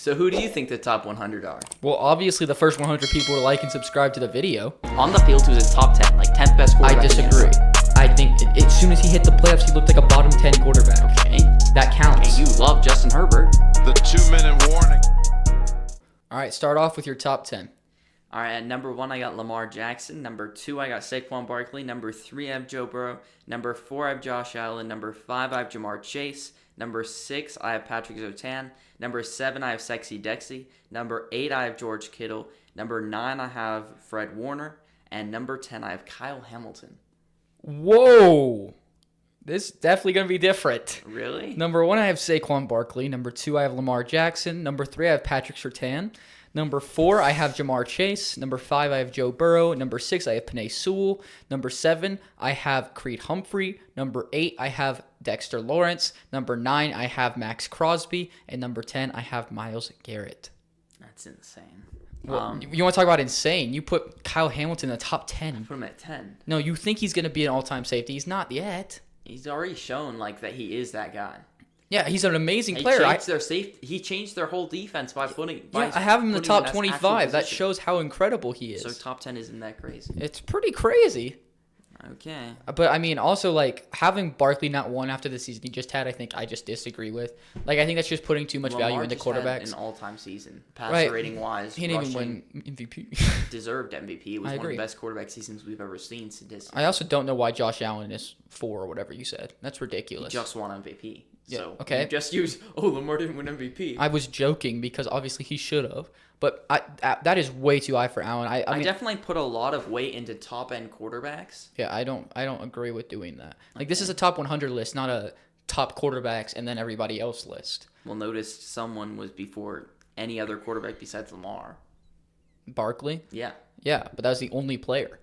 So who do you think the top 100 are? Well, obviously the first 100 people to like and subscribe to the video. On the field, who's a top 10, like 10th best quarterback? I disagree. I think as soon as he hit the playoffs, he looked like a bottom 10 quarterback. Okay. That counts. Okay, you love Justin Herbert. The 2-minute warning. All right, start off with your top 10. All right, at number 1, I got Lamar Jackson. Number 2, I got Saquon Barkley. Number 3, I have Joe Burrow. Number 4, I have Josh Allen. Number 5, I have Jamar Chase. Number 6, I have Patrick Surtain. Number 7, I have Sexy Dexy. Number 8, I have George Kittle. Number 9, I have Fred Warner. And number 10, I have Kyle Hamilton. Whoa. This is definitely going to be different. Really? Number 1, I have Saquon Barkley. Number 2, I have Lamar Jackson. Number 3, I have Patrick Surtain. Number 4, I have Jamar Chase. Number 5, I have Joe Burrow. Number 6, I have Penei Sewell. Number 7, I have Creed Humphrey. Number 8, I have Dexter Lawrence. Number 9, I have Max Crosby. And number 10, I have Myles Garrett. That's insane. Well, you want to talk about insane? You put Kyle Hamilton in the top 10. Put him at 10. No, you think he's going to be an all-time safety. He's not yet. He's already shown that he is that guy. Yeah, he's an amazing player. He changed their whole defense by putting. I have him in the top 25. That shows how incredible he is. So top 10 isn't that crazy. It's pretty crazy. Okay. But I mean, also having Barkley not won after the season he just had, I just disagree with. I think that's just putting too much value into quarterbacks. Had an all-time season, passer rating wise. He didn't even win MVP. Deserved MVP. It was one of the best quarterback seasons we've ever seen statistically. I also don't know why Josh Allen is 4 or whatever you said. That's ridiculous. He just won MVP. Yeah, so okay. You just use Lamar didn't win MVP. I was joking because obviously he should have, but that is way too high for Allen. I mean, definitely put a lot of weight into top end quarterbacks. Yeah, I don't agree with doing that. This is a top 100 list, not a top quarterbacks and then everybody else list. Well, notice someone was before any other quarterback besides Lamar. Barkley? Yeah. Yeah, but that was the only player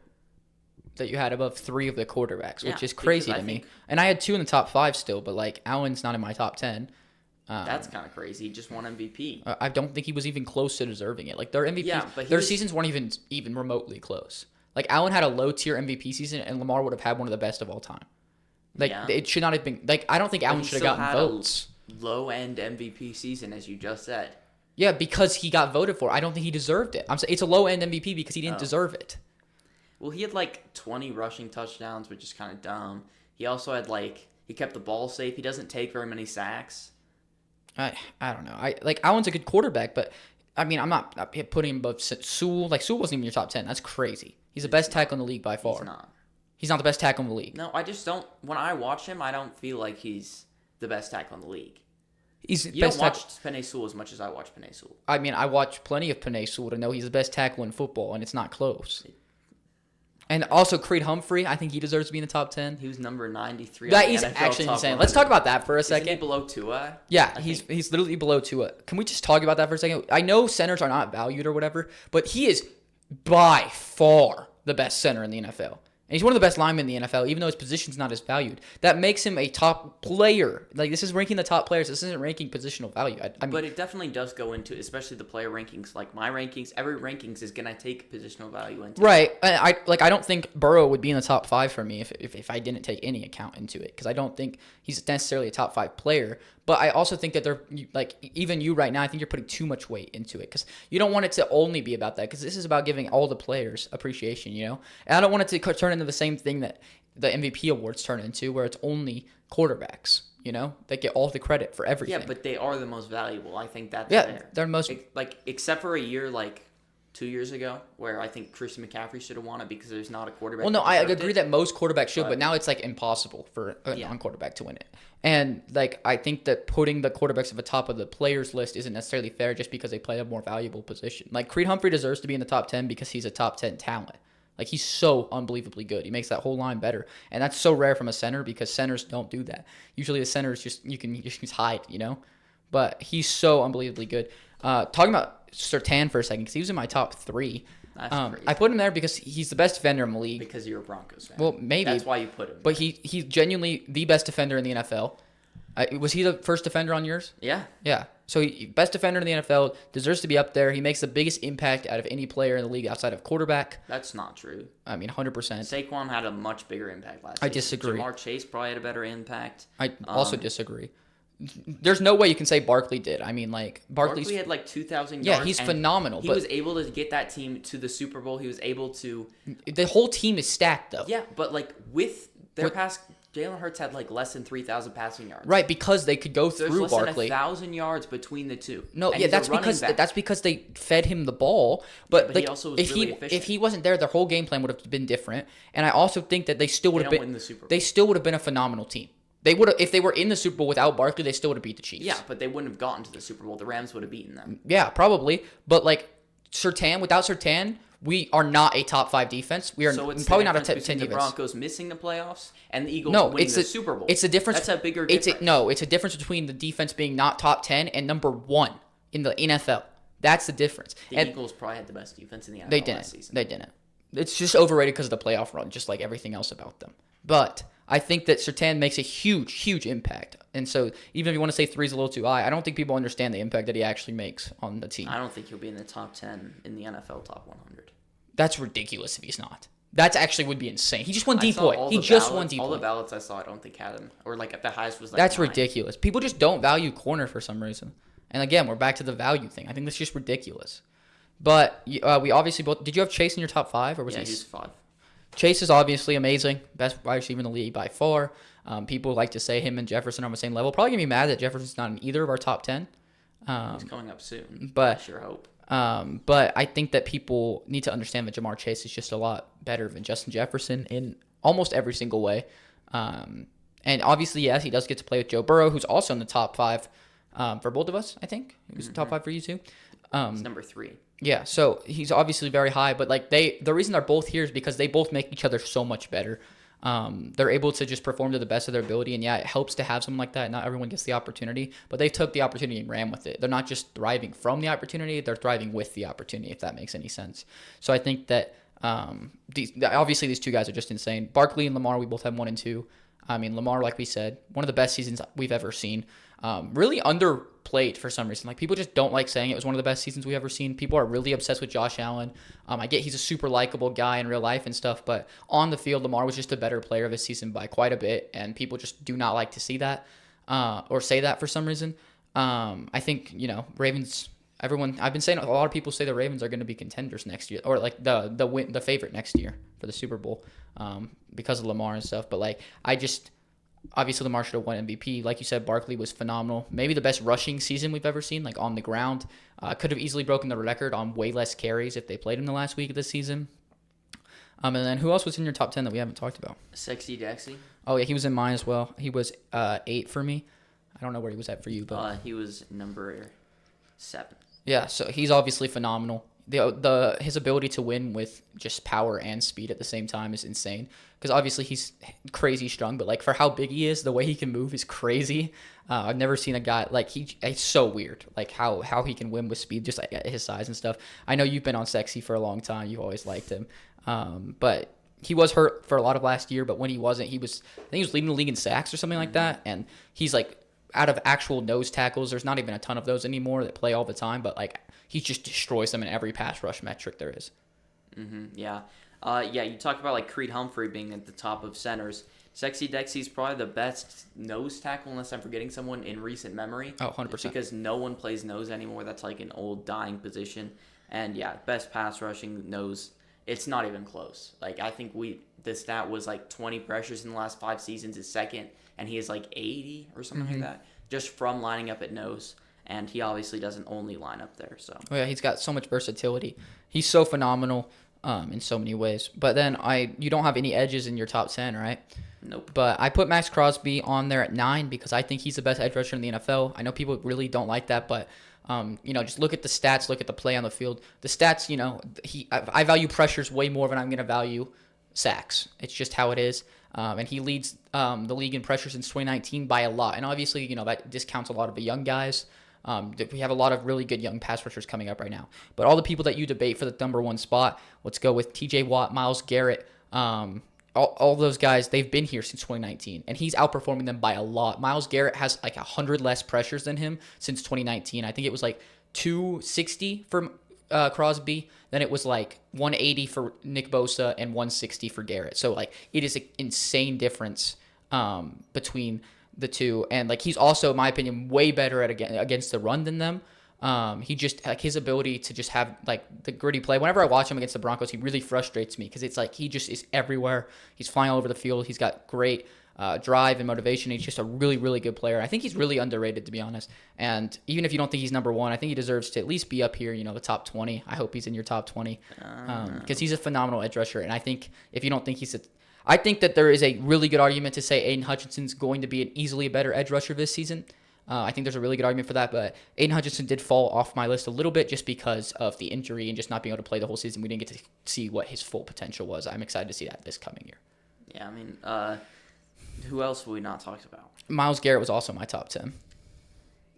that you had above 3 of the quarterbacks, which is crazy to me. And I had 2 in the top 5 still, but Allen's not in my top 10. That's kind of crazy. He just won MVP. I don't think he was even close to deserving it. Their MVPs, their seasons weren't even remotely close. Allen had a low tier MVP season, and Lamar would have had one of the best of all time. It should not have been. I don't think Allen should have gotten votes. Low end MVP season, as you just said. Yeah, because he got voted for. I don't think he deserved it. I'm saying it's a low end MVP because he didn't deserve it. Well, he had 20 rushing touchdowns, which is kind of dumb. He also had he kept the ball safe. He doesn't take very many sacks. I don't know. Allen's a good quarterback, but I mean, I'm not putting him above Sewell. Sewell wasn't even your top 10. That's crazy. He's the best tackle in the league by far. He's not. He's not the best tackle in the league. No, I just don't. When I watch him, I don't feel like he's the best tackle in the league. You don't watch Penei Sewell as much as I watch Penei Sewell. I mean, I watch plenty of Penei Sewell to know he's the best tackle in football, and it's not close. And also Creed Humphrey, I think he deserves to be in the top 10. He was number 93. That is actually insane. Let's talk about that for a second. Isn't he below Tua? Yeah, he's literally below Tua. Can we just talk about that for a second? I know centers are not valued or whatever, but he is by far the best center in the NFL. And he's one of the best linemen in the NFL, even though his position's not as valued. That makes him a top player. This is ranking the top players. This isn't ranking positional value. I mean, but it definitely does go into, especially the player rankings. My rankings, every rankings is going to take positional value into. Right. I don't think Burrow would be in the top 5 for me if I didn't take any account into it, because I don't think he's necessarily a top 5 player. But I also think that they're even you right now, I think you're putting too much weight into it, because you don't want it to only be about that, because this is about giving all the players appreciation, And I don't want it to turn into the same thing that the MVP awards turn into, where it's only quarterbacks, that get all the credit for everything. Yeah, but they are the most valuable. I think that's fair. They're most except for a year 2 years ago, where I think Christian McCaffrey should have won it because there's not a quarterback. Well, no, I agree that most quarterbacks should, but now it's impossible for a non-quarterback to win it. And I think that putting the quarterbacks at the top of the players list isn't necessarily fair just because they play a more valuable position. Creed Humphrey deserves to be in the top 10 because he's a top 10 talent. He's so unbelievably good. He makes that whole line better. And that's so rare from a center because centers don't do that. Usually the centers you can just hide, But he's so unbelievably good. Talking about Surtain for a second, because he was in my top 3. That's crazy. I put him there because he's the best defender in the league. Because you're a Broncos fan. Well, maybe. That's why you put him. But he's genuinely the best defender in the NFL. Was he the first defender on yours? Yeah. Yeah. So best defender in the NFL, deserves to be up there. He makes the biggest impact out of any player in the league outside of quarterback. That's not true. I mean, 100%. Saquon had a much bigger impact last season. I disagree. Jamar Chase probably had a better impact. I also disagree. There's no way you can say Barkley did. I mean, like Barkley had like 2,000 yeah, yards. he's and phenomenal. He But was able to get that team to the Super Bowl. He was able to. the whole team is stacked though. Yeah, but like with their pass, Jalen Hurts had like less than 3,000 passing yards. Right, because they could go There's through less Barkley. than 1,000 yards between the two. No, And yeah, he's a running back. that's because they fed him the ball. But, but like, he also was if really he efficient. if he wasn't there, their whole game plan would have been different. And I also think that they still would They have don't been win the Super Bowl. they still would have been a phenomenal team. They would have if they were in the Super Bowl without Barkley, they still would have beat the Chiefs. Yeah, but they wouldn't have gotten to the Super Bowl. The Rams would have beaten them. Yeah, probably. But like without Surtain, we are not a top 5 defense. We are So it's probably the not a difference top 10 between the defense. Broncos missing the playoffs and the Eagles No, winning it's the a Super Bowl. It's a difference. That's a bigger It's difference. a difference between the defense being not top 10 and number 1 in the NFL. That's the difference. The And Eagles probably had the best defense in the NFL they last didn't. season. They didn't. It's just overrated because of the playoff run, just like everything else about them. But I think that Surtain makes a huge, huge impact. And so even if you want to say 3 is a little too high, I don't think people understand the impact that he actually makes on the team. I don't think he'll be in the top 10 in the NFL top 100. That's ridiculous if he's not. That actually would be insane. He just won I saw D-point. all He the just ballots- won D-point. All the ballots I saw, I don't think had him. Or like at the highest was like That's 9. ridiculous. People just don't value corner for some reason. And again, we're back to the value thing. I think that's just ridiculous. But we obviously both. Did you have Chase in your top 5, or was Yeah, he? he's 5. Chase is obviously amazing, best wide receiver in the league by far. People like to say him and Jefferson are on the same level. Probably gonna be mad that Jefferson's not in either of our top 10. He's coming up soon. but- I sure hope. But I think that people need to understand that Jamar Chase is just a lot better than Justin Jefferson in almost every single way. And obviously, yes, he does get to play with Joe Burrow, who's also in the top 5 for both of us, I think. He was top 5 for you too. He's number 3. Yeah, so he's obviously very high, but like the reason they're both here is because they both make each other so much better. They're able to just perform to the best of their ability, and yeah, it helps to have someone like that. Not everyone gets the opportunity, but they took the opportunity and ran with it. They're not just thriving from the opportunity; they're thriving with the opportunity. If that makes any sense. So I think that obviously these two guys are just insane. Barkley and Lamar, we both have 1 and 2. I mean, Lamar, like we said, one of the best seasons we've ever seen. Really underplayed for some reason. Like, people just don't like saying it was one of the best seasons we've ever seen. People are really obsessed with Josh Allen. I get he's a super likable guy in real life and stuff, but on the field, Lamar was just a better player of his season by quite a bit, and people just do not like to see that or say that for some reason. I think, Ravens. I've been saying a lot of people say the Ravens are going to be contenders next year, or like the favorite next year for the Super Bowl because of Lamar and stuff. But like, obviously Lamar should have won MVP. Like you said, Barkley was phenomenal. Maybe the best rushing season we've ever seen, like on the ground. Could have easily broken the record on way less carries if they played him the last week of this season. And then who else was in your top 10 that we haven't talked about? Sexy Dexy. Oh yeah, he was in mine as well. He was 8 for me. I don't know where he was at for you, but He was number 7. yeah, so he's obviously phenomenal. His ability to win with just power and speed at the same time is insane. Because obviously he's crazy strong, but like for how big he is, the way he can move is crazy. I've never seen a guy like he's so weird. Like how he can win with speed, just like at his size and stuff. I know you've been on Sexy for a long time. You've always liked him, but he was hurt for a lot of last year. But when he wasn't, I think he was leading the league in sacks or something like that. And he's like, out of actual nose tackles, there's not even a ton of those anymore that play all the time. But like, he just destroys them in every pass rush metric there is. Yeah. You talk about like Creed Humphrey being at the top of centers. Sexy Dexy's probably the best nose tackle, unless I'm forgetting someone in recent memory. Oh, 100%. Because no one plays nose anymore. That's like an old dying position. And yeah, best pass rushing nose. It's not even close. Like, I think the stat was like 20 pressures in the last 5 seasons is second, and he is like 80 or something like that, just from lining up at nose. And he obviously doesn't only line up there. So Oh yeah, he's got so much versatility. He's so phenomenal in so many ways. But then you don't have any edges in your top 10, right? nope. But I put Max Crosby on there at 9 because I think he's the best edge rusher in the NFL. I know people really don't like that, but just look at the stats, look at the play on the field. The stats, I value pressures way more than I'm going to value sacks. It's just how it is. And he leads the league in pressures since 2019 by a lot. And obviously, that discounts a lot of the young guys. We have a lot of really good young pass rushers coming up right now. But all the people that you debate for the number 1 spot, let's go with TJ Watt, Myles Garrett, all those guys, they've been here since 2019, and he's outperforming them by a lot. Myles Garrett has like 100 less pressures than him since 2019. I think it was like 260 for Crosby, then it was like 180 for Nick Bosa and 160 for Garrett. So like it is an insane difference between the two, and like he's also, in my opinion, way better at against the run than them. He just like his ability to just have like the gritty play. Whenever I watch him against the Broncos, he really frustrates me because it's like he just is everywhere. He's flying all over the field. He's got great drive and motivation. He's just a really, really good player. I think he's really underrated, to be honest. And even if you don't think he's number one, I think he deserves to at least be up here, the top 20. I hope he's in your top 20 because he's a phenomenal edge rusher. And I think if you don't think I think that there is a really good argument to say Aiden Hutchinson's going to be an easily better edge rusher this season. I think there's a really good argument for that, but Aiden Hutchinson did fall off my list a little bit just because of the injury and just not being able to play the whole season. We didn't get to see what his full potential was. I'm excited to see that this coming year. Yeah, I mean, who else have we not talked about? Myles Garrett was also my top 10.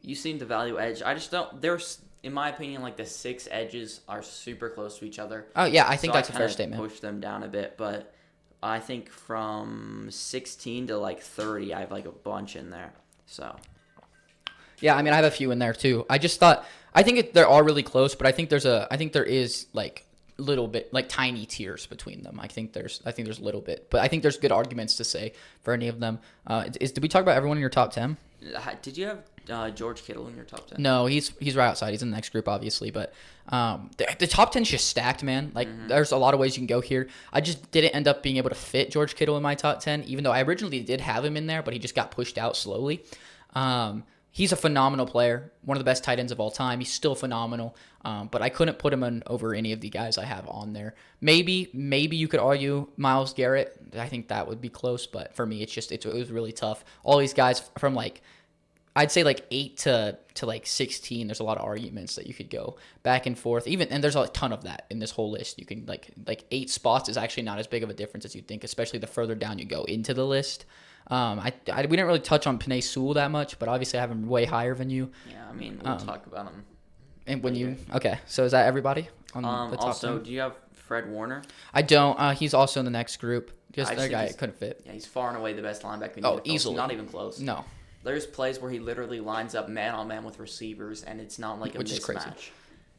You seem to value edge. I just don't. There's, in my opinion, like the 6 edges are super close to each other. Oh, yeah, I think So that's a fair statement. Push them down a bit, but I think from 16 to like 30, I have like a bunch in there. So. Yeah, I mean, I have a few in there too. I think they are really close, but I think there is like little bit like tiny tiers between them. I think there's a little bit, but I think there's good arguments to say for any of them. Did we talk about everyone in your top 10? Did you have George Kittle in your top 10? No, he's right outside. He's in the next group, obviously, but the top 10 is just stacked, man. Like there's a lot of ways you can go here. I just didn't end up being able to fit George Kittle in my top 10, even though I originally did have him in there, but he just got pushed out slowly. He's a phenomenal player, one of the best tight ends of all time. He's still phenomenal, but I couldn't put him in over any of the guys I have on there. Maybe you could argue Myles Garrett. I think that would be close, but for me, it was really tough. All these guys from like, I'd say like 8 to like 16. There's a lot of arguments that you could go back and forth. And there's a ton of that in this whole list. You can like 8 spots is actually not as big of a difference as you'd think, especially the further down you go into the list. We didn't really touch on Penei Sewell that much, but obviously I have him way higher than you. Yeah, I mean, we'll talk about him. And when okay, so is that everybody on the top also, 10? do you have Fred Warner? I don't. He's also in the next group. Just I that think guy he's- couldn't fit. Yeah, he's far and away the best linebacker in the Oh, NFL. It's easily. not even close. No, There's plays where he literally lines up man-on-man with receivers, and it's not like a Which is crazy. mismatch.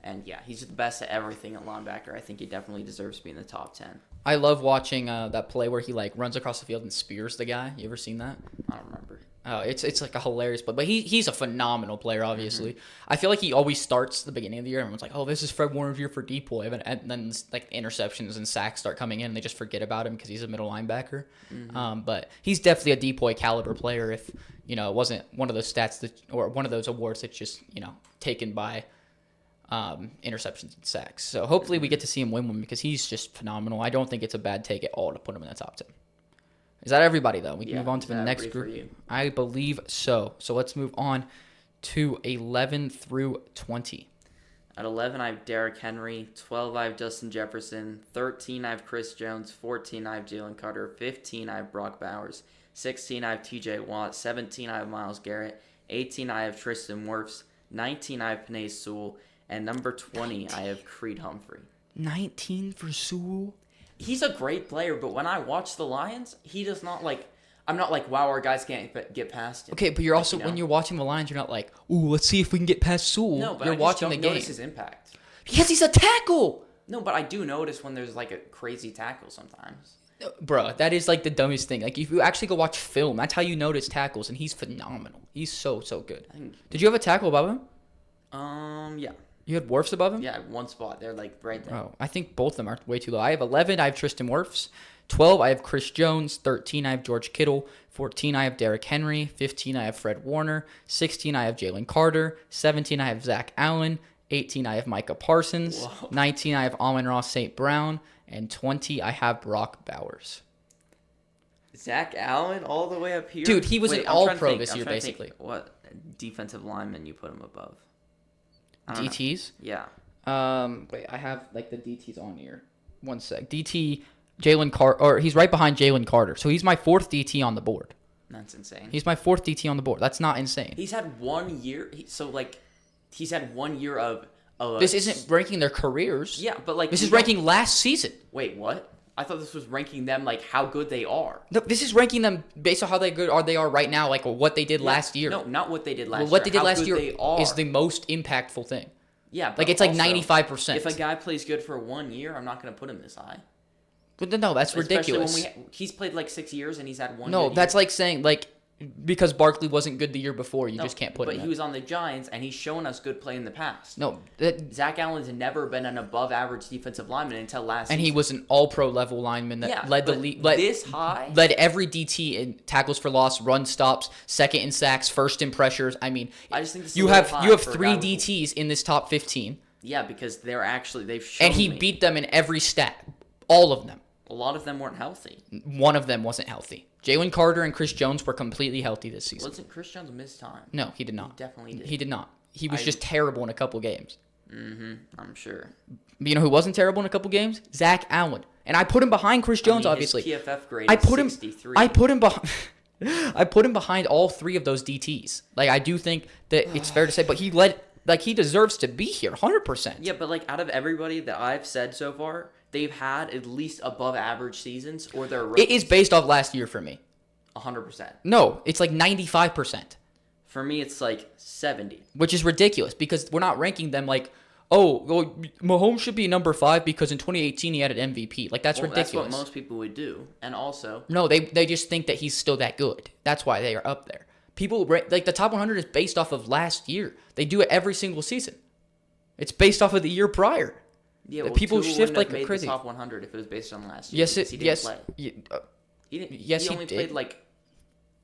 And yeah, he's the best at everything at linebacker. I think he definitely deserves to be in the top 10. I love watching that play where he like runs across the field and spears the guy. You ever seen that? I don't remember. Oh, it's like a hilarious play. But he's a phenomenal player, obviously. Mm-hmm. I feel like he always starts the beginning of the year. Everyone's like, oh, this is Fred Warner's year for depoy. And then like interceptions and sacks start coming in, and they just forget about him because he's a middle linebacker. Mm-hmm. But he's definitely a depoy caliber player if, it wasn't one of those stats or one of those awards that's just, taken by interceptions and sacks. So hopefully we get to see him win one because he's just phenomenal. I don't think it's a bad take at all to put him in the top 10. Is that everybody, though? We can move on to the next group. I believe so. So let's move on to 11 through 20. At 11, I have Derrick Henry. 12, I have Justin Jefferson. 13, I have Chris Jones. 14, I have Jalen Carter. 15, I have Brock Bowers. 16, I have TJ Watt. 17, I have Myles Garrett. 18, I have Tristan Wirfs. 19, I have Penei Sewell. And number 20, 19. I have Creed Humphrey. 19 for Sewell? He's a great player, but when I watch the Lions, he does not I'm not like, wow, our guys can't get past him. Okay, but you're also, when you're watching the Lions, you're not like, ooh, let's see if we can get past Sewell. No, but you're I just watching don't the notice game. his impact. Because he's a tackle! No, but I do notice when there's like a crazy tackle sometimes. Bro, that is like the dumbest thing. Like, if you actually go watch film, that's how you notice tackles, and he's phenomenal. He's so good. Did you have a tackle above him? Yeah. You had Wirfs above him? Yeah, one spot. They're like right there. Oh, I think both of them are way too low. I have 11, I have Tristan Wirfs. 12, I have Chris Jones. 13, I have George Kittle. 14, I have Derrick Henry. 15, I have Fred Warner. 16, I have Jalen Carter. 17, I have Zach Allen. 18, I have Micah Parsons. Whoa. 19, I have Amon-Ra St. Brown. And 20, I have Brock Bowers. Zach Allen all the way up here? Dude, he was an all-pro this year, basically. What defensive lineman you put him above? DTs? Yeah. Wait, I have like the DTs on here. One sec. DT Jalen Carter, or he's right behind Jalen Carter. So he's my 4th DT on the board. That's insane. He's my 4th DT on the board. That's not insane. He's had 1 year. He's had 1 year of. This isn't ranking their careers. Yeah, but like this is ranking last season. Wait, what? I thought this was ranking them like how good they are. No, this is ranking them based on how they are right now, like what they did last year. No, not what they did last year. What they did last year they are. is the most impactful thing. Yeah, but like it's like also, 95%. If a guy plays good for 1 year, I'm not going to put him this high. But no, that's ridiculous. Especially when he's played like 6 years and he's had one. No, good that's year. like saying like because Barkley wasn't good the year before. You No, just can't put But him. he was on the Giants, and he's shown us good play in the past. No, Zach Allen's never been an above-average defensive lineman until last and season. he was an All-Pro level lineman that led the but league. this high? Led every DT in tackles for loss, run stops, second in sacks, first in pressures. I mean, I just think this is you a little have high you have for a 3 guy with- DTs in this top 15, Yeah, because they've shown and he me. beat them in every stat, all of them. A lot of them weren't healthy. One of them wasn't healthy. Jalen Carter and Chris Jones were completely healthy this season. Wasn't Chris Jones missed time? No, he did not. Definitely did. He did not. He was I- just terrible in a couple games. I'm sure. You know who wasn't terrible in a couple games? Zach Allen. And I put him behind Chris Jones, I mean, obviously. His PFF grade I is put him 63. I put him behind I put him behind all 3 of those DTs. Like, I do think that it's fair to say, but he deserves to be here 100%. Yeah, but like out of everybody that I've said so far, they've had at least above average seasons, or they're It is based off last year for me. 100%. No, it's like 95%, For me, it's like 70. which is ridiculous because we're not ranking them like, oh, well, Mahomes should be number 5 because in 2018 he had an MVP. Like, that's Well, ridiculous. That's what most people would do, and also No, they just think that he's still that good. That's why they are up there. People, like, the top 100 is based off of last year. They do it every single season. It's based off of the year prior. yeah, the well, people Tua shift wouldn't have like made crazy. The top 100 if it was based on last year. Yes, because he didn't yes, play. He didn't. yes, he he only did. played like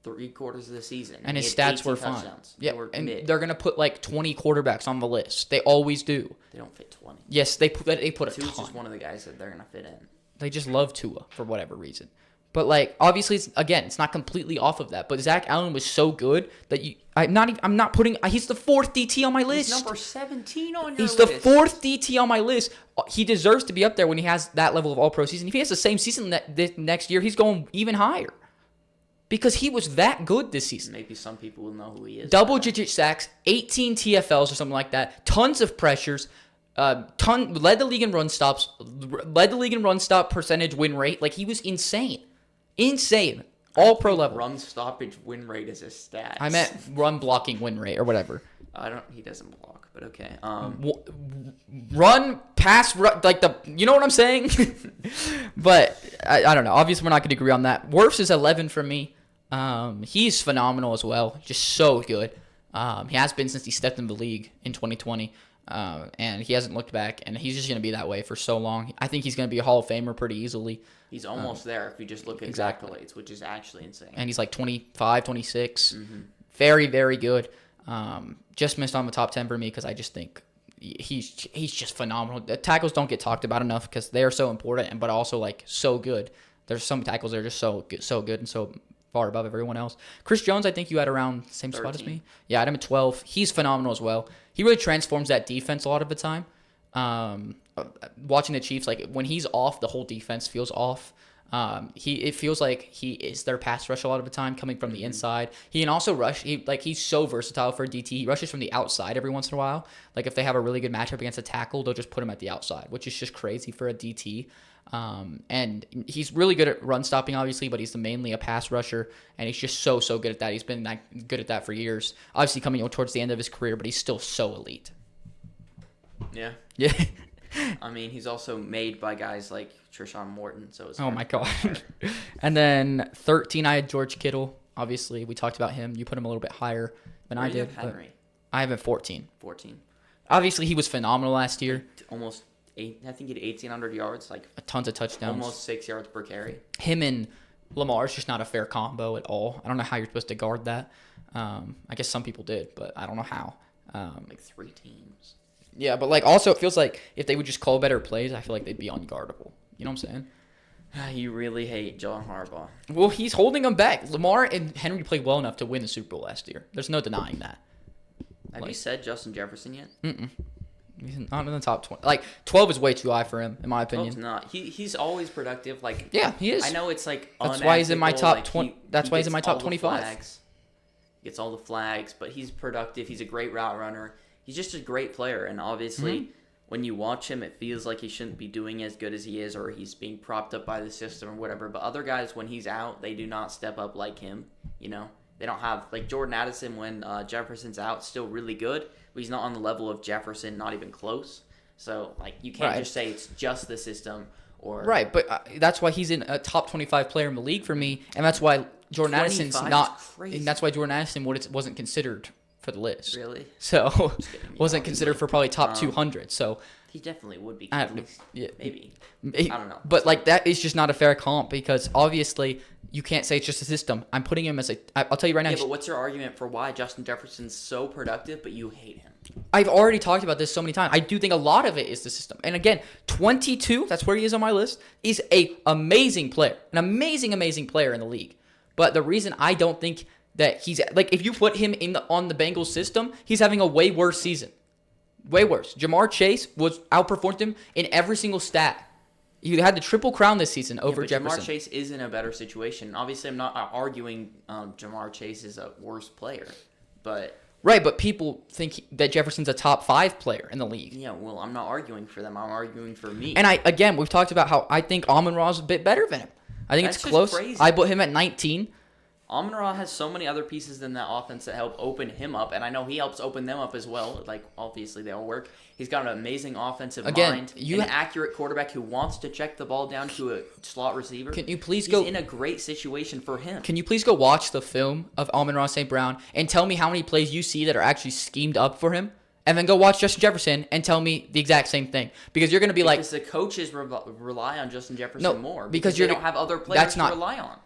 3/4 of the season, and his he had stats were 18 fine. touchdowns. Yeah, They were and mid. they're gonna put like 20 quarterbacks on the list. They always do. They don't fit 20. Yes, they put a Tua's ton. just one of the guys that they're gonna fit in. They just love Tua for whatever reason. But like, obviously, it's not completely off of that. But Zach Allen was so good that I'm not putting. He's the 4th DT on my list. He's number 17 on your He's list. the 4th DT on my list. He deserves to be up there when he has that level of All-Pro season. If he has the same season this next year, he's going even higher because he was that good this season. Maybe some people will know who he is. Double-digit sacks, 18 TFLs or something like that, tons of pressures, led the league in run stops, led the league in run stop percentage win rate. Like, he was insane. All-Pro level. Run stoppage win rate is a stat. I meant run blocking win rate or whatever. He doesn't block, but okay. Run, pass, like you know what I'm saying? But I don't know. Obviously, we're not going to agree on that. Wirfs is 11 for me. He's phenomenal as well. Just so good. He has been since he stepped in the league in 2020. And he hasn't looked back, and he's just going to be that way for so long. I think he's going to be a Hall of Famer pretty easily. He's almost there if you just look at exactly. his accolades, which is actually insane. And he's like 25, 26. Very, very good. Just missed on the top 10 for me because I just think he's just phenomenal. The tackles don't get talked about enough because they are so important, but also like so good. There's some tackles that are just so good and so far above everyone else. Chris Jones, I think you had around the same spot as 13. me. Yeah, I had him at 12. He's phenomenal as well. He really transforms that defense a lot of the time. Watching the Chiefs, like when he's off, the whole defense feels off. It feels like he is their pass rush a lot of the time, coming from the inside. He can also rush. He's so versatile for a DT. He rushes from the outside every once in a while. Like if they have a really good matchup against a tackle, they'll just put him at the outside, which is just crazy for a DT. And he's really good at run stopping, obviously, but he's mainly a pass rusher, and he's just so good at that. He's been that good at that for years. Obviously, coming towards the end of his career, but he's still so elite. Yeah. Yeah. I mean, he's also made by guys like Trishawn Morton, so it's Oh hard my to god. compare. And then 13, I had George Kittle. Obviously, we talked about him. You put him a little bit higher than Where I do you did. have but Henry? I have him 14. 14. Obviously, he was phenomenal last year. Almost 8. I think he had 1,800 yards, like Tons of touchdowns. almost 6 yards per carry. Him and Lamar is just not a fair combo at all. I don't know how you're supposed to guard that. I guess some people did, but I don't know how. Like 3 teams. Yeah, but like also it feels like if they would just call better plays, I feel like they'd be unguardable. You know what I'm saying? You really hate John Harbaugh. Well, he's holding them back. Lamar and Henry played well enough to win the Super Bowl last year. There's no denying that. Have you said Justin Jefferson yet? He's not in the top 20. Like 12 is way too high for him, in my opinion. It's not. He's always productive. Like Yeah, he is. I know it's like That's why he's in my unethical, top like, 20 he that's why he's in my gets top all the 25. flags. He gets all the flags, but he's productive. He's a great route runner. He's just a great player, and obviously, when you watch him, it feels like he shouldn't be doing as good as he is, or he's being propped up by the system or whatever. But other guys, when he's out, they do not step up like him. You know, they don't have like Jordan Addison when Jefferson's out, still really good, but he's not on the level of Jefferson, not even close. So like you can't Right. just say it's just the system or Right, but that's why he's in a top 25 player in the league for me, and that's why Jordan Addison's 25 not, is crazy. and that's why Jordan Addison wasn't considered for the list. Really? So kidding. wasn't considered for probably top Um, 200. So He definitely would be. I at don't know. least. Yeah. Maybe. I don't know. But like that is just not a fair comp because obviously you can't say it's just a system. I'm putting him as I'll tell you right now. Yeah, but what's your argument for why Justin Jefferson's so productive, but you hate him? I've already talked about this so many times. I do think a lot of it is the system. And again, 22, that's where he is on my list, is a amazing player. An amazing player in the league. But the reason I don't think that he's like if you put him on the Bengals system, he's having a way worse season. Way worse. Jamar Chase outperformed him in every single stat. You had the triple crown this season over but Jefferson. Jamar Chase is in a better situation. Obviously, I'm not arguing Jamar Chase is a worse player, but Right, but people think that Jefferson's a top 5 player in the league. yeah, well, I'm not arguing for them. I'm arguing for me. And we've talked about how I think Amon-Ra is a bit better than him. I think That's it's just close. crazy. I put him at 19. Amon-Ra has so many other pieces in that offense that help open him up, and I know he helps open them up as well. Like, obviously, they all work. He's got an amazing offensive mind, an accurate quarterback who wants to check the ball down to a slot receiver. Can you please He's in a great situation for him. Can you please go watch the film of Amon-Ra St. Brown and tell me how many plays you see that are actually schemed up for him? And then go watch Justin Jefferson and tell me the exact same thing. Because you're going to be because the coaches rely on Justin Jefferson more. Because they don't have other players to rely on.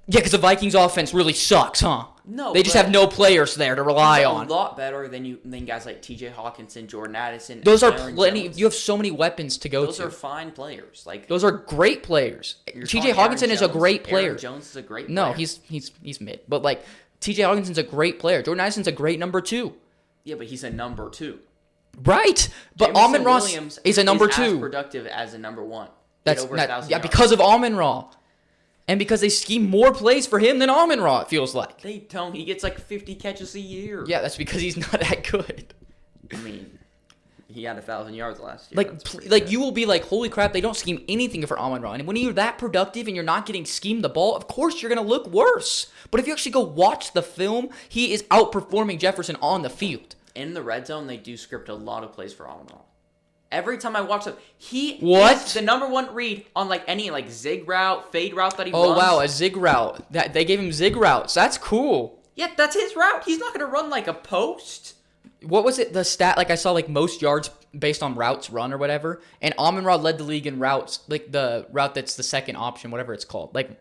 Yeah, because the Vikings offense really sucks, huh? No, they just have no players there to rely on. A lot better than guys like T.J. Hawkinson, Jordan Addison. Those are Aaron plenty. Jones. You have so many weapons to go to. Those are fine players. Like those are great players. T.J. T.J. Hawkinson is a great player. Aaron Jones is a great player. No, he's mid. But like T.J. Hawkinson's a great player. Jordan Addison's a great number 2. Yeah, but he's a number 2. Right, but Amon-Ra is a number 2. As productive as a number 1. That's over not, 1,000 yeah, yards. because of Amon-Ra. And because they scheme more plays for him than Amon-Ra, it feels like. They don't. He gets like 50 catches a year. Yeah, that's because he's not that good. I mean, he had 1,000 yards last year. Like you will be like, holy crap, they don't scheme anything for Amon-Ra. And when you're that productive and you're not getting schemed the ball, of course you're going to look worse. But if you actually go watch the film, he is outperforming Jefferson on the field. In the red zone, they do script a lot of plays for Amon-Ra. Every time I watch him, he is the number 1 read on like any like zig route, fade route that he runs. Oh runs. wow, a zig route. They gave him zig routes. That's cool. Yeah, that's his route. He's not gonna run like a post. What was it? The stat like I saw like most yards based on routes run or whatever. And Amon-Ra led the league in routes, like the route that's the second option, whatever it's called. Like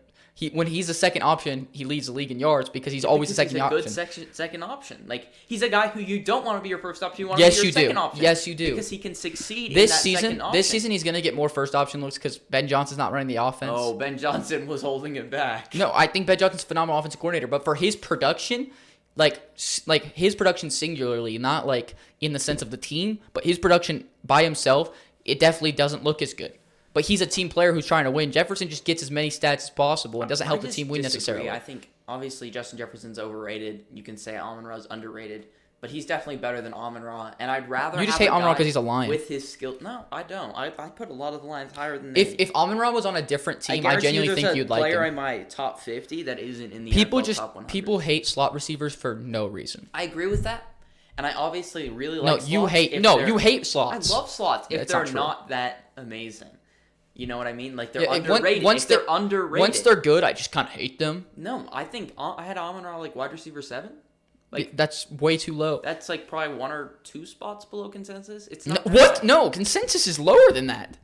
when he's the second option, he leads the league in yards because he's always the second option. He's a good second option. Like he's a guy who you don't want to be your first option. You want Yes, to be your you do. second option. Yes, you do. Because he can succeed This in that season, second option. this season he's gonna get more first option looks because Ben Johnson's not running the offense. Oh, Ben Johnson was holding it back. No, I think Ben Johnson's a phenomenal offensive coordinator, but for his production, like his production singularly, not like in the sense of the team, but his production by himself, it definitely doesn't look as good. But he's a team player who's trying to win. Jefferson just gets as many stats as possible and doesn't help the team win necessarily. I think obviously Justin Jefferson's overrated. You can say Amon-Ra's underrated, but he's definitely better than Amon-Ra. And I'd rather You just have hate a Amon-Ra guy because he's a Lion. with his skill. No, I don't. I put a lot of the Lions higher than If Amon-Ra was on a different team, I genuinely think you'd like player him. in my top 50 that isn't in the People NFL top 100. people hate slot receivers for no reason. I agree with that. And I obviously really No, like slots. you hate slots. I love slots if That's they're not true. not that amazing. You know what I mean? Like they're Yeah, underrated. once they're underrated. Once they're good, I just kind of hate them. No, I think I had Amon-Ra like wide receiver 7. Like That's way too low. that's like probably 1 or 2 spots below consensus. It's No, not that what? bad. No, consensus is lower than that.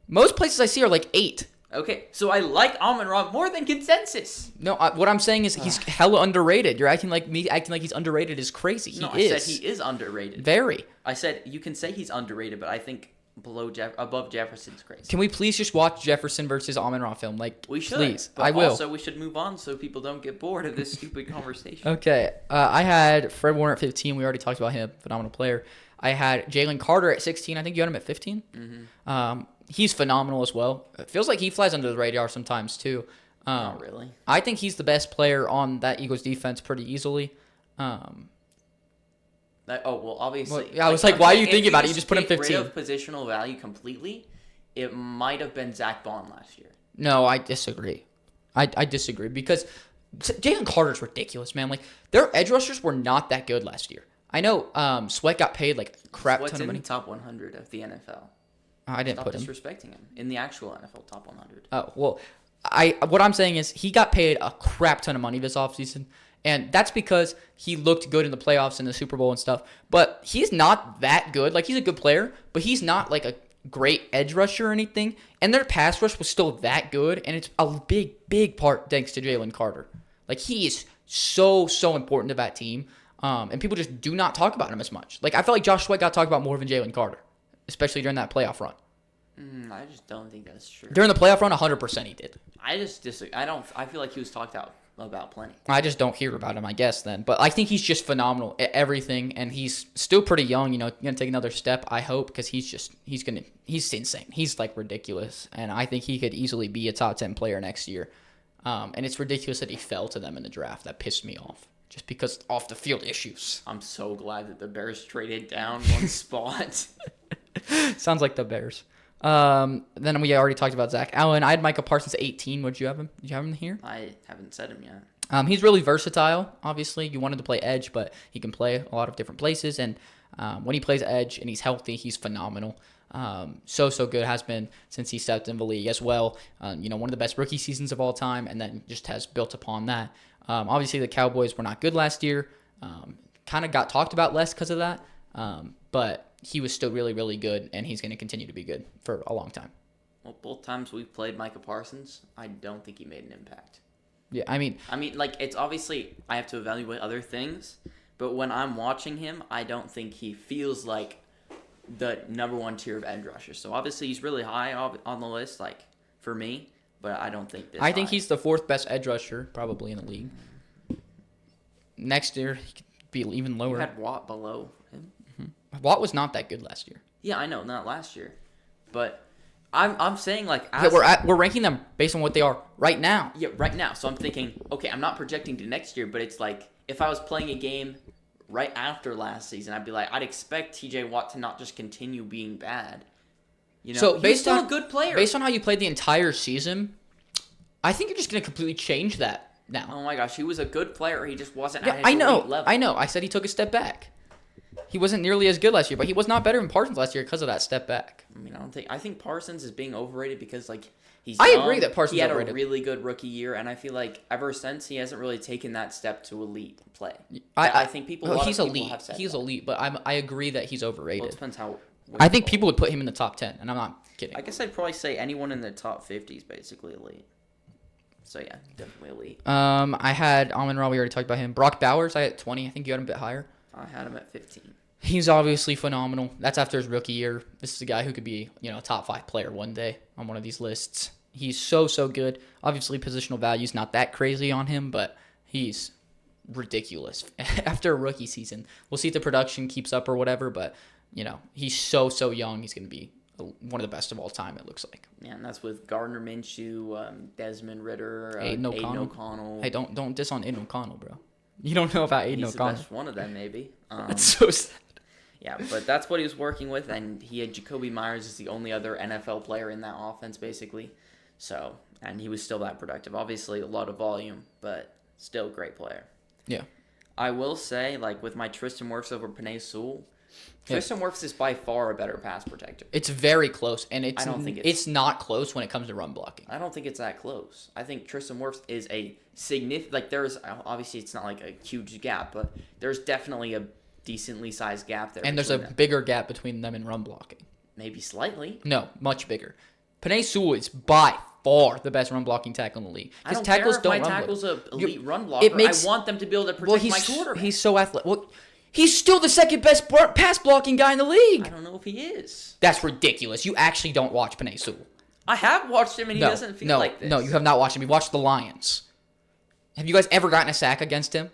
Most places I see are like 8. Okay, so I like Amon-Ra more than consensus. No, what I'm saying is he's hella underrated. You're acting like he's underrated is crazy. He No, is. I said he is underrated. Very. I said you can say he's underrated, but I think above Jefferson's crazy. Can we please just watch Jefferson versus Amon-Ra film? Like, We should. please. But I will. Also, we should move on so people don't get bored of this stupid conversation. Okay, I had Fred Warner at 15. We already talked about him, phenomenal player. I had Jalen Carter at 16. I think you had him at 15. Mm-hmm. He's phenomenal as well. It feels like he flies under the radar sometimes too. Not really. I think he's the best player on that Eagles defense pretty easily. Obviously. Well, I was like, why are you if thinking about it? You just put him take rid 15. of positional value completely, it might have been Zach Bond last year. No, I disagree. I disagree because Jalen Carter's ridiculous, man. Like their edge rushers were not that good last year. I know Sweat got paid like a crap What's ton of in money. the top 100 of the NFL? I didn't Stop put him. disrespecting him in the actual NFL top 100. Oh well, What I'm saying is he got paid a crap ton of money this offseason, and that's because he looked good in the playoffs and the Super Bowl and stuff. But he's not that good. Like, he's a good player, but he's not like a great edge rusher or anything. And their pass rush was still that good, and it's a big part thanks to Jalen Carter. Like, he is so important to that team, and people just do not talk about him as much. Like, I felt like Josh Sweat got talked about more than Jalen Carter, especially during that playoff run. I just don't think that's true. During the playoff run, 100% he did. I just disagree. I feel like he was talked about plenty. I just don't hear about him, I guess, then. But I think he's just phenomenal at everything, and he's still pretty young, going to take another step, I hope, because he's insane. He's, like, ridiculous, and I think he could easily be a top 10 player next year. And it's ridiculous that he fell to them in the draft. That pissed me off, just because off-the-field issues. I'm so glad that the Bears traded down one spot. Sounds like the Bears. Then we already talked about Zach Allen. I had Micah Parsons at 18. Would you have him? Did you have him here? I haven't said him yet. He's really versatile. Obviously, you wanted to play edge, but he can play a lot of different places. And when he plays edge and he's healthy, he's phenomenal. So good has been since he stepped in the league as well. One of the best rookie seasons of all time, and then just has built upon that. Obviously, the Cowboys were not good last year. Kind of got talked about less because of that. But he was still really good, and he's going to continue to be good for a long time. Well, both times we've played Micah Parsons, I don't think he made an impact. Yeah, I mean, like, it's obviously I have to evaluate other things, but when I'm watching him, I don't think he feels like the number one tier of edge rushers. So obviously he's really high on the list, like, for me, but I don't think this. I think high. he's the fourth best edge rusher probably in the league. Next year, he could be even lower. You had Watt below him. Watt was not that good last year. Yeah, I know, not last year, but I'm saying, like, We're ranking them based on what they are right now. Yeah, right now. So I'm thinking, okay, I'm not projecting to next year, but it's like if I was playing a game right after last season, I'd be like, I'd expect TJ Watt to not just continue being bad. So he's still a good player. Based on how you played the entire season, I think you're just going to completely change that now. Oh my gosh, he was a good player. He just wasn't Yeah, at his elite level. I know. I said he took a step back. He wasn't nearly as good last year, but he was not better than Parsons last year because of that step back. I mean, I think Parsons is being overrated because, like, he's I young. agree that Parsons he had overrated. a really good rookie year, and I feel like ever since he hasn't really taken that step to elite play. I think people. He's elite. Have said He's that. elite, but I agree that he's overrated. Well, it depends how. I think people would put him in the top 10, and I'm not kidding. I guess I'd probably say anyone in the top 50 is basically elite. So yeah, definitely elite. I had Amon-Ra. We already talked about him. Brock Bowers. I had 20. I think you had him a bit higher. I had him at 15. He's obviously phenomenal. That's after his rookie year. This is a guy who could be, a top 5 player one day on one of these lists. He's so good. Obviously, positional value's not that crazy on him, but he's ridiculous. After a rookie season, we'll see if the production keeps up or whatever, but, he's so young. He's going to be one of the best of all time, it looks like. Yeah, and that's with Gardner Minshew, Desmond Ritter, Aiden O'Connell. Hey, don't diss on Aiden O'Connell, bro. You don't know about Aiden He's O'Connell. the best one of them, maybe. That's so sad. Yeah, but that's what he was working with, and he had Jacoby Myers as the only other NFL player in that offense, basically. So, and he was still that productive. Obviously, a lot of volume, but still great player. Yeah. I will say, like, with my Tristan Wirfs over Penei Sewell, Tristan Wirfs is by far a better pass protector. It's very close, and I don't think it's not close when it comes to run blocking. I don't think it's that close. I think Tristan Wirfs is a significant, like, there's, obviously it's not like a huge gap, but there's definitely a decently sized gap there. And there's a bigger gap between them and run blocking. Maybe slightly. No, much bigger. Penei Sewell is by far the best run blocking tackle in the league. I don't tackles care if don't my run tackle's block. an elite run blocker. I want them to be able to protect my quarterback. He's so athletic. Well, he's still the second best pass blocking guy in the league. I don't know if he is. That's ridiculous. You actually don't watch Penei Sewell. I have watched him, and he doesn't feel like this. No, you have not watched him. You watched the Lions. Have you guys ever gotten a sack against him?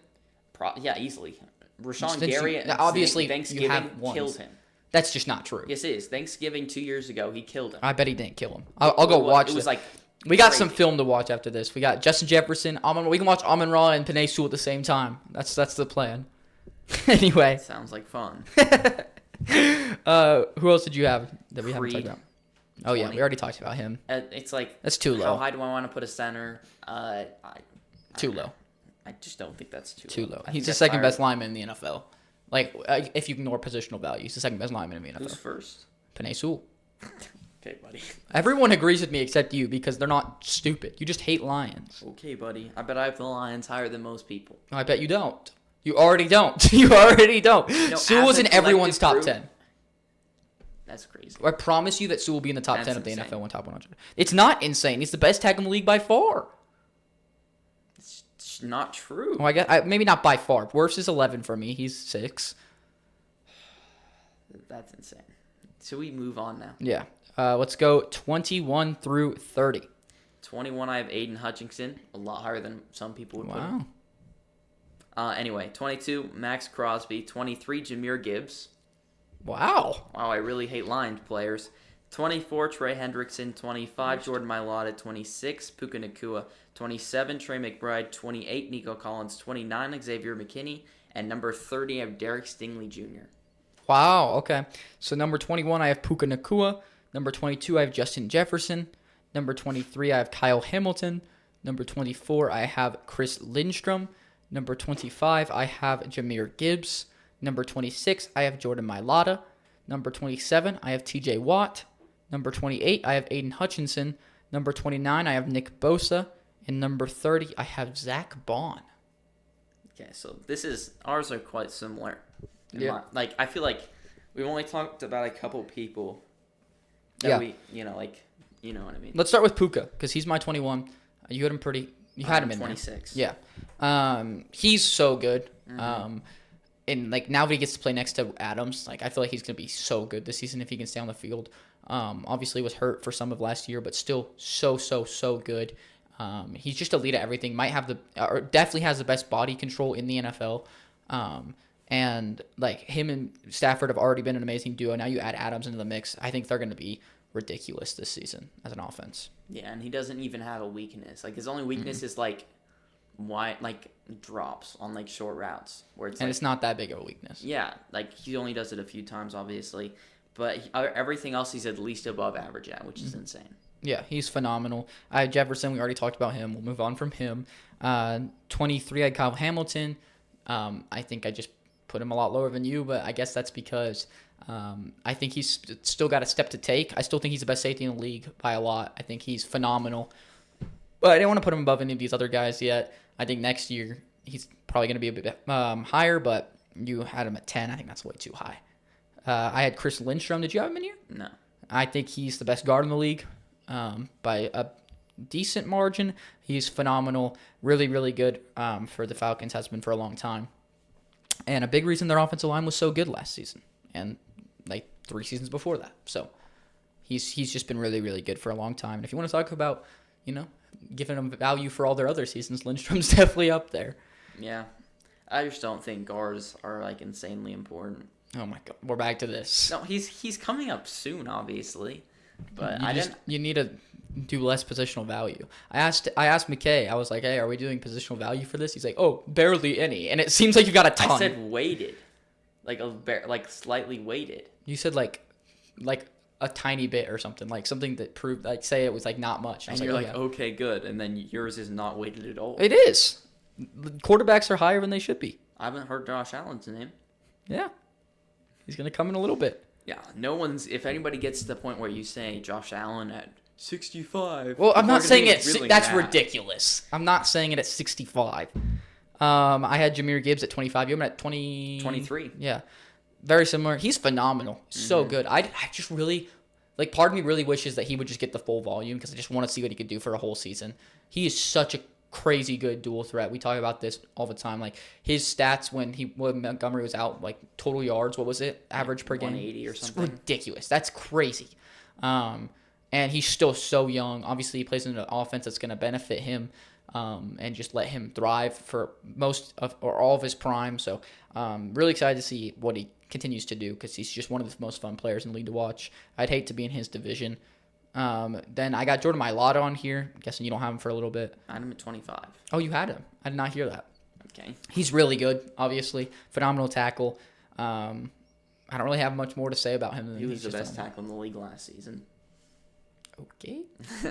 Yeah, easily. Rashawn Gary, obviously, Thanksgiving you have once. killed him. That's just not true. Yes, it is. Thanksgiving 2 years ago, he killed him. I bet he didn't kill him. I'll go watch it. It was like we got crazy. some film to watch after this. We got Justin Jefferson, we can watch Amon-Ra and Penei Sewell at the same time. That's the plan. Anyway. Sounds like fun. Who else did you have that we haven't Creed. talked about? Oh yeah, we already talked about him. It's like That's too low. How high do I want to put a center? Too low. I just don't think that's Too low. I He's think the that's second higher. best lineman in the NFL. Like, if you ignore positional value, he's the second best lineman in the NFL. Who's first? Penei Sewell. Okay, buddy. Everyone agrees with me except you because they're not stupid. You just hate Lions. Okay, buddy. I bet I have the Lions higher than most people. I bet you don't. You already don't. You already don't. No, Sewell is as in a everyone's top collective 10. group- That's crazy. I promise you that Sewell will be in the top That's 10 of the insane. NFL 1 top 100. It's not insane. He's the best tackle in the league by far. It's not true. Well, maybe not by far. Worst is 11 for me. He's 6. That's insane. So we move on now. Yeah. Let's go 21 through 30. 21, I have Aiden Hutchinson, a lot higher than some people would put him. Wow. Anyway, 22, Max Crosby. 23, Jahmyr Gibbs. Wow. Wow, I really hate Lions players. 24, Trey Hendrickson. 25, Jordan Mailata. 26, Puka Nacua. 27, Trey McBride. 28, Nico Collins. 29, Xavier McKinney. And number 30, I have Derek Stingley Jr. Wow. Okay. So number 21, I have Puka Nacua. Number 22, I have Justin Jefferson. Number 23, I have Kyle Hamilton. Number 24, I have Chris Lindstrom. Number 25, I have Jahmyr Gibbs. Number 26, I have Jordan Mailata. Number 27, I have TJ Watt. Number 28, I have Aiden Hutchinson. Number 29, I have Nick Bosa. And number 30, I have Zach Bond. Okay, so ours are quite similar. Yeah. I feel like we've only talked about a couple people that Yeah. you know what I mean. Let's start with Puka because he's my 21. You had him You had him in 26. there. Yeah. He's so good. Mm-hmm. And now that he gets to play next to Adams, I feel like he's gonna be so good this season if he can stay on the field. Obviously was hurt for some of last year, but still so good. He's just a lead at everything. Or definitely has the best body control in the NFL. And him and Stafford have already been an amazing duo. Now you add Adams into the mix. I think they're going to be ridiculous this season as an offense. Yeah, and he doesn't even have a weakness. His only weakness is drops on short routes where It's not that big of a weakness. yeah, he only does it a few times obviously, but everything else he's at least above average at, which is insane. Yeah, he's phenomenal. I have Jefferson. We already talked about him. We'll move on from him. 23, I had Kyle Hamilton. I think I just put him a lot lower than you, but I guess that's because I think he's still got a step to take. I still think he's the best safety in the league by a lot. I think he's phenomenal. But I didn't want to put him above any of these other guys yet. I think next year he's probably going to be a bit higher, but you had him at 10. I think that's way too high. I had Chris Lindstrom. Did you have him in here? No. I think he's the best guard in the league by a decent margin. He's phenomenal. Really, really good for the Falcons. Has been for a long time. And a big reason their offensive line was so good last season and 3 seasons before that. So he's just been really, really good for a long time. And if you want to talk about, giving him value for all their other seasons, Lindstrom's definitely up there. Yeah. I just don't think guards are insanely important. Oh my God, we're back to this. No, he's coming up soon, obviously. But You need to do less positional value. I asked McKay. I was like, "Hey, are we doing positional value for this?" He's like, "Oh, barely any." And it seems like you got a ton. I said weighted, slightly weighted. You said like a tiny bit or something, something that proved say it was not much. I And was you're "Oh, yeah." okay, good. And then yours is not weighted at all. It is. Quarterbacks are higher than they should be. I haven't heard Josh Allen's name. Yeah, he's gonna come in a little bit. Yeah, if anybody gets to the point where you say Josh Allen at 65. Well, I'm people are not saying gonna it. be really That's mad. ridiculous. I'm not saying it at 65. I had Jahmyr Gibbs at 25. You have him at 23. Yeah, very similar. He's phenomenal. So good. I just really part of me really wishes that he would just get the full volume because I just want to see what he could do for a whole season. He is such a crazy good dual threat. We talk about this all the time. His stats when Montgomery was out, total yards, what was it? Average per game? 180 or something. It's ridiculous. That's crazy. And he's still so young. Obviously, he plays in an offense that's going to benefit him and just let him thrive for all of his prime. So really excited to see what he continues to do because he's just one of the most fun players in the league to watch. I'd hate to be in his division. Then I got Jordan Mailata on here. I'm guessing you don't have him for a little bit. I had him at 25. Oh, you had him. I did not hear that. Okay. He's really good, obviously. Phenomenal tackle. I don't really have much more to say about him. Than He was he's the just best tackle in the league last season. Okay.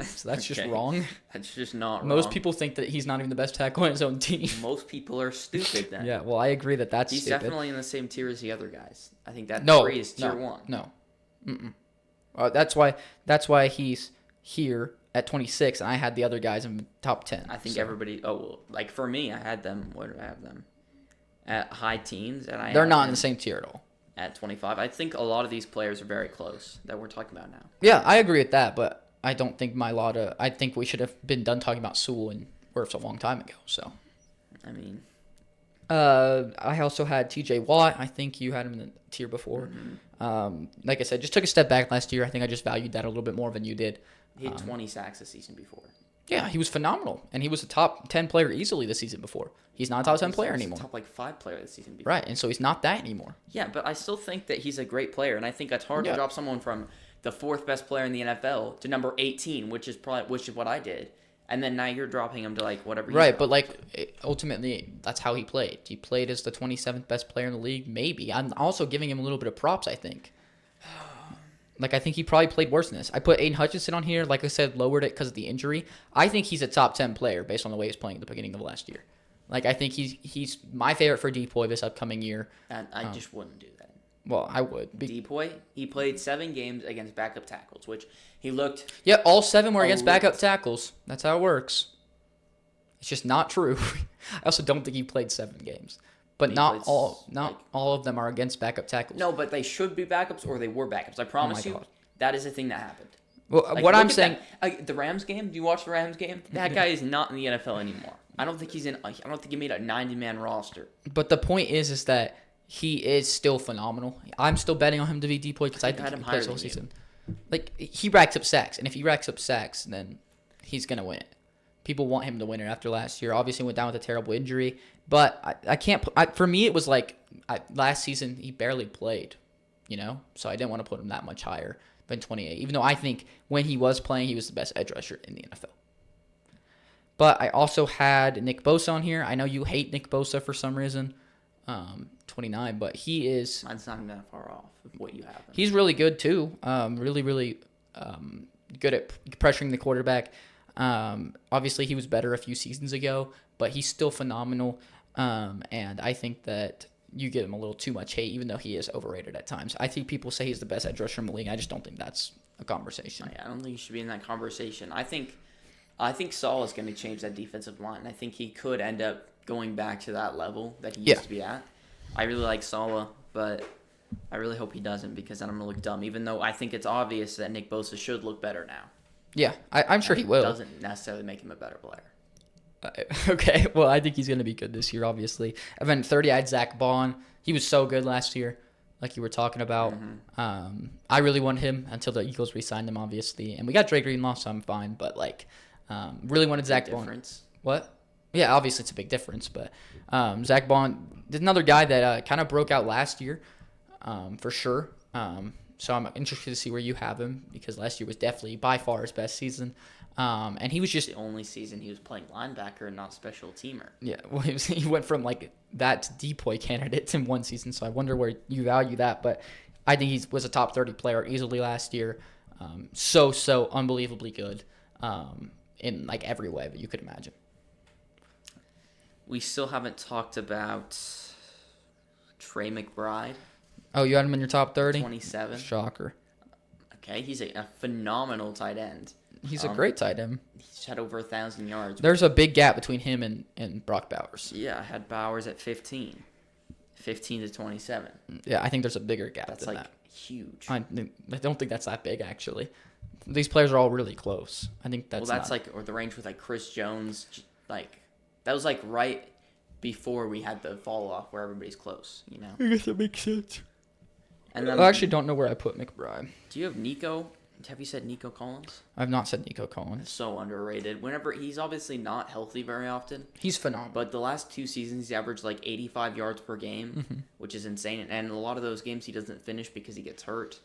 So that's just Okay. wrong. That's just not Most wrong. people think that he's not even the best tackle on his own team. Most people are stupid then. Yeah, well, I agree that that's He's stupid. definitely in the same tier as the other guys. I think that No, three is tier no, 1. No. Mm-mm. That's why he's here at 26, and I had the other guys in top 10. I think everybody. Oh, well, like for me, I had them. Where did I have them? At high teens, and they're had not in them the same tier at all. at 25. I think a lot of these players are very close that we're talking about now. Yeah, I agree with that, but I don't think I think we should have been done talking about Sewell and Wirfs a long time ago. So, I mean, I also had T.J. Watt. I think you had him in the tier before. Like I said, just took a step back last year. I think I just valued that a little bit more than you did. he had 20 sacks the season before. Yeah, he was phenomenal, and he was a top 10 player easily the season before. He's not a top 10 player He was anymore. a top 5 player this season before. Right, and so he's not that anymore. Yeah, but I still think that he's a great player, and I think it's hard to drop someone from the 4th best player in the NFL to number 18, which is what I did, and then now you're dropping him to like whatever. Right, but like ultimately, that's how he played. He played as the 27th best player in the league. Maybe I'm also giving him a little bit of props. I think. Like, I think he probably played worse than this. I put Aiden Hutchinson on here. Like I said, lowered it because of the injury. I think he's a top 10 player based on the way he was playing at the beginning of last year. Like, I think he's my favorite for Depoy this upcoming year. And I just wouldn't do that. Well, I would. Depoy, he played 7 games against backup tackles, which he looked. Yeah, all 7 were against backup tackles. That's how it works. It's just not true. I also don't think he played 7 games. But He not played all like- all of them are against backup tackles. No, but they should be backups or they were backups. I promise you, God. that is a thing that happened. Well, Like, what look I'm at saying, that. The Rams game. Do you watch the Rams game? That guy is not in the NFL anymore. I don't think he's in. I don't think he made a 90-man roster. but the point is that he is still phenomenal. I'm still betting on him to be Depoy because I think I had he him can play higher this whole than you. season. Like, he racks up sacks, and if he racks up sacks, then he's gonna win it. People want him to win it after last year. Obviously, went down with a terrible injury, but I can't. For me, it was like last season he barely played, so I didn't want to put him that much higher than 28. Even though I think when he was playing, he was the best edge rusher in the NFL. But I also had Nick Bosa on here. I know you hate Nick Bosa for some reason, 29, but he is. Mine's not even that far off of what you have. He's really good too. Really, really good at pressuring the quarterback. Obviously, he was better a few seasons ago, but he's still phenomenal. And I think that you give him a little too much hate, even though he is overrated at times. I think people say he's the best edge rusher in the league. I just don't think that's a conversation. I don't think you should be in that conversation. I think Saul is going to change that defensive line. I think he could end up going back to that level that he used to be at. I really like Saleh, but I really hope he doesn't because then I'm going to look dumb, even though I think it's obvious that Nick Bosa should look better now. Yeah, I'm sure he will. Doesn't necessarily make him a better player. Okay, well, I think he's going to be good this year, obviously. And then 30, I had Zach Bond. He was so good last year, like you were talking about. I really wanted him until the Eagles re-signed him, obviously. And we got Dre Greenlaw, so I'm fine. But, really wanted Zach Bond. Difference. What? Yeah, obviously it's a big difference. But Zach Bond is another guy that kind of broke out last year, for sure. So I'm interested to see where you have him because last year was definitely by far his best season. And he was just The only season he was playing linebacker and not special teamer. yeah. Well, he went from like that to Depoy candidate in one season. So I wonder where you value that. But I think he was a top 30 player easily last year. So unbelievably good in like every way that you could imagine. We still haven't talked about Trey McBride, Oh, you had him in your top 30? 27. Shocker. Okay, he's a phenomenal tight end. He's a great tight end. He's had over 1,000 yards. There's a big gap between him and Brock Bowers. Yeah, I had Bowers at 15 to 27. Yeah, I think there's a bigger gap That's than like that. huge. I don't think that's that big, actually. These players are all really close. I think that's Well, that's not- like or the range with like Chris Jones. Like that was like right before we had the fall off where everybody's close. I guess that makes sense. And then I actually don't know where I put McBride. do you have Nico? Have you said Nico Collins? I've not said Nico Collins. So underrated. Whenever he's obviously not healthy very often, He's phenomenal. but the last 2 seasons he averaged like 85 yards per game, Mm-hmm. which is insane. And a lot of those games he doesn't finish because he gets hurt.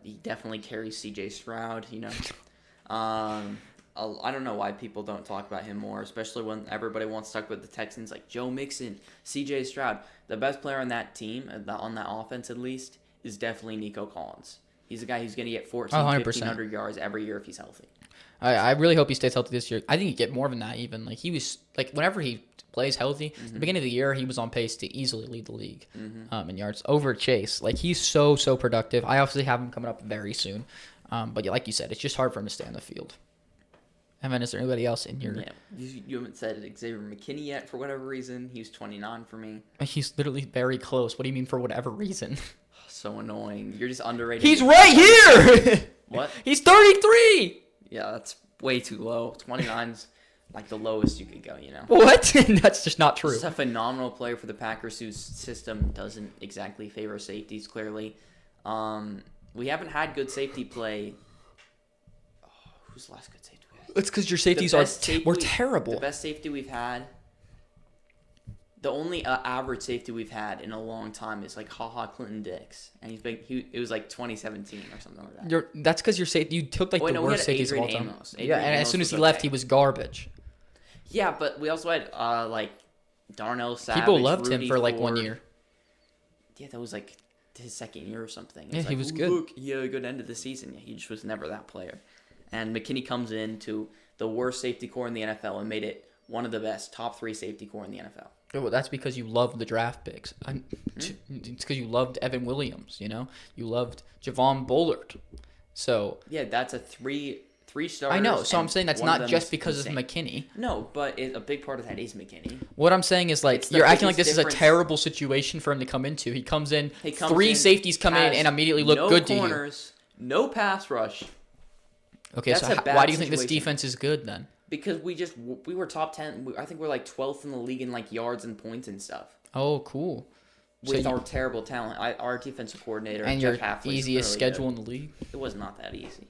He definitely carries C.J. Stroud. I don't know why people don't talk about him more, especially when everybody wants to talk about the Texans, like Joe Mixon, C.J. Stroud. The best player on that team, on that offense at least, is definitely Nico Collins. He's a guy who's going to get 1,400, 100%. 1,500 yards every year if he's healthy. I really hope he stays healthy this year. I think he get more than that even. Like he was like whenever he plays healthy, the beginning of the year he was on pace to easily lead the league in yards over Chase. Like he's so productive. I obviously have him coming up very soon. But like you said, it's just hard for him to stay on the field. And then is there anybody else in here? Yeah, you haven't said Xavier McKinney yet for whatever reason. He was 29 for me. He's literally very close. What do you mean for whatever reason? So annoying. You're just underrated. He's right here. What? He's 33. Yeah, that's way too low. 29's like the lowest you could go, you know? What? That's just not true. He's a phenomenal player for the Packers whose system doesn't exactly favor safeties, clearly. We haven't had good safety play. Oh, who's the last good safety we had? It's because your safeties were terrible. The best safety we've had, the only average safety we've had in a long time is like Clinton Dix, and it was like 2017 or something like that. That's because your safety. You took like the worst safeties of all time. Adrian and as Amos soon as was he left, okay. he was garbage. Yeah, but we also had like Darnell Savage. People loved Rudy him for like Ford. 1 year. Yeah, that was like his second year or something. Yeah, he was good. Look, he had a good end of the season. Yeah, he just was never that player. And McKinney comes into the worst safety core in the NFL and made it one of the best top 3 safety core in the NFL. Oh, well, that's because you loved the draft picks. It's because you loved Evan Williams. You know, you loved Javon Bullard. So Yeah, that's a three starters. I know. So I'm and saying that's one of not them just is because insane. of McKinney. No, but a big part of that is McKinney. What I'm saying is like It's the you're acting like biggest this is a difference. terrible situation for him to come into. He comes in, He comes 3 in, safeties come in has and immediately look no good to you. corners, no pass rush. Okay, That's so a bad why do you think this situation. defense is good then? Because we were top 10. I think we're like 12th in the league in like yards and points and stuff. Oh, cool. With So our terrible talent. Our defensive coordinator, and Jeff your Hafley's easiest really schedule good. in the league? It was not that easy.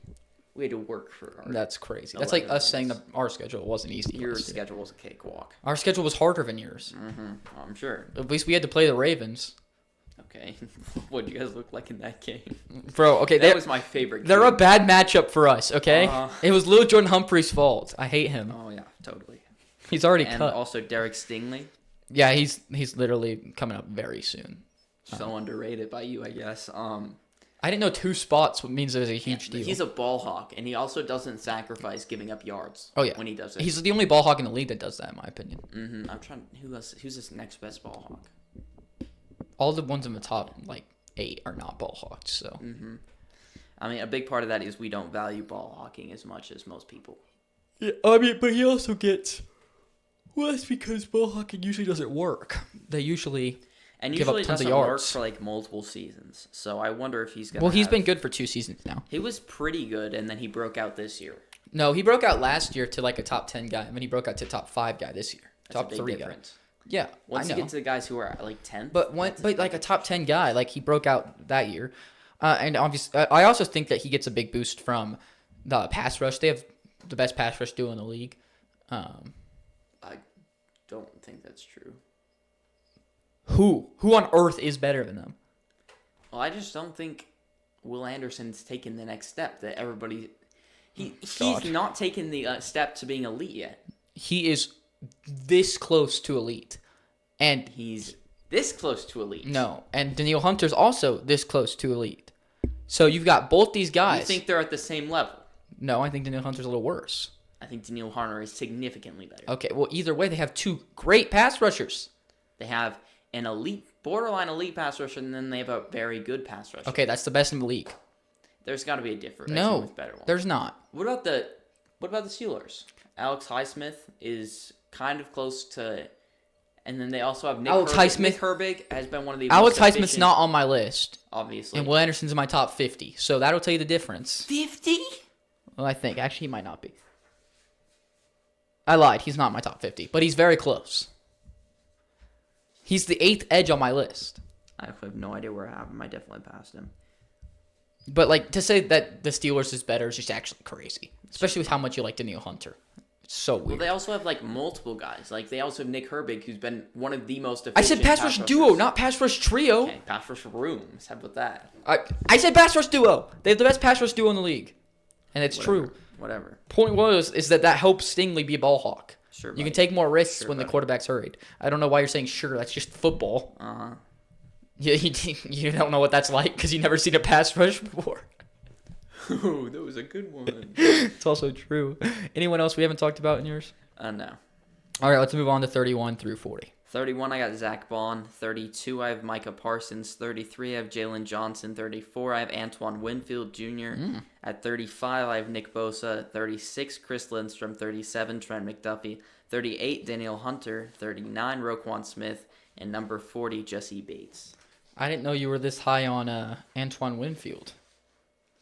We had to work for our That's crazy. That's like 11 us saying wins. that our schedule wasn't easy. Your last year. schedule was a cakewalk. Our schedule was harder than yours. I'm sure. At least we had to play the Ravens. Okay. What do you guys look like in that game? Bro, okay, That was my favorite they're game. a bad matchup for us, okay? Uh-huh. It was Lil Jordan Humphrey's fault. I hate him. Oh, yeah, totally. He's already And cut. also Derek Stingley. Yeah, he's literally coming up very soon. So underrated by you, I guess. I didn't know 2 spots means it was a huge deal. He's a ball hawk, and he also doesn't sacrifice giving up yards. Oh, yeah. When he does it. He's the only ball hawk in the league that does that, in my opinion. I'm trying. Who's his next best ball hawk? All the ones in the top, like, 8 are not ball hawks, so. I mean, a big part of that is we don't value ball hawking as much as most people. Yeah, I mean, but he also gets... Well, that's because ball hawking usually doesn't work. They usually... And give up usually tons of doesn't work yards. for like multiple seasons. So I wonder if he's gonna. Well, he's have- been good for 2 seasons now. He was pretty good, and then he broke out this year. No, he broke out last year to like a top 10 guy, and then he broke out to top 5 guy this year. That's Top a big 3 guy. difference. Yeah, Once I you know. get to the guys who are like 10th. But like a top 10 guy, like he broke out that year. And obviously, I also think that he gets a big boost from the pass rush. They have the best pass rush duo in the league. I don't think that's true. Who on earth is better than them? Well, I just don't think Will Anderson's taken the next step that everybody. He's God. not taken the step to being elite yet. He is this close to elite. And He's this close to elite. no, and Daniil Hunter's also this close to elite. So you've got both these guys. You think they're at the same level? No, I think Daniil Hunter's a little worse. I think Daniil Hunter is significantly better. Okay, well, either way, they have 2 great pass rushers. They have an elite, borderline elite pass rusher, and then they have a very good pass rusher. Okay, that's the best in the league. There's got to be a difference. No, with better one. there's not. What about the Steelers? Alex Highsmith is kind of close to, and then they also have Nick Alex Herbig. Highsmith- Nick Herbig has been one of the Alex most Highsmith's efficient, not on my list, obviously. and Will Anderson's in my top 50, so that'll tell you the difference. 50? Well, I think. Actually, he might not be. I lied. He's not in my top 50, but he's very close. He's the 8th edge on my list. I have no idea where I have him. I definitely passed him. But, like, to say that the Steelers is better is just actually crazy, especially with how much you like Daniil Hunter. It's so Well, weird. they also have like multiple guys. Like they also have Nick Herbig, who's been one of the most efficient. I said pass rush duo, rushers. not pass rush trio. Okay, pass rush rooms. How about that? I said pass rush duo. They have the best pass rush duo in the league, and it's Whatever. true. Whatever. Point was is that helps Stingley be a ball hawk. Sure. You buddy. can take more risks Sure, when the buddy. quarterback's hurried. I don't know why you're saying sure. That's just football. Uh-huh. You don't know what that's like because you've never seen a pass rush before. Oh, that was a good one. It's also true. Anyone else we haven't talked about in yours? No. All right, let's move on to 31 through 40. 31, I got Zach Bond. 32, I have Micah Parsons. 33, I have Jalen Johnson. 34, I have Antoine Winfield Jr. At 35, I have Nick Bosa. 36, Chris Lindstrom. 37, Trent McDuffie. 38, Daniel Hunter. 39, Roquan Smith. And number 40, Jesse Bates. I didn't know you were this high on Antoine Winfield.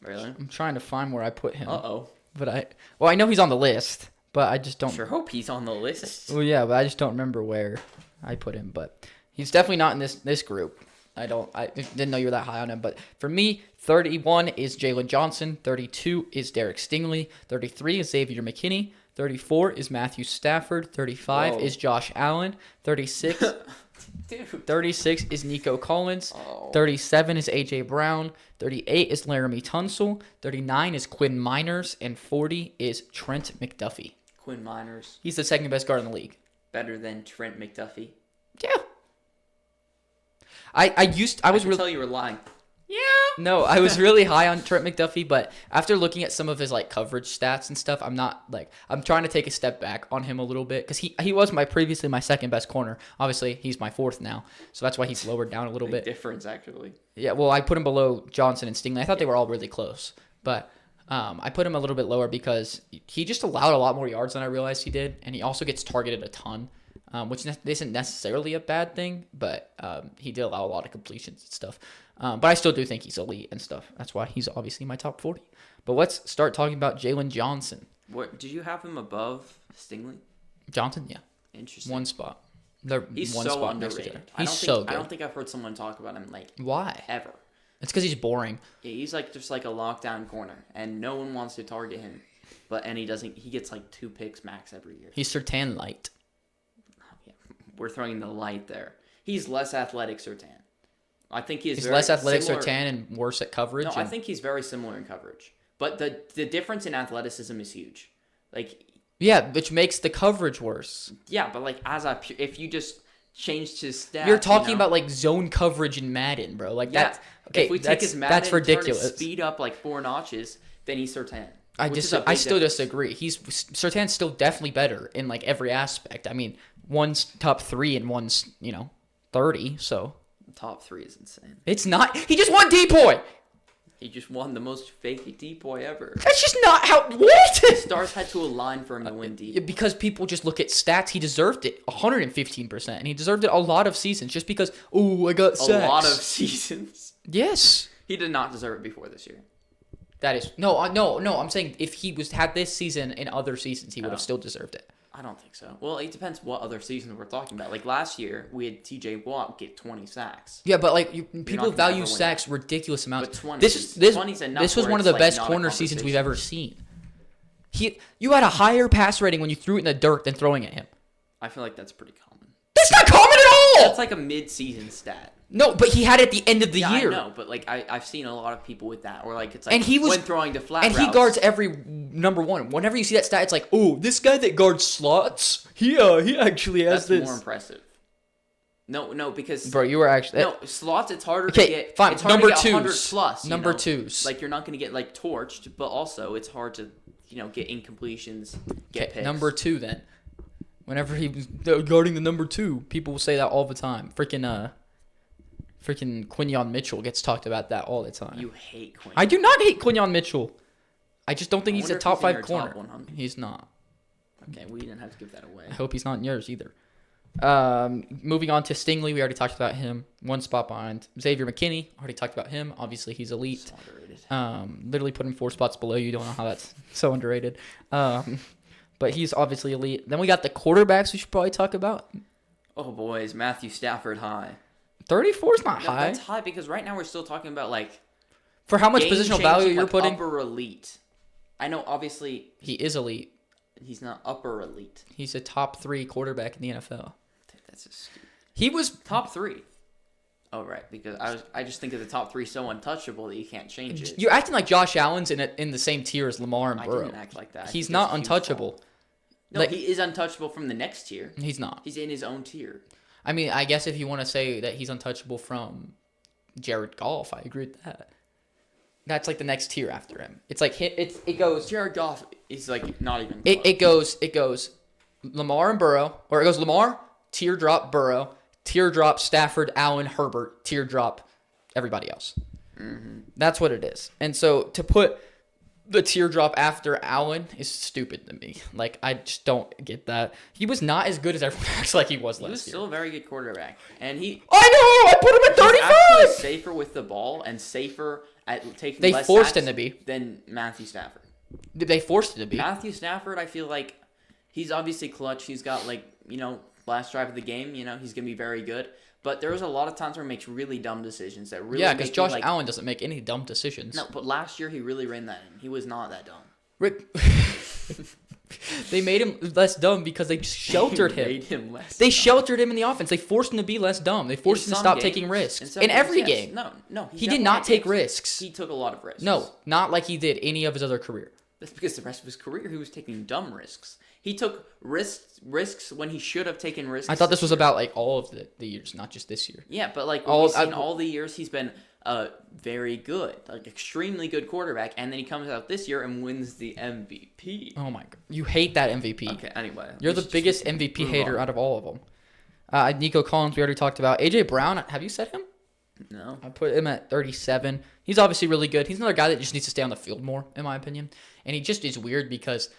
Really? I'm trying to find where I put him. Uh-oh. But I know he's on the list, but I just don't. Sure hope he's on the list. Well, yeah, but I just don't remember where I put him. But he's definitely not in this group. I didn't know you were that high on him. But for me, 31 is Jalen Johnson. 32 is Derek Stingley. 33 is Xavier McKinney. 34 is Matthew Stafford. 35 Whoa. is Josh Allen. 36 Dude. 36 is Nico Collins. Oh. 37 is A.J. Brown. 38 is Laramie Tunsil. 39 is Quinn Miners. And 40 is Trent McDuffie. Quinn Miners. He's the second best guard in the league. Better than Trent McDuffie. Yeah. I was can really tell you were lying. No, I was really high on Trent McDuffie, but after looking at some of his like coverage stats and stuff, I'm trying to take a step back on him a little bit because he was previously my second best corner. Obviously, he's my fourth now, so that's why he's lowered down a little Big bit. difference, actually. Yeah, well, I put him below Johnson and Stingley. I thought they were all really close, but I put him a little bit lower because he just allowed a lot more yards than I realized he did, and he also gets targeted a ton, which isn't necessarily a bad thing, but he did allow a lot of completions and stuff. But I still do think he's elite and stuff. That's why he's obviously my top 40. But let's start talking about Jalen Johnson. What did you have him above Stingley? Johnson, yeah, Interesting. one spot. They're He's one so spot next to each underrated. other. He's so good. I don't think I've heard someone talk about him like Why? ever. It's because he's boring. Yeah, he's like just like a lockdown corner, and no one wants to target him. He doesn't. He gets like 2 picks max every year. He's Surtain light. Yeah, we're throwing the light there. He's less athletic Surtain. I think he's He's very less athletic similar. Surtain and worse at coverage. No, I think he's very similar in coverage, but the difference in athleticism is huge. Like, yeah, which makes the coverage worse. yeah, but like if you just changed his stats, You're talking you know? about like zone coverage in Madden, bro. Like Yeah. that's okay. If we take his Madden that's and turn ridiculous. his speed up like 4 notches, then he's Surtain. I which is a I big still difference. disagree. Surtain's still definitely better in like every aspect. I mean, one's top 3 and one's 30. So Top 3 is insane. it's not. He just won Depoy. He just won the most fake depoy ever. That's just not how. What? Stars had to align for him to win deep. Because people just look at stats. He deserved it 115%, and he deserved it a lot of seasons. Just because, oh, I got A sacks. lot of seasons. Yes. He did not deserve it before this year. That is no. I'm saying if he had this season in other seasons, he would have still deserved it. I don't think so. Well, it depends what other seasons we're talking about. Like last year, we had T.J. Watt get 20 sacks. Yeah, but like people gonna value ever win sacks ridiculous amounts. But 20 this is- this 20 is enough this was where one of it's, the like, best not a corner seasons we've conversation. ever seen. You had a higher pass rating when you threw it in the dirt than throwing at him. I feel like that's pretty common. That's not common at all. That's like a mid-season stat. No, but he had it at the end of the Yeah, year. I know, but like I've seen a lot of people with that, or like it's like And he was when throwing to flat and routes. he guards every number one. Whenever you see that stat, it's like, oh, this guy that guards slots, he actually has That's this. more impressive. No, because Bro, you were actually no slots. It's harder Okay, to get. fine. It's harder Number to get 100 twos. plus. you Number know? twos. Like you're not going to get like torched, but also it's hard to get incompletions, get Okay, picks. number 2 then. Whenever he was guarding the number 2, people will say that all the time. Freaking Quinyon Mitchell gets talked about that all the time. You hate Quinn. I do not hate Quinyon Mitchell. I just don't think I he's a wonder if top he's in 5 your corner. top 100. He's not. Okay, we didn't have to give that away. I hope he's not in yours either. Moving on to Stingley, we already talked about him. 1 spot behind Xavier McKinney. Already talked about him. Obviously, he's elite. So underrated. Literally put him 4 spots below you. Don't know how that's so underrated. But he's obviously elite. Then we got the quarterbacks we should probably talk about. Oh boys, Matthew Stafford high. 34 is not No, high. That's high because right now we're still talking about like For how much positional game-changing, value you're like, putting, upper elite. I know obviously he is elite. he's not upper elite. He's a top 3 quarterback in the NFL. That's just stupid. He was Top 3. Oh right, because I just think of the top 3 so untouchable that you can't change it. You're acting like Josh Allen's in the same tier as Lamar and I Burrow. didn't act like that. I He's think not that's a huge untouchable. fault. No, Like- he is untouchable from the next tier. He's not. He's in his own tier. I mean, I guess if you want to say that he's untouchable from Jared Goff, I agree with that. That's like the next tier after him. It's like it goes. Jared Goff is like not even. It goes Lamar and Burrow, or it goes Lamar, teardrop Burrow, teardrop Stafford, Allen, Herbert, teardrop everybody else. Mm-hmm. That's what it is. And so to put the teardrop after Allen is stupid to me. Like, I just don't get that. He was not as good as everyone acts like he was last year. He was still a very good quarterback, and I know. I put him at 35. Actually safer with the ball and safer at taking. They less forced sacks him to be. than Matthew Stafford. They forced it to be. Matthew Stafford, I feel like he's obviously clutch. He's got last drive of the game. He's gonna be very good. But there was a lot of times where he makes really dumb decisions that really. Yeah, because Josh Allen doesn't make any dumb decisions. No, but last year he really ran that in. He was not that dumb. They made him less dumb because they sheltered him. Made him less They dumb. sheltered him in the offense. They forced him to be less dumb. They forced him to stop taking risks. In every yes. game. No. He did not take risks. He took a lot of risks. No, not like he did any of his other career. That's because the rest of his career he was taking dumb risks. He took risks when he should have taken risks. I thought this was about like all of the years, not just this year. Yeah, but like all the years he's been very good, like extremely good quarterback, and then he comes out this year and wins the MVP. Oh my god, you hate that MVP. Okay, anyway, You're the biggest MVP hater out of all of them. Nico Collins, we already talked about. AJ Brown, have you said him? No. I put him at 37. He's obviously really good. He's another guy that just needs to stay on the field more, in my opinion. And he just is weird because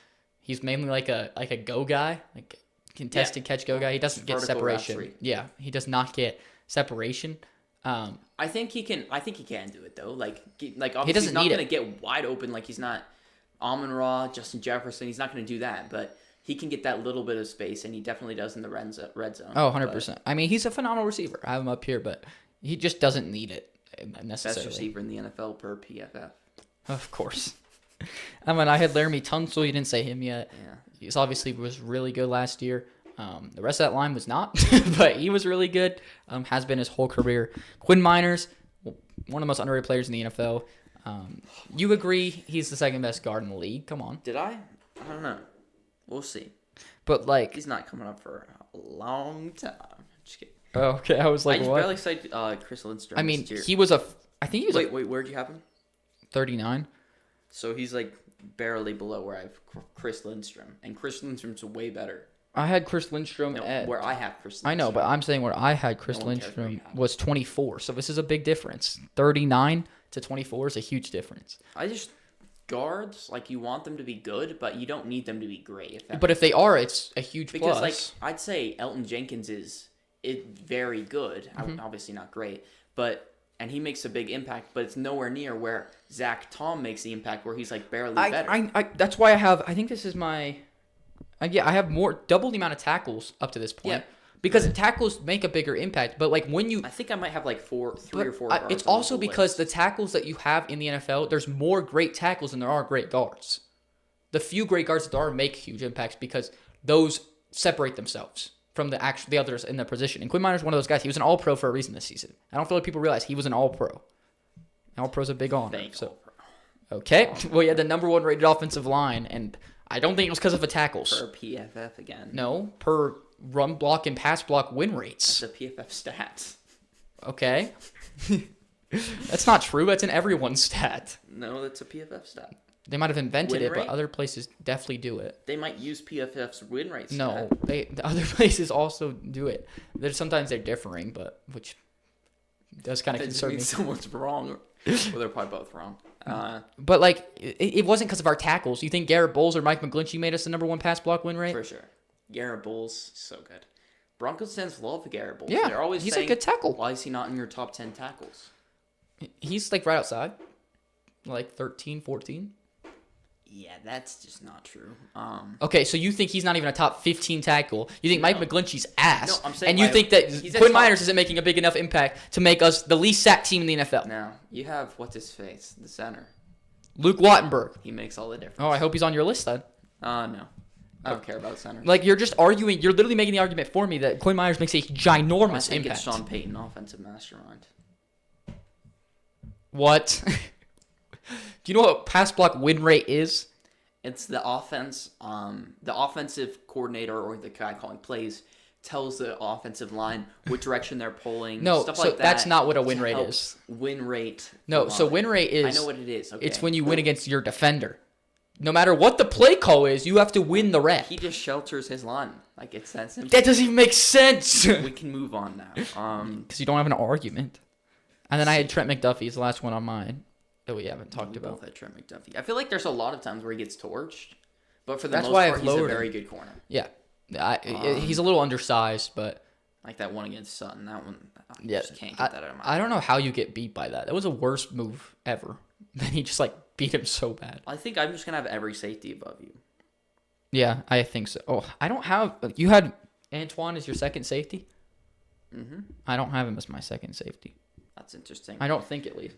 he's mainly like a go guy, like contested catch go guy. He doesn't get separation. Rhapsody. Yeah, he does not get separation. I think he can do it though. Like obviously doesn't he's not need going to it. get wide open. Like he's not Amon-Ra, Justin Jefferson. He's not going to do that, but he can get that little bit of space, and he definitely does in the red zone. Oh, 100%. I mean, he's a phenomenal receiver. I have him up here, but he just doesn't need it necessarily. Best receiver in the NFL per PFF. Of course. I mean, I had Laramie Tunsil. You didn't say him yet. Yeah. He's obviously was really good last year. The rest of that line was not, but he was really good. Has been his whole career. Quinn Miners, one of the most underrated players in the NFL. You agree he's the second best guard in the league? Come on. Did I? I don't know. We'll see. But like, He's not coming up for a long time. Just kidding. okay, I was like, I just what? barely cited Chris Lindstrom. I mean, this year. he was I think he was Wait, where'd you have him? 39. So he's like barely below where I have Chris Lindstrom, and Chris Lindstrom's way better. I had Chris Lindstrom No, at. where I have Chris Lindstrom. I know, but I'm saying where I had Chris No one cares where you Lindstrom have was 24. So this is a big difference. 39 to 24 is a huge difference. Guards, like, you want them to be good, but you don't need them to be great. But if they are, it's a huge because plus. like I'd say Elton Jenkins is very good. Obviously not great, and he makes a big impact, but it's nowhere near where Zach Tom makes the impact, where he's like barely better. I that's why I think this is my. I have double the amount of tackles up to this point. Yeah. Because tackles make a bigger impact, but like when you, I think I might have like three or four. It's guards on also the because list. the tackles that you have in the NFL, there's more great tackles than there are great guards. The few great guards that there are make huge impacts because those separate themselves from the others in their position. And Quinn Miner's one of those guys. He was an All-Pro for a reason this season. I don't feel like people realize he was an All-Pro. All-Pro's a big honor. Okay, well, he had the number 1 rated offensive line, and I don't think it was because of the tackles. Per PFF again. No, per run block and pass block win rates. The PFF stats. Okay. That's not true. That's in everyone's stat. No, that's a PFF stat. They might have invented Win it, rate? but other places definitely do it. They might use PFF's win rate stat. No, the other places also do it. Sometimes they're differing, but which does kind of That just concern me. means someone's wrong. Well, they're probably both wrong. But like, it wasn't because of our tackles. You think Garrett Bowles or Mike McGlinchey made us the number 1 pass block win rate? For sure. Garrett Bowles, so good. Broncos fans love Garrett Bowles. Yeah, They're always he's saying, a good tackle. why is he not in your top 10 tackles? He's like right outside, like 13, 14. Yeah, that's just not true. Okay, so you think he's not even a top 15 tackle? You think Mike McGlinchey's ass? No, I'm saying and you by- think that he's a Quinn top- Miners isn't making a big enough impact to make us the least sacked team in the NFL? Now, you have, what's his face? The center. Luke Wattenberg. He makes all the difference. Oh, I hope he's on your list then. No. I don't care about center. Like, you're just arguing. You're literally making the argument for me that Quinn Miners makes a I ginormous think impact. it's Sean Payton, offensive mastermind. What? Do you know what pass block win rate is? It's the offensive coordinator or the guy calling plays tells the offensive line what direction they're pulling. No, stuff so like that. that's not what a win to rate help is. Win rate. No, so win rate is. I know what it is. Okay. It's when you win against your defender. No matter what the play call is, you have to win the rep. He just shelters his line. Like, it's that simple. That doesn't even make sense. We can move on now. Because you don't have an argument. And then I had Trent McDuffie. He's the last one on mine that we haven't talked We about. both had Trent McDuffie. I feel like there's a lot of times where he gets torched, but for the That's most why part, I've he's a lowered very him. good corner. Yeah. He's a little undersized, but Like that one against Sutton. That one, I yeah. just can't get that out of my I don't know how you get beat by that. That was the worst move ever. Then he just like beat him so bad. I think I'm just going to have every safety above you. Yeah, I think so. Oh, I don't have. You had Antoine as your second safety? Mm-hmm. I don't have him as my second safety. That's interesting. I don't think at least.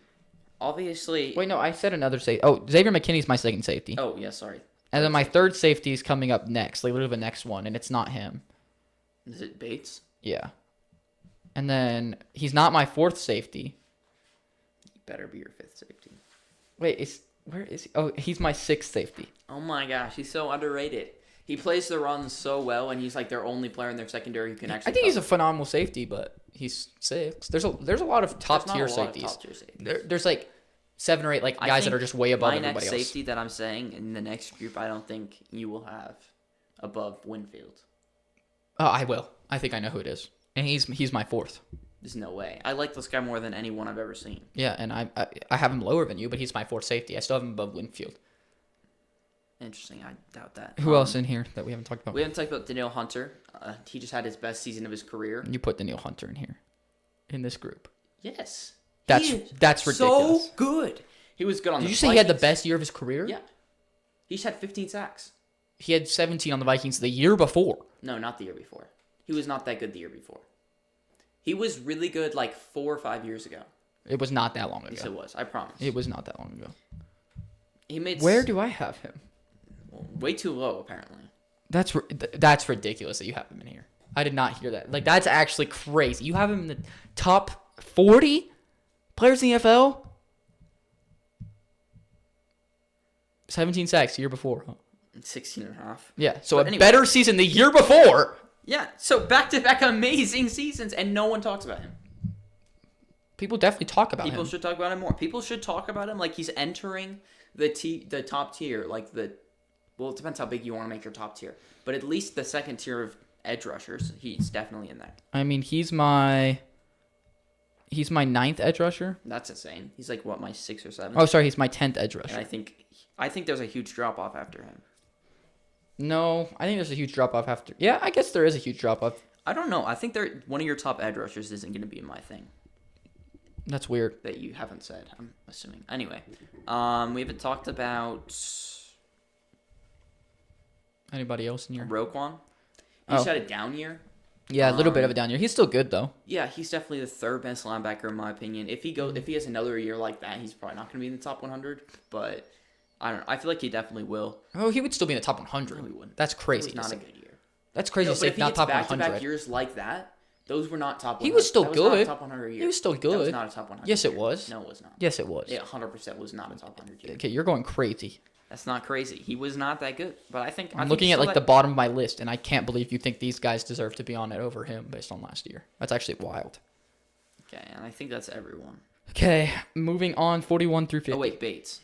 Obviously. Wait, no, I said another safety. Oh, Xavier McKinney's my second safety. Oh, yeah, sorry. And then my third safety is coming up next, like literally the next one, and it's not him. Is it Bates? Yeah. And then he's not my fourth safety. He better be your fifth safety. Wait, where is he? Oh, he's my sixth safety. Oh my gosh, he's so underrated. He plays the runs so well, and he's like their only player in their secondary who can actually. I think he's a cover. phenomenal safety, but he's six. There's a lot of top tier There's not a lot of safeties. top-tier safeties. There's like 7 or 8 like I guys that think are just way above my everybody next else. safety that I'm saying in the next group, I don't think you will have above Winfield. Oh, I will. I think I know who it is, and he's my fourth. There's no way. I like this guy more than anyone I've ever seen. Yeah, and I have him lower than you, but he's my fourth safety. I still have him above Winfield. Interesting. I doubt that. Who else in here that we haven't talked about? We haven't talked about Danielle Hunter. He just had his best season of his career. You put Danielle Hunter in here, in this group. Yes. That's He is ridiculous. So good. He was good on Did the you say he had the Vikings. best year of his career? Yeah. He just had 15 sacks. He had 17 on the Vikings the year before. No, not the year before. He was not that good the year before. He was really good like 4 or 5 years ago. It was not that long ago. Yes, it was. I promise. It was not that long ago. He made Where do I have him? way too low apparently. That's ridiculous that you have him in here. I did not hear that. Like that's actually crazy. You have him in the top 40 players in the NFL. 17 sacks the year before, huh? 16 and a half. Yeah, so But a anyway. better season the year before. Yeah, so back-to-back amazing seasons, and no one talks about him. People definitely talk about People him. should talk about him more. People should talk about him like he's entering the top tier, like well, it depends how big you want to make your top tier, but at least the second tier of edge rushers, he's definitely in there. I mean, he's my ninth edge rusher. That's insane. He's like what, my 6th or 7th? Oh, sorry, he's my 10th edge And rusher. I think there's a huge drop off after him. No, I think there's a huge drop off after. Yeah, I guess there is a huge drop off. I don't know. I think one of your top edge rushers isn't going to be my thing That's weird. that you haven't said. I'm assuming. Anyway, we haven't talked about Anybody else in your? Roquan. He Oh. just had a down year. Yeah, a little bit of a down year. He's still good though. Yeah, he's definitely the third best linebacker in my opinion. If he has another year like that, he's probably not going to be in the top 100. But I don't know. I feel like he definitely will. Oh, he would still be in the top 100. No, he wouldn't. That's It crazy. was not to a say. good year. That's crazy No, to but say. if he Not gets top back-to-back 100. years like that, those were not top 100. He was still That was not a good. top 100 year. He was still That was good. not a top 100. Yes, it year. was. No, it was not. Yes, it was. It 100% was not a top 100 year. Okay, you're going crazy. That's not crazy. He was not that good. But I think I'm looking at like the bottom of my list, and I can't believe you think these guys deserve to be on it over him based on last year. That's actually wild. Okay, and I think that's everyone. Okay, moving on, 41 through 50. Oh wait, Bates.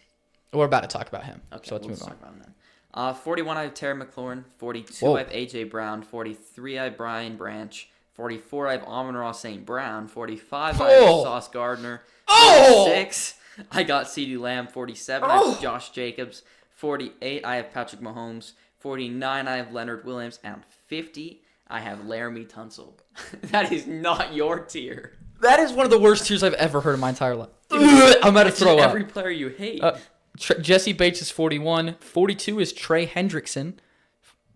We're about to talk about him. Okay, so let's we'll move talk on. about him then. 41, I have Terry McLaurin. 42, Whoa. I have AJ Brown. 43, I have Brian Branch. 44, I have Amon-Ra St. Brown. 45, I have Oh. Sauce Gardner. Oh. 46, I got CeeDee Lamb. 47, I Oh. have Josh Jacobs. 48, I have Patrick Mahomes. 49, I have Leonard Williams. And 50, I have Laramie Tunsil. That is not your tier. That is one of the worst tears I've ever heard in my entire life. I'm about to That's throw up. every player you hate. Jesse Bates is 41. 42 is Trey Hendrickson.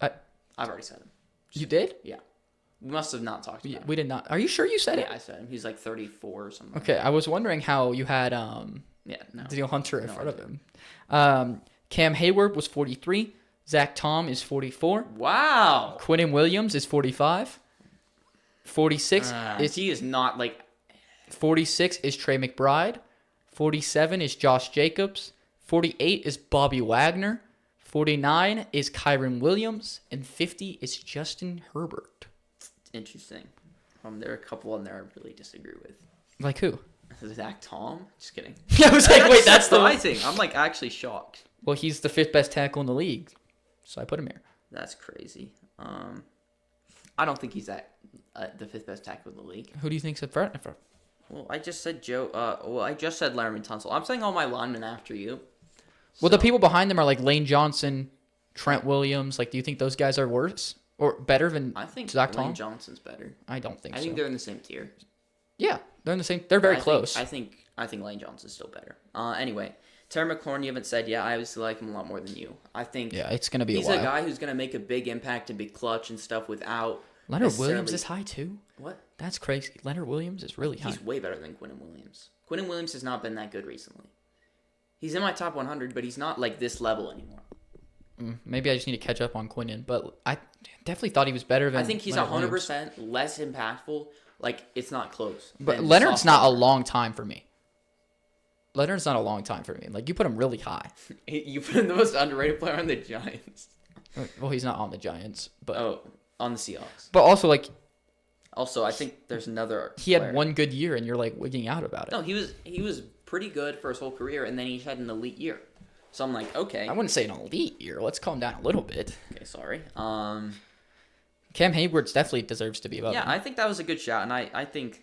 I've already said him. You did? Yeah. We must have not talked about him. We did not. Are you sure you said Yeah, it? I said him. He's like 34 or something. Okay, I was wondering how you had Yeah, no. Daniel Hunter in No, front I of him. Cam Hayward was 43. Zach Tom is 44. Wow. Quinnen Williams is 45. 46 He is not like 46 is Trey McBride. 47 is Josh Jacobs. 48 is Bobby Wagner. 49 is Kyron Williams. And 50 is Justin Herbert. Interesting. There are a couple in there I really disagree with. Like who? Zach Tom? Just kidding. I was like, wait, that's the one. surprising. I'm like actually shocked. Well, he's the 5th best tackle in the league, so I put him here. That's crazy. I don't think he's at the 5th best tackle in the league. Who do you think's at front? Well, I just said I just said Laremy Tunsil. I'm saying all my linemen after you. Well, the people behind them are like Lane Johnson, Trent Williams. Like, do you think those guys are worse or better than I think Zach Lane Tom? Johnson's better. I don't think I so. think they're in the same tier. Yeah, they're in the same. They're very I close. think Lane Johnson's still better. Anyway, Terry McLaurin, you haven't said. Yeah, I obviously like him a lot more than you. I think. Yeah, it's gonna be he's a while. a guy who's gonna make a big impact and be clutch and stuff without. Leonard Williams is high too. What? That's crazy. Leonard Williams is really high. He's way better than Quinnen Williams. Quinnen Williams has not been that good recently. He's in my top 100, but he's not like this level anymore. Maybe I just need to catch up on Quinnen, but I definitely thought he was better than. I think he's Leonard 100% less impactful. Like, it's not close. But than Leonard's not a sophomore. long time for me. Leonard's not a long time for me. Like, you put him really high. You put him the most underrated player on the Giants. Well, he's not on the Giants, but Oh, on the Seahawks. but also like Also, I think there's another. he had player. one good year, and you're like wigging out about it. No, he was pretty good for his whole career, and then he had an elite year. So I'm like, okay. I wouldn't say an elite year. Let's calm down a little bit. Okay, sorry. Cam Hayward definitely deserves to be above Yeah, him. I think that was a good shot, and I think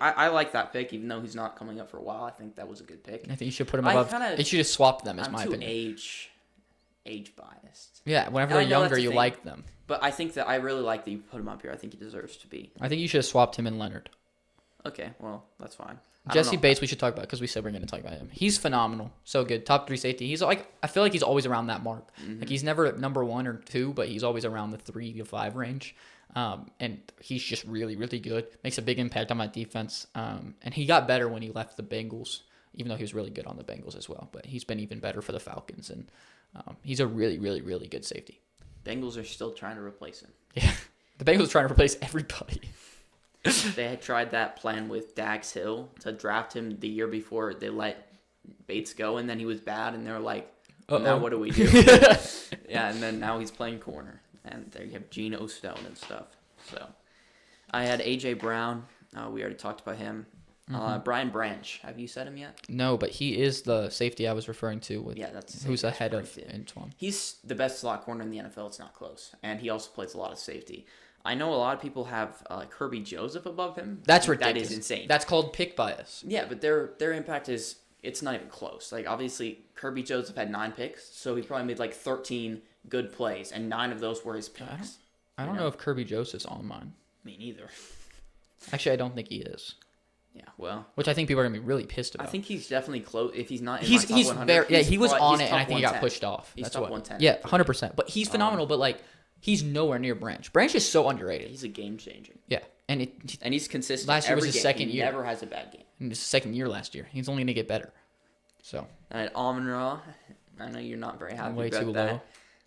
I like that pick, even though he's not coming up for a while. I think that was a good pick. I think you should put him I above. kinda- You should just swap them, is I'm my too opinion. age biased, Yeah, whenever I they're know younger, that's a you thing. like them. but I think that I really like that you put him up here. I think he deserves to be. I think you should have swapped him and Leonard. Okay, well that's fine. I don't Jesse know. Bates, we should talk about because we said we're going to talk about him. He's phenomenal, so good, top 3 safety. He's like, I feel like he's always around that mark. Mm-hmm. Like he's never at number 1 or 2, but he's always around the 3 to 5 range. And he's just really, really good. Makes a big impact on my defense. And he got better when he left the Bengals, even though he was really good on the Bengals as well. But he's been even better for the Falcons, and he's a really, really, really good safety. Bengals are still trying to replace him. Yeah, the Bengals are trying to replace everybody. They had tried that plan with Dax Hill to draft him the year before they let Bates go, and then he was bad, and they were like, now what do we do? Yeah, and then now he's playing corner, and there you have Geno Stone and stuff. So I had A.J. Brown. We already talked about him. Brian Branch. Have you said him yet? No, but he is the safety I was referring to. With Yeah, that's who's that's ahead of right there. Antoine. He's the best slot corner in the NFL. It's not close, and he also plays a lot of safety. I know a lot of people have Kirby Joseph above him. That's ridiculous. That is insane. That's called pick bias. Yeah, but their impact is it's not even close. Like obviously Kirby Joseph had 9 picks, so he probably made like 13 good plays, and 9 of those were his picks. I don't know if Kirby Joseph's on mine. Me neither. Actually, I don't think he is. Yeah, well, Which I think people are gonna be really pissed about. I think he's definitely close. If he's not, in he's my top 100, very he's he was probably- on he's it, and I top think he got 110. pushed off. He's That's top what. 110. Yeah, 100%. But he's phenomenal. But like, he's nowhere near Branch. Branch is so underrated. He's a game changer, Yeah, and and he's consistent. Last year was every his game. second He year. Never has a bad game. in his second year last year, he's only gonna get better. So And Amon Ra, I know you're not very happy Way about too that.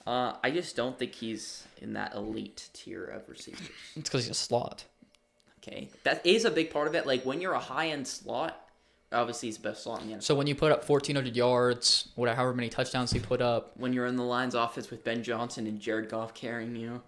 I just don't think he's in that elite tier of receivers. it's because he's a slot. Okay, that is a big part of it. Like when you're a high-end slot, obviously he's the best slot in the NFL. So when you put up 1,400 yards, whatever, however many touchdowns he put up, When you're in the Lions' offense with Ben Johnson and Jared Goff carrying you,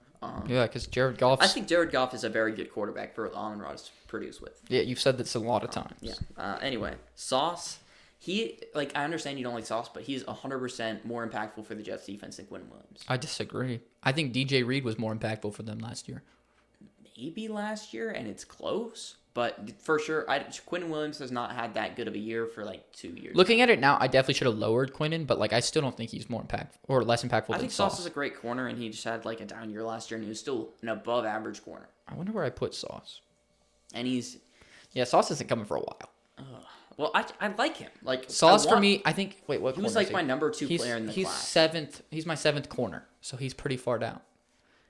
yeah, because Jared Goff. I think Jared Goff is a very good quarterback for Amon Ra to produce with. Yeah, you've said this a lot of times. Yeah. Anyway, Sauce. He I understand you don't like Sauce, but he's 100% more impactful for the Jets defense than Quinnen Williams. I disagree. I think DJ Reed was more impactful for them last year. Maybe last year, and it's close, but for sure, Quinnen Williams has not had that good of a year for like 2 years. Looking at it now, I definitely should have lowered Quinnen, but like I still don't think he's more impactful or less impactful I than think Sauce is a great corner, and he just had like a down year last year, and he was still an above average corner. I wonder where I put Sauce. And he's Yeah, Sauce isn't coming for a while. well, I like him. Like Sauce I for want- me, I think. Wait, what? He was corner like is my number 2 He's player in the he's class. 7th. He's my 7th corner, so he's pretty far down.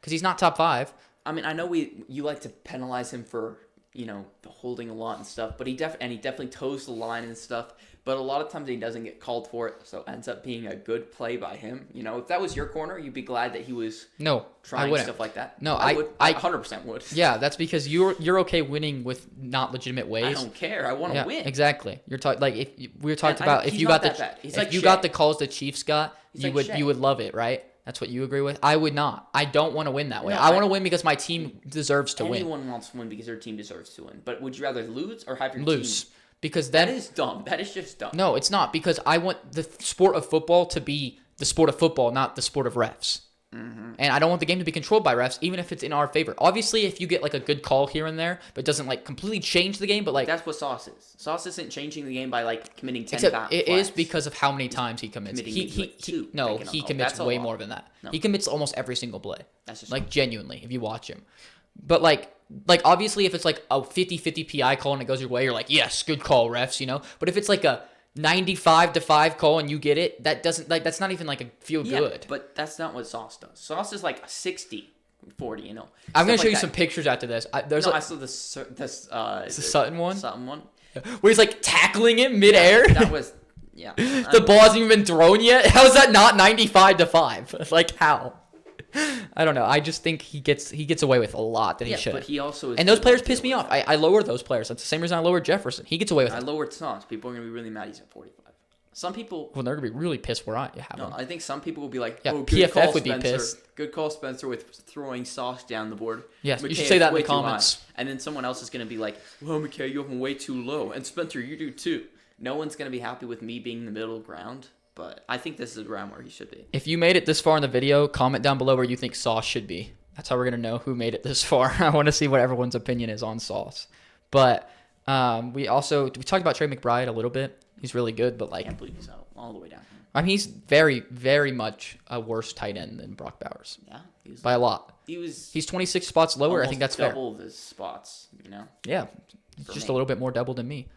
Because he's not top 5. I mean, I know you like to penalize him for the holding a lot and stuff, but he definitely toes the line and stuff. But a lot of times he doesn't get called for it, so it ends up being a good play by him. If that was your corner, you'd be glad that he was No, I trying wouldn't. stuff like that. No, I would. I I 100% would. Yeah, that's because you're okay winning with not legitimate ways. I don't care. I want to Yeah, win. exactly. You're talking like if we were talking And about if he's you not got that bad. He's if like you Shaq. got the calls the Chiefs got, He's you like would Shaq. you would love it, right? That's what you agree with? I would not. I don't want to win that way. No, I want to win because my team deserves to win. Anyone wants to win because their team deserves to win. But would you rather lose or have your Lose. team? Because That is dumb. That is just dumb. No, it's not. Because I want the sport of football to be the sport of football, not the sport of refs. And I don't want the game to be controlled by refs, even if it's in our favor. Obviously, if you get like a good call here and there, but it doesn't like completely change the game, but like That's what Sauce is. Sauce isn't changing the game by like committing 10 except it flags. is because of how many times he commits. committing He, maybe, like, two no, making a he call. commits That's a way lot. more than that. No. He commits almost every single play. That's just Like genuinely, if you watch him. But like obviously if it's like a 50-50 PI call and it goes your way, you're like, yes, good call, refs, you know? But if it's like a 95-5 call and you get it, that doesn't like that's not even like a feel good. But that's not what Sauce does. Sauce is like a 60-40, you know. I'm gonna Stuff show you like some that. pictures after this. There's No, I like saw this the Sutton one Sutton one. where he's like tackling it midair. That was yeah. The ball hasn't even been thrown yet. How is that not 95-5? Like how? I don't know. I just think he gets away with a lot that he Yeah, should. but he also is And those good players on piss me field. off. I lower those players. That's the same reason I lowered Jefferson. He gets away with I it. lowered Sauce. People are gonna be really mad he's at 45. Some people. Well, they're gonna be really pissed where I have No, him. I think some people will be like, Yeah, "Oh, good PFF call, would be Spencer. pissed. Good call, Spencer, with throwing Sauce down the board." Yes, you should McKay say is that in way the too high. comments. And then someone else is going to be like, "Well, McKay, you have him way too low," and Spencer, you do too. No one's going to be happy with me being in the middle ground, but I think this is around where he should be. If you made it this far in the video, comment down below where you think Sauce should be. That's how we're gonna know who made it this far. I want to see what everyone's opinion is on Sauce. But we talked about Trey McBride a little bit. He's really good, but I like can't believe he's out all the way down here. I mean, he's very, very much a worse tight end than Brock Bowers Yeah, he was. by a lot. He was. He's 26 spots lower. I almost think that's fair. double of his spots. You know. Yeah, For just me. a little bit more double than me.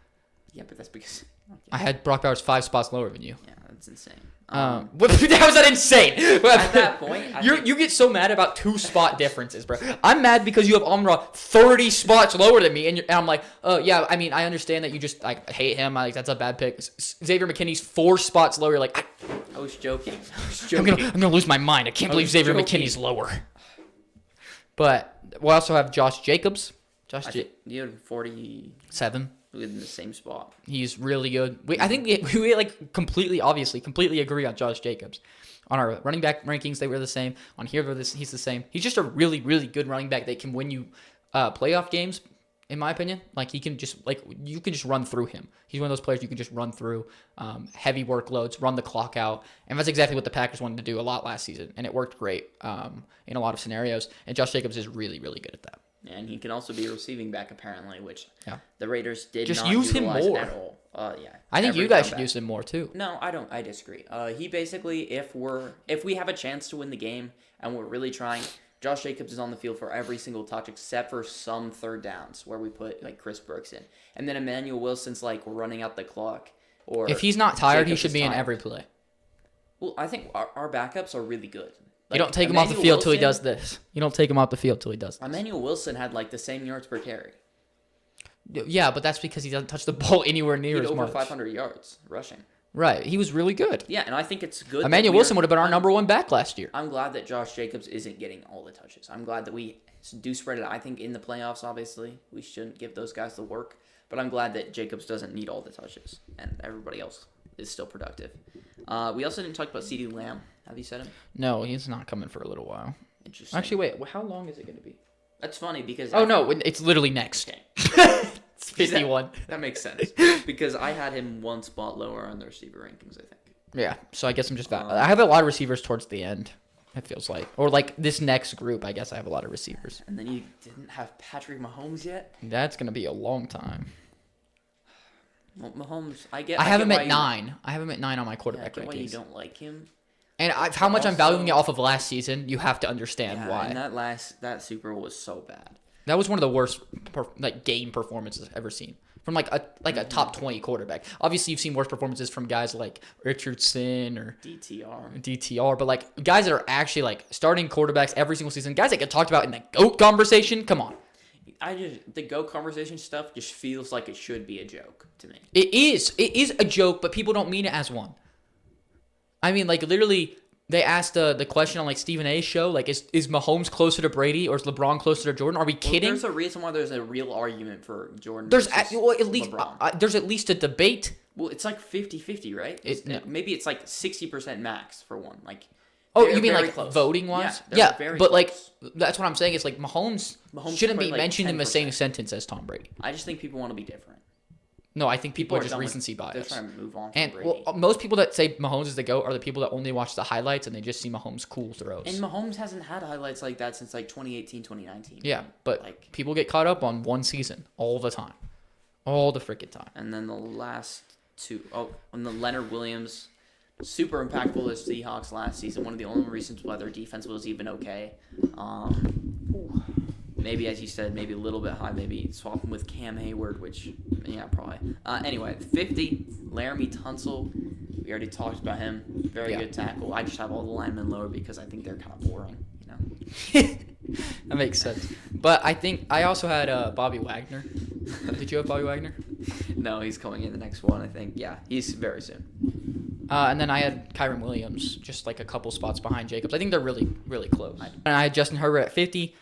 Yeah, but that's because. Okay. I had Brock Bowers 5 spots lower than you. Yeah, that's insane. How was that insane? At that point, I think- you get so mad about 2 spot differences, bro. I'm mad because you have Amon-Ra 30 spots lower than me, and I'm like, oh yeah. I mean, I understand that you just like hate him. Like that's a bad pick. Xavier McKinney's 4 spots lower. You're like, I was joking. I was I'm joking. gonna lose my mind. I can't believe was Xavier joking. McKinney's lower. But we also have Josh Jacobs. I think you had 47 in the same spot. He's really good. I think we like completely agree on Josh Jacobs. On our running back rankings, they were the same. On here, he's the same. He's just a really, really good running back that can win you playoff games, in my opinion. Like he can just you can just run through him. He's one of those players you can just run through heavy workloads, run the clock out, and that's exactly what the Packers wanted to do a lot last season, and it worked great in a lot of scenarios. And Josh Jacobs is really, really good at that. And he can also be a receiving back, apparently, which Yeah. the Raiders did Just not use him utilize more. at all. Yeah, I think every you guys down should back. use him more too. No, I don't. I disagree. He basically, if we have a chance to win the game and we're really trying, Josh Jacobs is on the field for every single touch except for some third downs where we put like Chris Brooks in, and then Emmanuel Wilson's like running out the clock. Or If he's not tired, he Jacobs should is be in tired. every play. Well, I think our backups are really good. You don't take him off the Emmanuel field till he Wilson- does this. You don't take him off the field till he does this. Emmanuel Wilson had like the same yards per carry. Yeah, but that's because he doesn't touch the ball anywhere He near had as over much. 500 yards rushing. Right. He was really good. Yeah, and I think it's good. Emmanuel Wilson would have been our number 1 back last year. I'm glad that Josh Jacobs isn't getting all the touches. I'm glad that we do spread it. I think in the playoffs, obviously, we shouldn't give those guys the work. But I'm glad that Jacobs doesn't need all the touches, and everybody else is still productive. We also didn't talk about CeeDee Lamb. Have you said him? No, he's not coming for a little while. Interesting. Actually, wait. How long is it going to be? That's funny because... Oh, no. It's literally next. Okay. It's 51. That makes sense. Because I had him 1 spot lower on the receiver rankings, I think. Yeah, so I guess I'm just... I have a lot of receivers towards the end, it feels like. Or like this next group, I guess I have a lot of receivers. And then you didn't have Patrick Mahomes yet? That's going to be a long time. Well, Mahomes, I have him why at you- 9. I have him at 9 on my Yeah, I quarterback get why you rankings. don't like him. And how much I'm Also- valuing it off of last season, you have to understand Yeah, why. and that Super Bowl was so bad. That was one of the worst game performances I've ever seen from like a top 20 quarterback. Obviously, you've seen worse performances from guys like Richardson or DTR. DTR, but like guys that are actually like starting quarterbacks every single season, guys that get talked about in the GOAT conversation. Come on, The Go conversation stuff just feels like it should be a joke to me. it is a joke, but people don't mean it as one. I mean, like literally, they asked the question on like Stephen A's show, like is Mahomes closer to Brady or is LeBron closer to Jordan? Are we Well, kidding? there's a reason why there's a real argument for Jordan. There's versus at least LeBron. there's at least a debate. Well, it's like 50-50, right? No. Maybe it's like 60% max for one. Like Oh, They're you mean very like close. voting wise? Yeah, Yeah, they're very but close. that's what I'm saying. Is like Mahomes shouldn't put, be like, mentioned in the same 10%. sentence as Tom Brady. I just think people want to be different. No, I think people are just done with- recency They're bias. trying to move on from And Brady. most people that say Mahomes is the GOAT are the people that only watch the highlights and they just see Mahomes' cool throws. And Mahomes hasn't had highlights like that since like 2018, 2019. Yeah, but like, people get caught up on one season all the time. All the freaking time. and then the last two. Oh, and the Leonard Williams, super impactful as Seahawks last season. One of the only reasons why their defense was even okay. Maybe, as you said, maybe a little bit high. Maybe swap him with Cam Hayward, which, yeah, probably. Anyway, 50, Laramie Tunsil. We already talked about him. Very Yeah. good tackle. I just have all the linemen lower because I think they're kind of boring, you know. That makes sense. But I also had Bobby Wagner. Did you have Bobby Wagner? No, he's coming in the next one, I think. Yeah, he's very soon. And then I had Kyron Williams, just like a couple spots behind Jacobs. I think they're really, really close. And I had Justin Herbert at 50.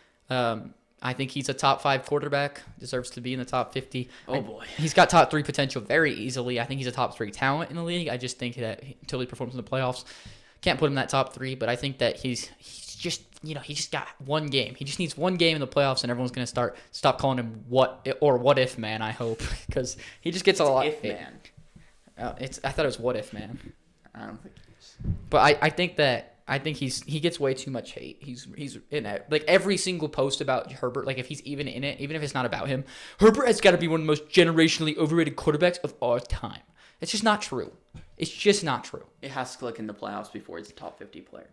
I think he's a top 5 quarterback, deserves to be in the top 50. Oh, boy. He's got top 3 potential very easily. I think he's a top 3 talent in the league. I just think that until he performs in the playoffs, can't put him in that top 3. But I think that he's just, he just got one game. He just needs one game in the playoffs, and everyone's going to stop calling him what if man, I hope, because he just gets a lot. If man. I thought it was what if man. I don't think he is. But I think he gets way too much hate. He's in it. Like every single post about Herbert, like if he's even in it, even if it's not about him, Herbert has got to be one of the most generationally overrated quarterbacks of all time. It's just not true. It's just not true. It has to click in the playoffs before he's a top 50 player.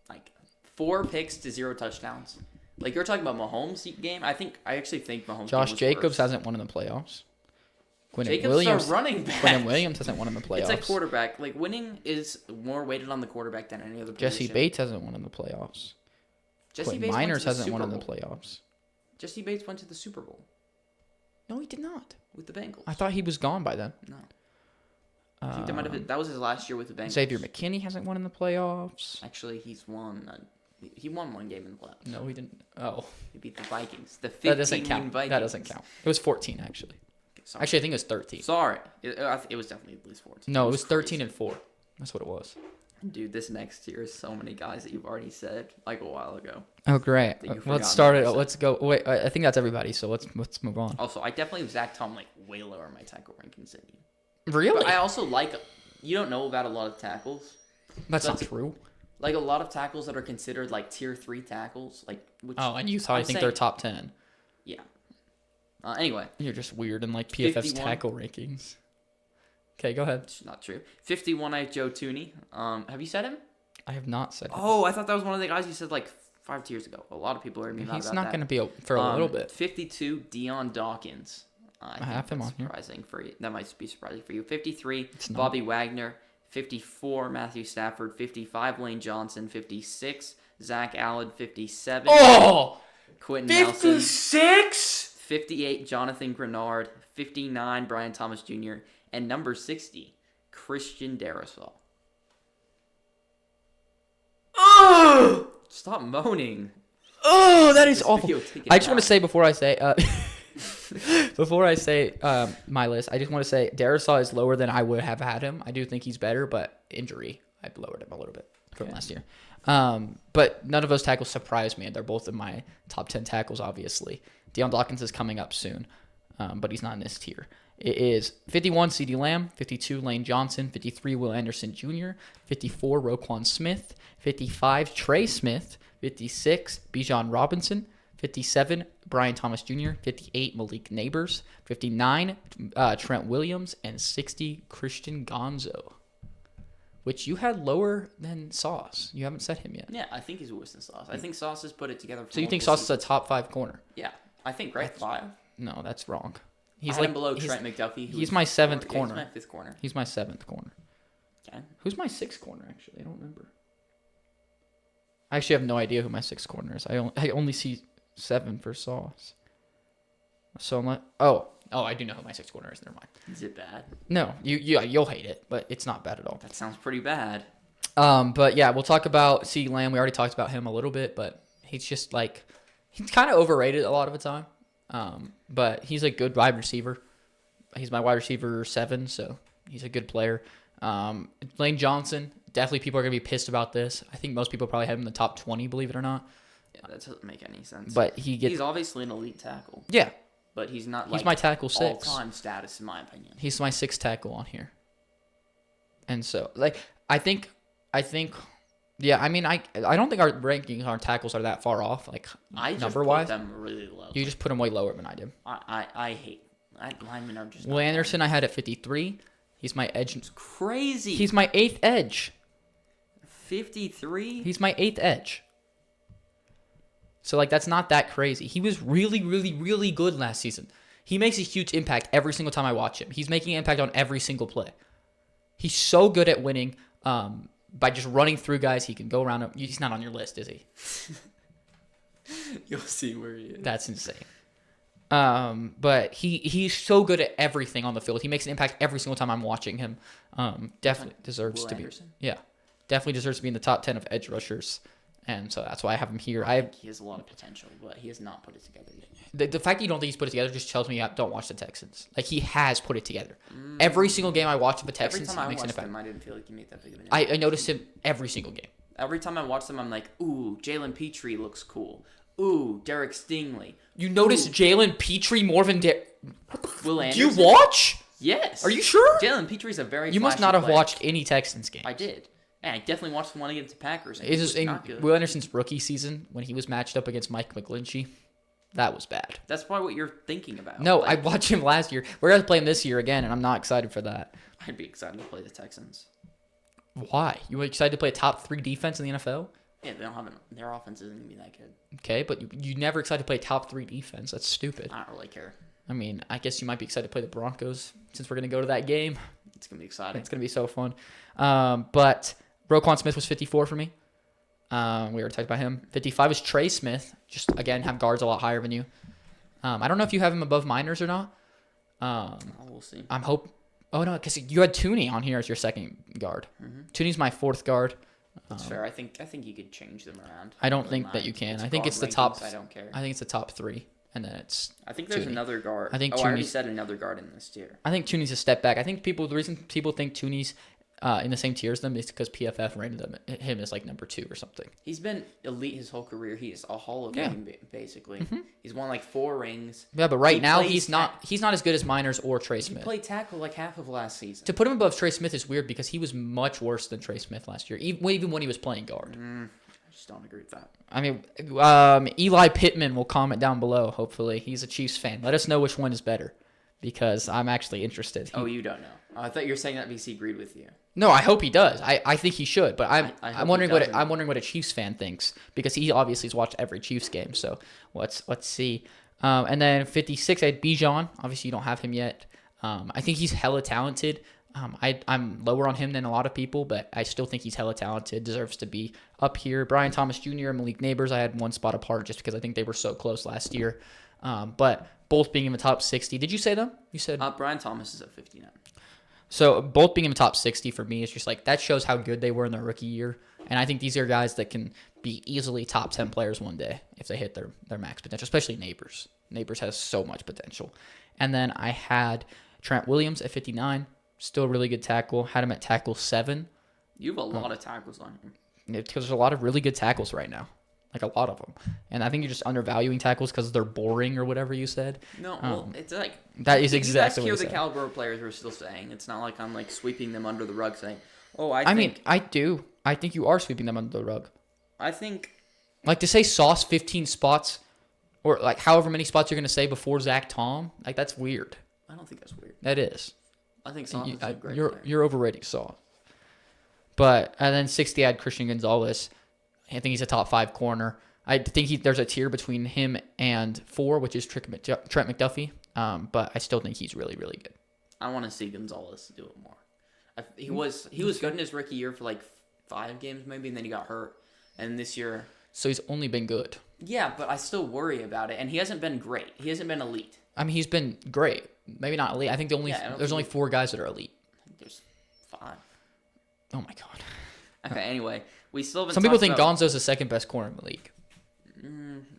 Like 4 picks to 0 touchdowns. Like you're talking about Mahomes' game. I actually think Mahomes. Josh game was Jacobs worse. hasn't won in the playoffs. Jacobs is a running back. Quentin Williams hasn't won in the playoffs. It's like quarterback. Like winning is more weighted on the quarterback than any other position. Jesse Bates hasn't won in the playoffs. Jesse Quentin Bates Miners went to the hasn't Super won in the Bowl. playoffs. Jesse Bates went to the Super Bowl No, he did not. with the Bengals. I thought he was gone by then. No, I think that was his last year with the Bengals. Xavier McKinney hasn't won in the playoffs. Actually, he won one game in the playoffs. No, he didn't. Oh, He beat the Vikings. The 15 that doesn't count. Vikings. That doesn't count. It was 14 actually. Okay, sorry. Actually, I think it was 13. Sorry. It was definitely at least 14. No, it was 13 crazy. and 4. That's what it was. Dude, this next tier is so many guys that you've already said like a while ago. Oh, great. That you've Let's forgotten start what it. you said. Let's go. Wait, I think that's everybody. So let's move on. Also, I definitely have Zach Tom like way lower in my tackle rankings than you. Really? But I also like. You don't know about a lot of tackles. That's not that's- true. Like a lot of tackles that are considered like tier 3 tackles. Like which. Oh, and you thought I I'm think saying- they're top 10. Yeah. Anyway, You're just weird in like PFF's 51. tackle rankings. Okay, go ahead. it's not true. 51, I have Joe Tooney. Have you said him? I have not said. Oh, I thought that was one of the guys you said like 5 tiers ago. A lot of people are mad about He's that. not going to be for a little bit. 52, Dion Dawkins. I think have him that's on here. surprising for you. That might be surprising for you. 53, It's not. Bobby Wagner. 54, Matthew Stafford. 55, Lane Johnson. 56, Zach Allen. 57, Oh, Quentin Nelson. 56. 58, Jonathan Grenard. 59, Brian Thomas Jr. And number 60, Christian Darrisaw. Oh, Stop moaning. that is This awful. video taken I just want to down. say before I say my list, I just want to say Darisaw is lower than I would have had him. I do think he's better, but injury, I've lowered him a little bit from Okay. last year. But none of those tackles surprise me, and they're both in my top 10 tackles, obviously. Deion Dawkins is coming up soon, but he's not in this tier. It is 51, CeeDee Lamb, 52, Lane Johnson, 53, Will Anderson Jr., 54, Roquan Smith, 55, Trey Smith, 56, Bijan Robinson, 57, Brian Thomas Jr., 58, Malik Neighbors, 59, Trent Williams, and 60, Christian Gonzo, which you had lower than Sauce. You haven't said him yet. Yeah, I think he's worse than Sauce. I think Sauce has put it together. For So you think multiple Sauce is a top 5 corner? Yeah, I think right 5. No, that's wrong. He's He's like below he's, Trent McDuffie. who he's was my 7th Yeah, corner. he's my 5th corner. He's my 7th corner. Okay. Who's my 6th corner, actually? I don't remember. I actually have no idea who my 6th corner is. I only see 7 for Sauce. So I'm like, oh, I do know who my 6th corner is. Never mind. Is it bad? No, you'll hate it, but it's not bad at all. That sounds pretty bad. But yeah, we'll talk about CeeDee Lamb. We already talked about him a little bit, but he's just like, he's kind of overrated a lot of the time. But he's a good wide receiver. He's my wide receiver 7, so he's a good player. Lane Johnson, definitely people are going to be pissed about this. I think most people probably have him in the top 20, believe it or not. Yeah, that doesn't make any sense. But he's obviously an elite tackle, yeah, but he's not he's my tackle 6. all-time status in my opinion. He's my 6th tackle on here. And so, like, I think, yeah, I mean, I don't think our rankings on tackles are that far off, like, I just number-wise. put them really low. You just put them way lower than I did. I hate linemen are just Will not Anderson I had at 53. He's my edge. fun. It's crazy. He's my 8th edge. 53. He's my 8th edge. So, like, that's not that crazy. He was really, really, really good last season. He makes a huge impact every single time I watch him. He's making an impact on every single play. He's so good at winning by just running through guys. He can go around him. He's not on your list, is he? You'll see where he is. That's insane. But he's so good at everything on the field. He makes an impact every single time I'm watching him. Definitely deserves Will to be. Anderson? Yeah, definitely deserves to be in the top 10 of edge rushers. And so that's why I have him here. I think he has a lot of potential, but he has not put it together yet. The fact that you don't think he's put it together just tells me I don't watch the Texans. Like, he has put it together. Every single game I watch of the Every Texans, time he I makes an watched impact. them, I didn't feel like he made that big of an impact. I noticed him every single game. Every time I watch them, I'm like, ooh, Jalen Petrie looks cool. Ooh, Derek Stingley. You notice Jalen Petrie more than Will Do Anderson. you watch? Yes. Are you sure? Jalen Petrie's a very You must flashy not have player. watched any Texans games. I did. And I definitely watched the one against the Packers. And It's it just was in not good. Will Anderson's rookie season when he was matched up against Mike McGlinchey. That was bad. That's probably what you're thinking about. No, Like, I watched him last year. We're going to play him this year again, and I'm not excited for that. I'd be excited to play the Texans. Why? You were excited to play a top 3 defense in the NFL? Yeah, they don't have their offense isn't gonna be that good. Okay, but you never excited to play a top 3 defense. That's stupid. I don't really care. I mean, I guess you might be excited to play the Broncos since we're going to go to that game. It's gonna be exciting. It's going to be so fun. But Roquan Smith was 54 for me. We already talked about him. 55 is Trey Smith. Just, again, have guards a lot higher than you. I don't know if you have him above Miners or not. We'll see. Oh, no, because you had Tooney on here as your second guard. Tooney's my 4th guard. That's fair. I think you could change them around. I don't Really think that mind. you can. It's I think guard it's the rankings, top. I don't care. I think it's the top 3, and then it's. I think there's Tooney. another guard. I think I already Tooney's- said another guard in this tier. I think Tooney's a step back. I think the reason people think Tooney's in the same tier as them is because PFF rated him as like number 2 or something. He's been elite his whole career. He's a Hall of Yeah. Fame basically. He's won like 4 rings. Yeah, but right He now plays he's not as good as Miners or Trey He Smith. played tackle like half of last season. To put him above Trey Smith is weird because he was much worse than Trey Smith last year, even when he was playing guard. I just don't agree with that. I mean, Eli Pittman will comment down below. Hopefully, he's a Chiefs fan. Let us know which one is better, because I'm actually interested. Oh, you don't know. I thought you were saying that because he agreed with you. No, I hope he does. I think he should, but I hope I'm wondering he what doesn't. I'm wondering what a Chiefs fan thinks, because he obviously has watched every Chiefs game. So let's see. And then 56, I had Bijan. Obviously, you don't have him yet. I think he's hella talented. I'm lower on him than a lot of people, but I still think he's hella talented. Deserves to be up here. Brian Thomas Jr. and Malik Neighbors, I had one spot apart just because I think they were so close last year. But both being in the top 60. Did you say them? You said Brian Thomas is at 59. so. Both being in the top 60 for me is just like that shows how good they were in their rookie year. And I think these are guys that can be easily top 10 players one day if they hit their max potential, especially Neighbors. Neighbors has so much potential. And then I had Trent Williams at 59. Still a really good tackle. Had him at tackle 7. You have a lot of tackles on him. Because there's a lot of really good tackles right now. Like, a lot of them. And I think you're just undervaluing tackles because they're boring or whatever you said. No, well, it's like That is you exactly guys hear what the you said. caliber of players we're still saying. It's not like I'm like sweeping them under the rug saying, "Oh, I mean, I do. I think you are sweeping them under the rug. I think Like, to say Sauce 15 spots or, like, however many spots you're going to say before Zach Tom, like, that's weird. I don't think that's weird. That is. I think Sauce is a great You're player. you're overrating Sauce. But, and then 60, I had Christian Gonzalez. I think he's a top 5 corner. I think there's a tier between him and 4, which is Trent McDuffie. But I still think he's really, really good. I want to see Gonzalez do it more. He was good in his rookie year for like 5 games maybe, and then he got hurt. And this year, So he's only been good. yeah, but I still worry about it. And he hasn't been great. He hasn't been elite. I mean, he's been great. Maybe not elite. I think Yeah, I don't there's think only 4 guys that are elite. I think there's 5. Oh my god. Okay, anyway, we still haven't Some people talked think about- Gonzo's the second best corner in the league,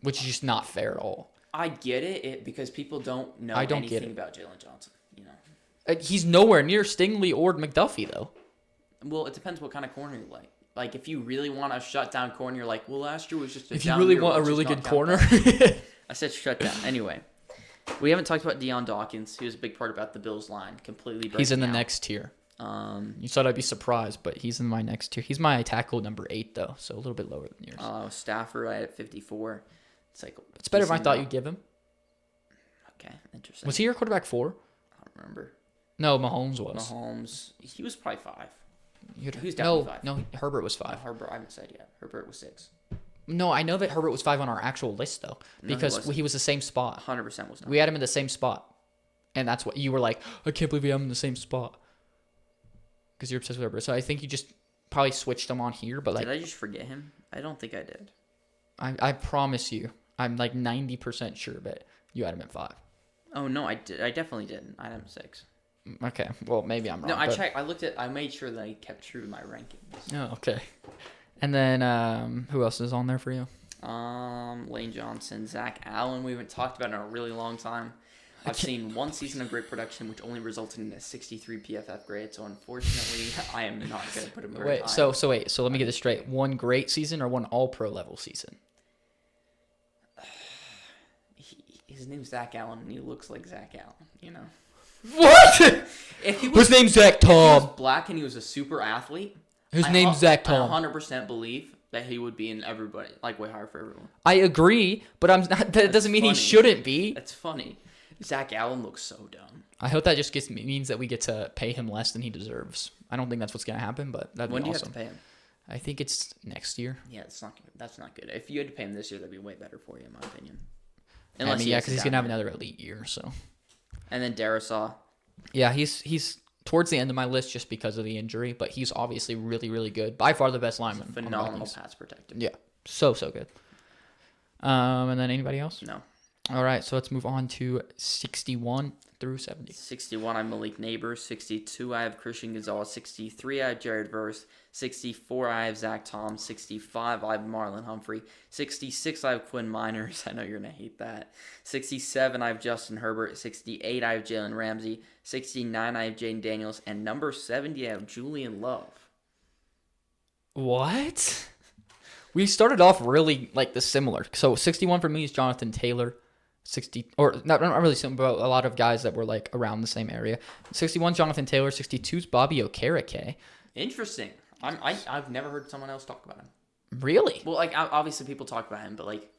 which is just not fair at all. I get it because people don't know I don't get anything it. about Jalen Johnson. You know, He's nowhere near Stingley or McDuffie though. Well, it depends what kind of corner you like. Like, if you really want a shutdown corner, you're like, well, last year was just a If you down really year, want a let's just really not good count corner, that. I said shutdown. Anyway, we haven't talked about Deion Dawkins. He was a big part about the Bills line. Completely he's in the breaking out. next tier. Um, You thought I'd be surprised, but he's in my next tier. He's my tackle number 8, though, so a little bit lower than yours. Stafford right at 54. It's like It's better than I decent thought amount. you'd give him. Okay, interesting. Was he your quarterback 4? I don't remember. No, Mahomes was. Mahomes. He was probably 5. You'd- He was no, definitely 5. no, Herbert was 5. Herbert, I haven't said yet. Herbert was 6. No, I know that Herbert was 5 on our actual list, though, No, he because wasn't. he was the same spot. 100% was not. We had him in the same spot. And that's what you were like, I can't believe we have him in the same spot. Because you're obsessed with Herbert. So I think you just probably switched him on here, but like, Did I just forget him? I don't think I did. I promise you, I'm like 90% sure that you had him at 5. Oh, no, I did. I definitely didn't. I had him 6. Okay, well, maybe I'm wrong. No, I but- checked. I looked at. I made sure that I kept true to my rankings. Oh, okay. And then who else is on there for you? Lane Johnson, Zach Allen. We haven't talked about in a really long time. I've seen one season of great production, which only resulted in a 63 PFF grade. So unfortunately, I am not going to put him very Wait, high. so let me get this straight. One great season or one all-pro level season? His name's Zach Allen, and he looks like Zach Allen. You know, What? if he was, His name's Zach if he was Tom. black and he was a super athlete, His name's Zach Tom. I 100% believe that he would be in everybody, like way higher for everyone. I agree, but I'm not. That doesn't mean he funny. shouldn't be. That's funny. Zach Allen looks so dumb. I hope that just means that we get to pay him less than he deserves. I don't think that's what's gonna happen, but that'd When be do you awesome. have to pay him? I think it's next year. Yeah, that's not good. If you had to pay him this year, that'd be way better for you, in my opinion. I mean, he yeah, has because he's down gonna have year. another elite year. So And then Darisaw. yeah, he's towards the end of my list just because of the injury, but he's obviously really, really good. By far the best lineman. on the Phenomenal Vikings. pass protector. Yeah, so good. And then anybody else? No. All right, so let's move on to 61 through 70. 61, I have Malik Neighbors. 62, I have Christian Gonzalez. 63, I have Jared Verse. 64, I have Zach Tom. 65, I have Marlon Humphrey. 66, I have Quinn Miners. I know you're going to hate that. 67, I have Justin Herbert. 68, I have Jalen Ramsey. 69, I have Jaden Daniels. And number 70, I have Julian Love. What? We started off really like the similar. So 61 for me is Jonathan Taylor. 60 or not really similar, but a lot of guys that were like around the same area. 61 Jonathan Taylor. 62 is Bobby Okereke. Interesting. I've never heard someone else talk about him. Really? Well, like, obviously people talk about him, but, like,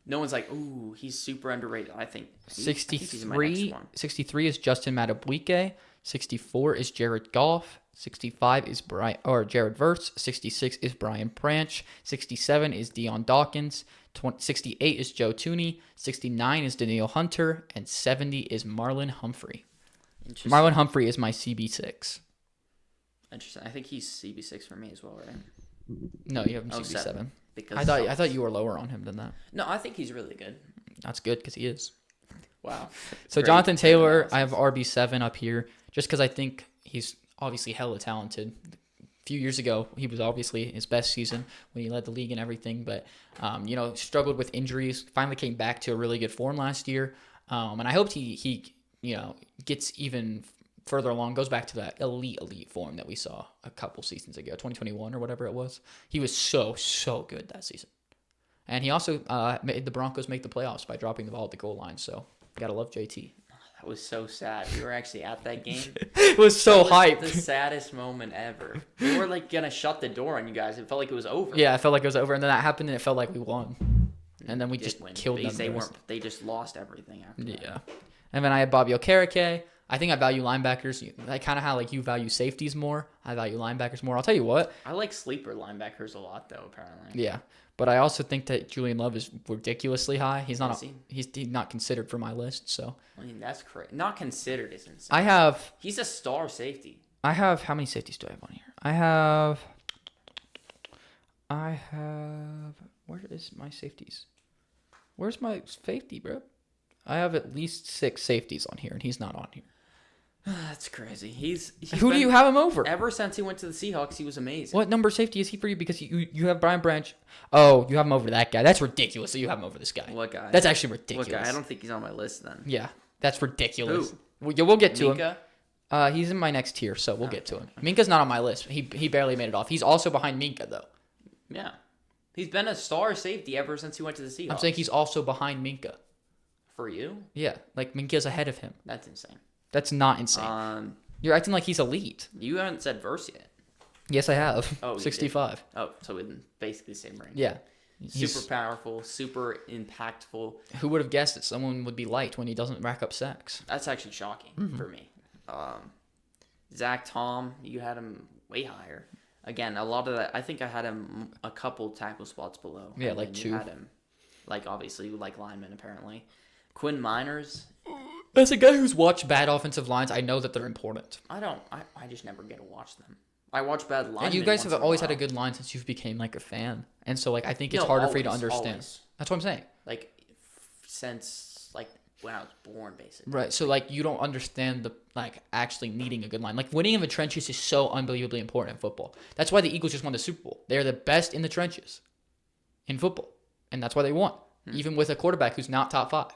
no one's like, ooh, he's super underrated. I think he's in my next 63 one. 63 is Justin Madubuike. 64 is Jared Goff. 65 is Jared Verse. 66 is Brian Branch. 67 is Deion Dawkins. 68 is Joe Tooney. 69 is Daniil Hunter. And 70 is Marlon Humphrey. Interesting. Marlon Humphrey is my CB6. Interesting. I think he's CB6 for me as well, right? No, you have him Oh, CB7. 7. Because I thought you were lower on him than that. No, I think he's really good. That's good because he is. Wow. So Great- Jonathan great Taylor, analysis. I have RB7 up here just because I think he's obviously hella talented. A few years ago, he was obviously his best season when he led the league and everything, but struggled with injuries. Finally came back to a really good form last year, and I hoped he gets even further along, goes back to that elite form that we saw a couple seasons ago, 2021 or whatever it was. He was so good that season, and he also made the Broncos make the playoffs by dropping the ball at the goal line. So gotta love JT. That was so sad. We were actually at that game. It was so That was hype. the saddest moment ever. We were like gonna shut the door on you guys. It felt like it was over. Yeah, I felt like it was over, and then that happened, and it felt like we won. And then we Did just win. killed Because them. They weren't. They just lost everything after that. Yeah. And then I had Bobby Okereke. I think I value linebackers. I kind of how like you value safeties more. I value linebackers more. I'll tell you what. I like sleeper linebackers a lot, though. Apparently. Yeah. But I also think that Julian Love is ridiculously high. He's not. Is he? He's not considered for my list. So I mean, that's crazy. Not considered is insane. I have. He's a star safety. How many safeties do I have on here? I have. Where is my safeties? Where's my safety, bro? I have at least 6 safeties on here, and he's not on here. That's crazy. He's Who do you have him over? Ever since he went to the Seahawks, he was amazing. What number safety is he for you? Because you have Brian Branch. Oh, you have him over that guy. That's ridiculous that you have him over this guy. What guy? That's actually ridiculous. What guy? I don't think he's on my list then. Yeah, that's ridiculous. Who? We'll get to him. Minka? He's in my next tier, so we'll get to him. Minka's not on my list. He barely made it off. He's also behind Minka, though. Yeah. He's been a star safety ever since he went to the Seahawks. I'm saying he's also behind Minka. For you? Yeah, like Minka's ahead of him. That's insane. That's not insane. You're acting like he's elite. You haven't said verse yet. Yes, I have. Oh, 65. Oh, so in basically the same range. Yeah. Super powerful, super impactful. Who would have guessed that someone would be light when he doesn't rack up sacks? That's actually shocking for me. Zach Tom, you had him way higher. Again, a lot of that. I think I had him a couple tackle spots below. Yeah, and like then 2. You had him, like obviously, like lineman apparently. Quinn Miners. As a guy who's watched bad offensive lines, I know that they're important. I just never get to watch them. I watch bad linemen. And you guys have always had a while. good line since you've became like a fan, and so like I think it's harder for you to Always, understand. always. That's what I'm saying. Like since like when I was born, basically. Right. So like you don't understand the like actually needing a good line. Like winning in the trenches is so unbelievably important in football. That's why the Eagles just won the Super Bowl. They're the best in the trenches in football, and that's why they won. Even with a quarterback who's not top 5,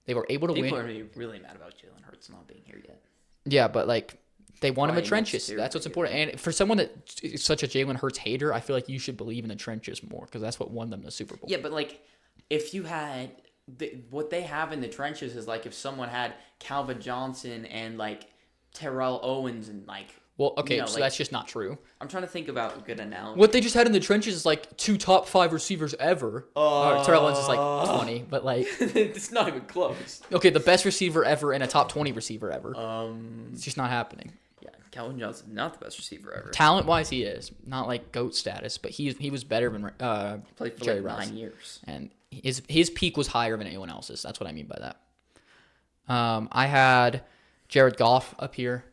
they were able to People win. are gonna be really mad about Jalen Hurts not being here yet. Yeah, but like they won in the Playing trenches. next That's what's year. important. And for someone that is such a Jalen Hurts hater, I feel like you should believe in the trenches more because that's what won them the Super Bowl. Yeah, but like if you had what they have in the trenches is like if someone had Calvin Johnson and like Terrell Owens and like. Well, okay, You know, so like- that's just not true. I'm trying to think about a good analogy. What they just had in the trenches is like 2 top 5 receivers ever. Terrell Owens is like 20, but like It's not even close. okay, the best receiver ever and a top 20 receiver ever. It's just not happening. Yeah, Calvin Johnson, not the best receiver ever. Talent wise, he is not like GOAT status, but he was better than Played for Jerry like Rice. 9 years. And his peak was higher than anyone else's. That's what I mean by that. I had Jared Goff up here.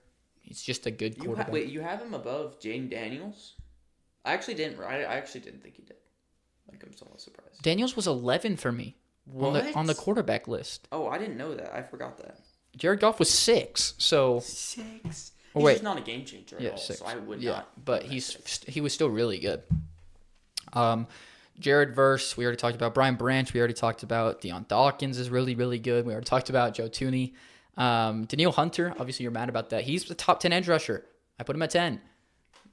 He's just a good quarterback. You have him above Jaden Daniels? I actually didn't. I actually didn't think he did. Like I'm somewhat surprised. Daniels was 11 for me on the What? quarterback list. Oh, I didn't know that. I forgot that. Jared Goff was 6. So 6. He's Oh, wait. just not a game changer at yeah, all. 6. So I would yeah, not. but put him at 6. he was still really good. Jared Verse, we already talked about. Brian Branch, we already talked about. Deion Dawkins is really, really good. We already talked about Joe Tooney. Daniil Hunter, obviously you're mad about that. He's the top 10 edge rusher. I put him at 10,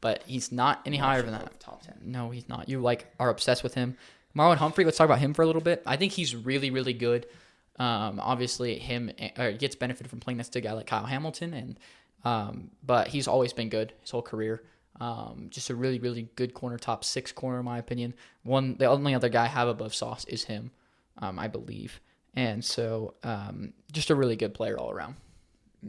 but he's not any higher than that. Top 10. No, he's not. You like are obsessed with him. Marlon Humphrey, let's talk about him for a little bit. I think he's really, really good. Obviously, gets benefited from playing next to a guy like Kyle Hamilton, but he's always been good his whole career. Just a really, really good corner, top 6 corner in my opinion. The only other guy I have above Sauce is him, I believe. And so, just a really good player all around.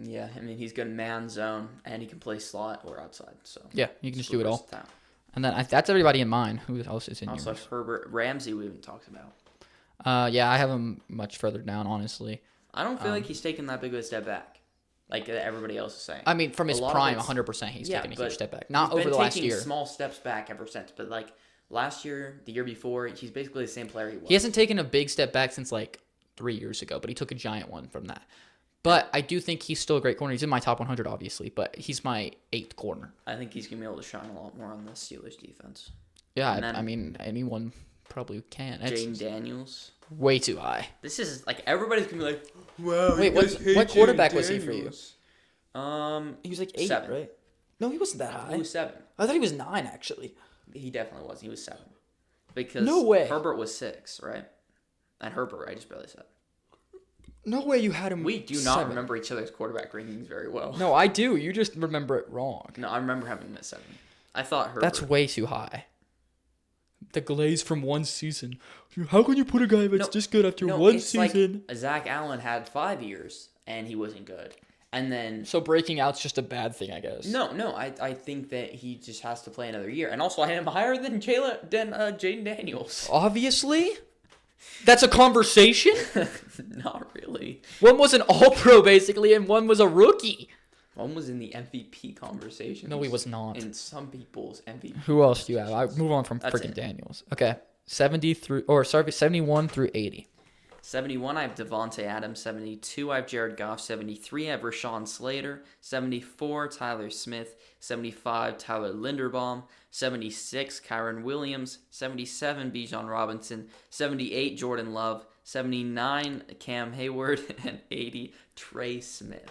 Yeah, I mean he's good in man zone and he can play slot or outside. So Yeah, you can just do it all. versatile. And then that's everybody in mine. Who else is in Also, yours? Herbert Ramsey we haven't talked about. Yeah, I have him much further down, honestly. I don't feel like he's taken that big of a step back, like everybody else is saying. I mean, from his A lot of prime, it's- 100%, he's taken a but huge step back. Not he's over been the last taking year. small steps back ever since, but like last year, the year before, he's basically the same player he was. He hasn't taken a big step back since like 3 years ago, but he took a giant one from that. But I do think he's still a great corner. He's in my top 100, obviously, but he's my 8th corner. I think he's gonna be able to shine a lot more on the Steelers defense. Yeah, And then- I mean, anyone probably can. That's Jaden Daniels. way too high. This is like everybody's gonna be like, "Wow." Wait, what quarterback was he for you? He was like 8,7. right? No, he wasn't that He was 7. I thought he was 9, actually. He definitely was. He was 7. Because No way. Herbert was 6, right? And Herbert, I just barely said. No way you had him. We do not remember each other's quarterback rankings very well. No, I do. You just remember it wrong. No, I remember having him at 7. I thought Herbert. That's way too high. The glaze from one season. How can you put a guy that's just good after one it's season? Like Zach Allen had 5 years and he wasn't good. And then So breaking out's just a bad thing, I guess. no, I think that he just has to play another year. And also, I had him higher than Jaden Daniels. Obviously. That's a conversation? Not really. One was an all-pro, basically, and one was a rookie. One was in the MVP conversation. No, he was not. In some people's MVP. Who else do you have? I move on from That's freaking it. Daniels. Okay. 71 through 80. 71, I have Devontae Adams. 72, I have Jared Goff. 73, I have Rashawn Slater. 74, Tyler Smith. 75, Tyler Linderbaum. 76, Kyron Williams. 77, Bijan Robinson. 78, Jordan Love. 79, Cam Hayward. And 80, Trey Smith.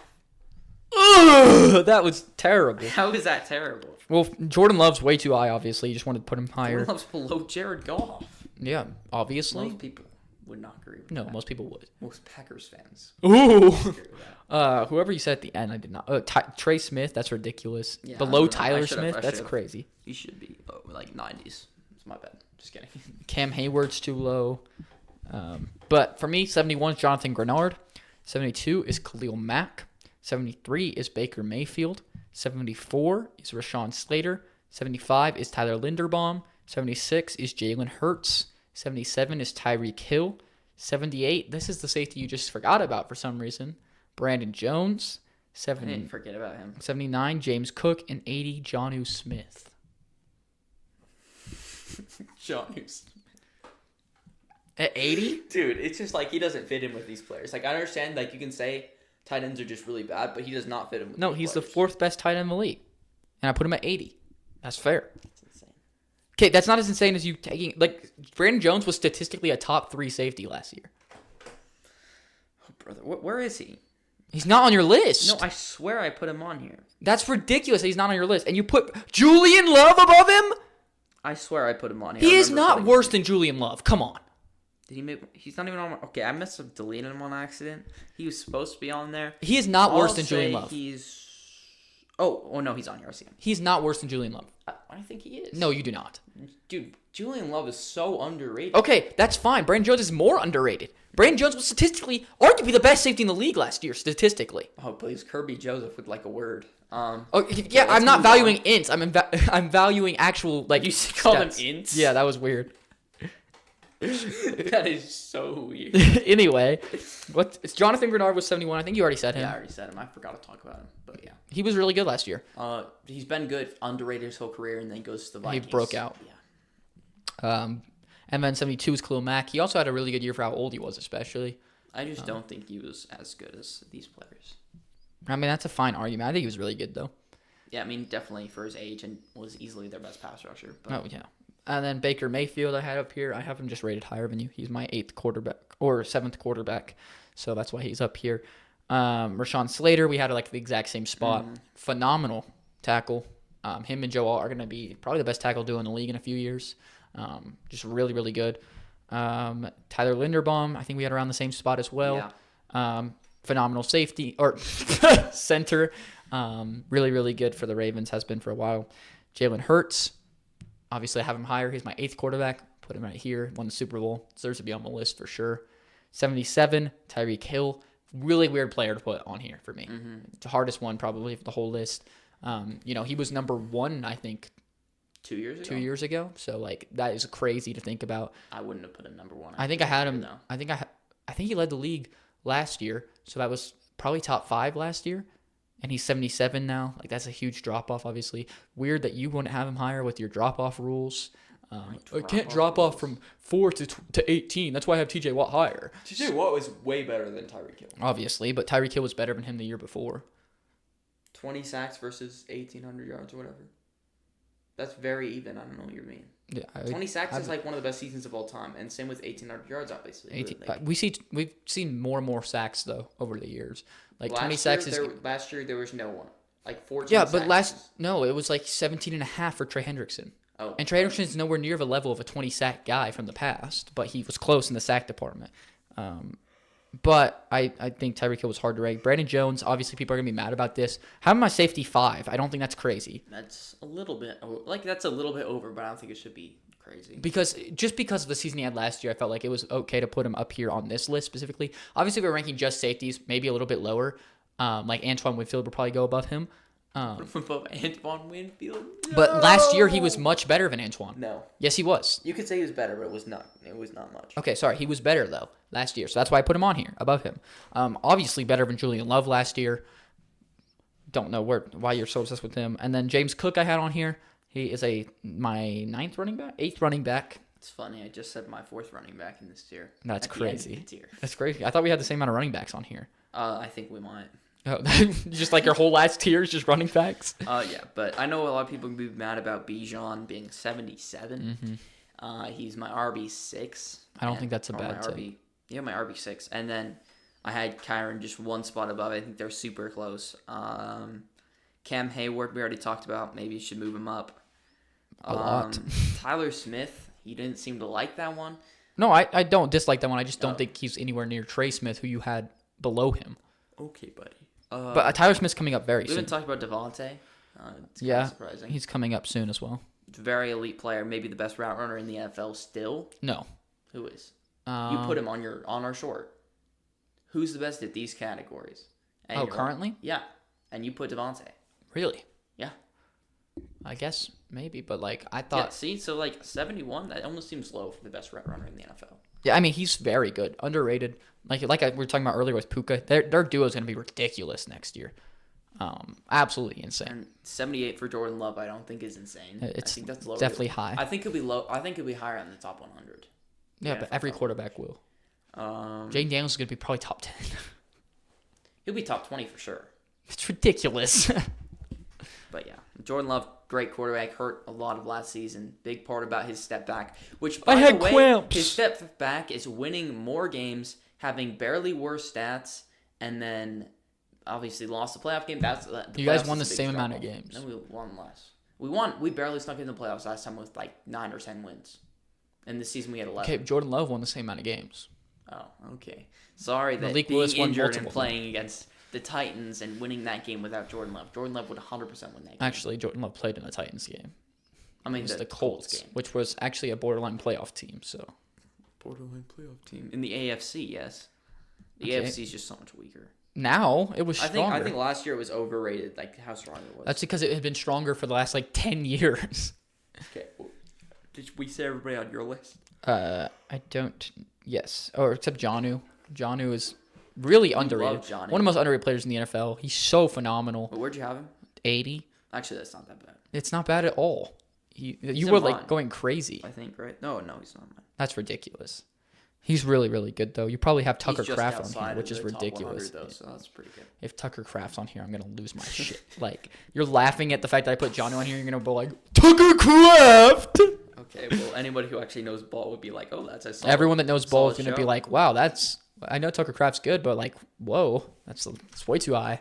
Ugh, that was terrible. How is that terrible? Well, Jordan Love's way too high, obviously. You just wanted to put him higher. Jordan Love's below Jared Goff. Yeah, obviously. Most people would not agree with No, that. most people would. Most Packers fans Ooh. agree with that. Whoever you said at the end, I did not. Trey Smith, that's ridiculous. Yeah, I Below don't know. Tyler I should've- Smith, I that's should've. crazy. He should be like 90s. It's my bad. Just kidding. Cam Hayward's too low. But for me, 71 is Jonathan Grenard. 72 is Khalil Mack. 73 is Baker Mayfield. 74 is Rashawn Slater. 75 is Tyler Linderbaum. 76 is Jalen Hurts. 77 is Tyreek Hill. 78, this is the safety you just forgot about for some reason, Brandon Jones. I didn't forget about him. 79, James Cook. And 80, Jonnu Smith. John Hughes. At 80? Dude, it's just like he doesn't fit in with these players. Like, I understand, like, you can say tight ends are just really bad, but he does not fit in with No, these he's the players. fourth best tight end in the league. And I put him at 80. That's fair. That's insane. Okay, that's not as insane as you taking... Like, Brandon Jones was statistically a top 3 safety last year. Oh, brother. Where is he? He's not on your list. No, I swear I put him on here. That's ridiculous that he's not on your list. And you put Julian Love above him? I swear I put him on here. He I is remember not putting worse him. than Julian Love. Come on. Did he make... He's not even on... Okay, I must have deleted him on accident. He was supposed to be on there. He is not worse I'll than Julian say Love. He's... Oh, no, he's on here. I see him. He's not worse than Julian Love. I think he is. No, you do not. Dude, Julian Love is so underrated. Okay, that's fine. Brandon Jones is more underrated. Brandon Jones was statistically arguably the best safety in the league last year, statistically. Oh, please, Kirby Joseph with like a word. Oh, Yeah, yeah, let's I'm not move on. valuing ints. I'm valuing actual, like, You call them stats. ints? Yeah, that was weird. That is so weird. Anyway, it's Jonathan Grenard was 71. I think you already said him. Yeah, I already said him. I forgot to talk about him, but yeah. He was really good last year. He's been good, underrated his whole career, and then goes to the He Vikings. broke out. Yeah. And then 72 is Khalil Mack. He also had a really good year for how old he was, especially. I just don't think he was as good as these players. I mean, that's a fine argument. I think he was really good, though. Yeah, I mean, definitely for his age, and was easily their best pass rusher. But Oh, yeah. And then Baker Mayfield I had up here. I have him just rated higher than you. He's my 8th quarterback or 7th quarterback. So that's why he's up here. Rashawn Slater, we had like the exact same spot. Phenomenal tackle. Him and Joe Alt are going to be probably the best tackle duo in the league in a few years. Just really, really good. Tyler Linderbaum, I think we had around the same spot as well. Yeah. Phenomenal safety or center. Really, really good for the Ravens, has been for a while. Jalen Hurts, obviously I have him higher. He's my 8th quarterback. Put him right here. Won the Super Bowl. Deserves to be on the list for sure. 77, Tyreek Hill. Really weird player to put on here for me. The hardest one probably of the whole list. He was number 1, I think, 2 years ago. 2 years ago. So like that is crazy to think about. I wouldn't have put him number 1. I think I had him. though. I think he led the league last year. So that was probably top 5 last year. And he's 77 now. Like that's a huge drop off. Obviously, weird that you wouldn't have him higher with your drop off rules. I can't drop off from 4 to 18. That's why I have TJ Watt higher. TJ Watt was way better than Tyreek Hill. Obviously, but Tyreek Hill was better than him the year before. 20 sacks versus 1,800 yards or whatever. That's very even. I don't know what you mean. Yeah, 20 sacks is like one of the best seasons of all time, and same with 1,800 yards, obviously. 18, Like, we've seen more and more sacks though over the years. Like 20 last sacks year, is last year there was no one. Like 14 yeah, sacks. but it was like 17 and a half for Trey Hendrickson. Oh. And Trey Hendrickson is nowhere near the level of a 20 sack guy from the past, but he was close in the sack department. But I think Tyreek Hill was hard to rank. Brandon Jones, obviously people are going to be mad about this. How am I safety 5? I don't think that's crazy. That's a little bit over, but I don't think it should be crazy. Because of the season he had last year, I felt like it was okay to put him up here on this list specifically. Obviously, we're ranking just safeties, maybe a little bit lower. Like Antoine Winfield would probably go above him. Above Antoine Winfield? But last year he was much better than Antoine. No. Yes, he was. You could say he was better, but it was not. It was not much. Okay, sorry. He was better, though, last year. So that's why I put him on here, above him. Obviously better than Julian Love last year. Don't know why you're so obsessed with him. And then James Cook I had on here. He is my 8th running back. It's funny. I just said my 4th running back in this tier. That's At the end of crazy. the tier. That's crazy. I thought we had the same amount of running backs on here. I think we might. Oh, just like your whole last tier is just running backs? Yeah, but I know a lot of people can be mad about Bijan being 77. He's my RB6. I don't think that's a or bad my take. RB, yeah, my RB6. And then I had Kyron just one spot above. I think they're super close. Cam Hayward, we already talked about. Maybe you should move him up. A lot. Tyler Smith, he didn't seem to like that one. No, I don't dislike that one. I just don't think he's anywhere near Trey Smith, who you had below him. Okay, buddy. But Tyler Smith's coming up very we soon. haven't talked about Devontae. It's Yeah, kind of surprising. he's coming up soon as well. Very elite player, maybe the best route runner in the NFL still. No. Who is? You put him on our short. Who's the best at these categories? And you're currently? Yeah. And you put Devontae. Really? Yeah. I guess maybe, but like I Yeah, thought. see, so like 71, that almost seems low for the best route runner in the NFL. Yeah, I mean he's very good, underrated. Like we were talking about earlier with Puka, their duo is going to be ridiculous next year. Absolutely insane. And 78 for Jordan Love, I don't think is insane. It's I think that's low. definitely high. I think it'll be low. I think it'll be higher in the top 100. Yeah, but every quarterback will. Jane Daniels is going to be probably top 10. He'll be top 20 for sure. It's ridiculous. But yeah, Jordan Love, great quarterback, hurt a lot of last season. Big part about his step back, which by the way, cramps. his step back is winning more games, having barely worse stats, and then obviously lost the playoff game. You guys won the same amount of games. No, we won less. We barely snuck in the playoffs last time with like 9 or 10 wins. And this season we had 11. Okay, Jordan Love won the same amount of games. Oh, okay. Sorry that Malik being Willis won injured and multiple. playing against the Titans and winning that game without Jordan Love. Jordan Love would 100% win that game. Actually, Jordan Love played in a Titans game. I mean, It was the the Colts, game. which was actually a borderline playoff team. So Borderline playoff team. In the AFC, yes. The Okay. AFC is just so much weaker. now it was stronger. I think last year it was overrated, like how strong it was. That's because it had been stronger for the last like 10 years. Okay. Did we say everybody on your list? I don't. Yes, or except Jonnu. Jonnu is really underrated. love Jonnu. One of the most underrated players in the NFL. He's so phenomenal. But where'd you have him? 80. Actually, that's not that bad. It's not bad at all. You in were mine. like going crazy. I think, right? No, he's not mine. That's ridiculous. He's really, really good though. You probably have Tucker He's just Kraft on outside here, of which is the top ridiculous. 100 though, so that's pretty good. If Tucker Kraft's on here, I'm gonna lose my shit. Like you're laughing at the fact that I put Jonnu on here. You're gonna be like Tucker Kraft. Okay, well, anybody who actually knows ball would be like, oh, that's a solid, Everyone that knows ball is solid gonna be show. like, wow, that's. I know Tucker Kraft's good, but like, whoa, that's way too high.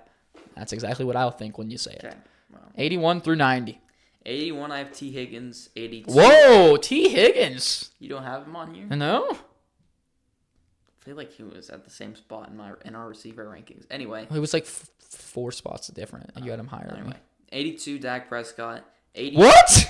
That's exactly what I'll think when you say it. Okay. Wow. 81 through 90. 81, I have T. Higgins. 82. Whoa, T. Higgins. You don't have him on here? No, I feel like he was at the same spot in our receiver rankings. Anyway. he was like 4 spots different, and you had him higher than me. Anyway. 82, Dak Prescott. 80. What?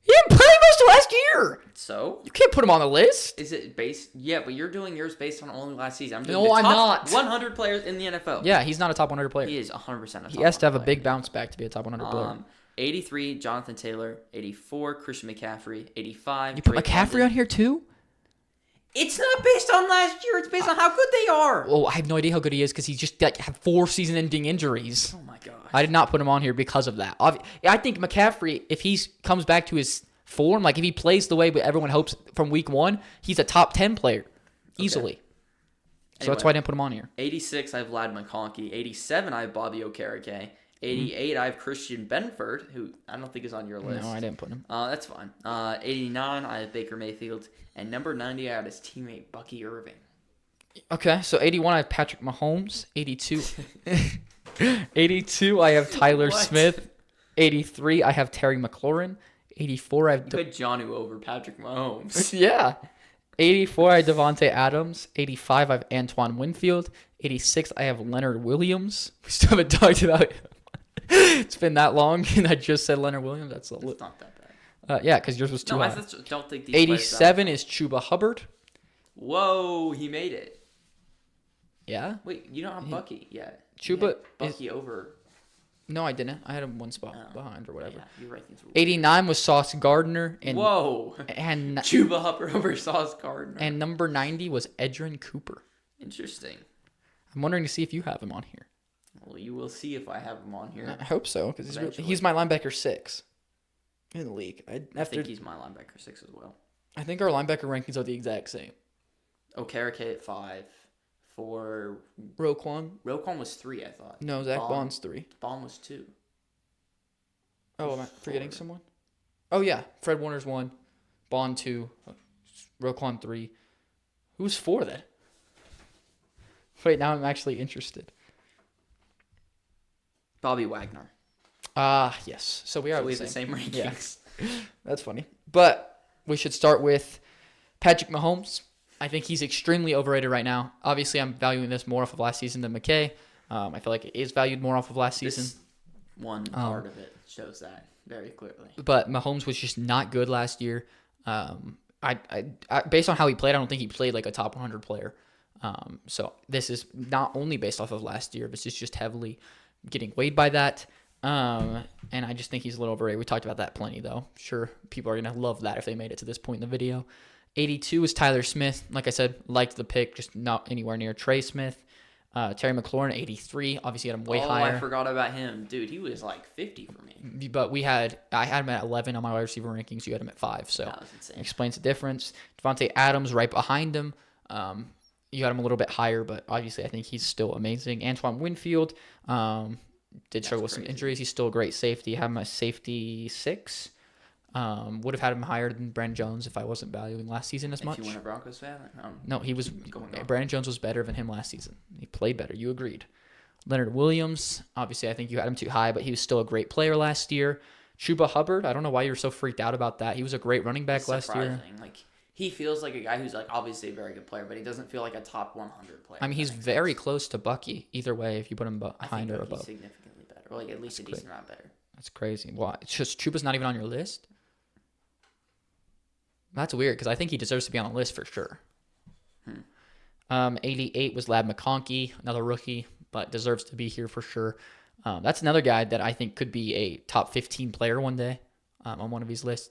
He didn't play most of last year. So? You can't put him on the list. Is it based? Yeah, but you're doing yours based on only last season. I'm doing No, the I'm top not. 100 players in the NFL. Yeah, he's not a top 100 player. He is 100% a top He has to have a 100 big player. bounce back to be a top 100 player. 83, Jonathan Taylor. 84, Christian McCaffrey. 85. You put Drake McCaffrey London. on here too? It's not based on last year. It's based on how good they are. Oh, I have no idea how good he is because he just like had 4 season-ending injuries. Oh my gosh. I did not put him on here because of that. I think McCaffrey, if he comes back to his form, like if he plays the way everyone hopes from week 1, he's a top 10 player easily. So that's why I didn't put him on here. 86, I have Vlad McConkey. 87, I have Bobby Okereke. 88, I have Christian Benford, who I don't think is on your list. No, I didn't put him. That's fine. 89, I have Baker Mayfield. And number 90, I have his teammate, Bucky Irving. Okay, so 81, I have Patrick Mahomes. 82. 82, I have Tyler What? Smith. 83, I have Terry McLaurin. 84, I have... You put Jonnu over Patrick Mahomes. Yeah. 84, I have Devontae Adams. 85, I have Antoine Winfield. 86, I have Leonard Williams. We still haven't talked about it. It's been that long, and I just said Leonard Williams. That's a It's little... not that bad. Yeah, because yours was too No, I high. just don't think these players 87 is Chuba Hubbard. Whoa, he made it. Yeah. Wait, you don't have Bucky yet. Chuba You had Bucky over. No, I didn't. I had him 1 spot Oh. behind or whatever. Yeah, your rankings were 89 was Sauce Gardner. And Whoa. and Chuba Hubbard over Sauce Gardner. and number 90 was Edrin Cooper. Interesting. I'm wondering to see if you have him on here. Well, you will see if I have him on here. I hope so, because Eventually. he's my linebacker 6 in the league. I think he's my linebacker 6 as well. I think our linebacker rankings are the exact same. Okereke at 5. For Roquan? Roquan was 3, I thought. No, Zach Bond's 3. Bond was 2. Oh, am I forgetting someone? Oh, yeah. Fred Warner's 1. Bond 2. Roquan 3. Who's 4 then? Wait, now I'm actually interested. Bobby Wagner. Yes. So we are We the have the same. same rankings. Yeah. That's funny. But we should start with Patrick Mahomes. I think he's extremely overrated right now. Obviously, I'm valuing this more off of last season than McKay. I feel like it is valued more off of last season. This one part of it shows that very clearly. But Mahomes was just not good last year. I based on how he played, I don't think he played like a top 100 player. So this is not only based off of last year, but this is just heavily getting weighed by that. And I just think he's a little overrated. We talked about that plenty, though. Sure, people are going to love that if they made it to this point in the video. 82 is Tyler Smith. Like I said, liked the pick, just not anywhere near Trey Smith. Terry McLaurin, 83. Obviously, had him way higher. I forgot about him. Dude, he was like 50 for me. But I had him at 11 on my wide receiver rankings. You had him at 5. So That was insane. explains the difference. Devontae Adams right behind him. You had him a little bit higher, but obviously I think he's still amazing. Antoine Winfield did struggle with some injuries. He's still a great safety. Have him at safety 6. Would have had him higher than Brandon Jones if I wasn't valuing last season as much. If you weren't a Broncos fan, No, he was. going on? Brandon Jones was better than him last season. He played better. You agreed. Leonard Williams, obviously I think you had him too high, but he was still a great player last year. Chuba Hubbard, I don't know why you were so freaked out about that. He was a great running back It's last year. surprising. Like, he feels like a guy who's like obviously a very good player, but he doesn't feel like a top 100 player. I mean, he's very close to Bucky. Either way, if you put him I behind think or he's above. significantly better, or like at least a decent amount better. That's crazy. Well, it's just Chuba's not even on your list? That's weird because I think he deserves to be on the list for sure. 88 was Lab McConkey, another rookie, but deserves to be here for sure. That's another guy that I think could be a top 15 player one day on one of these lists.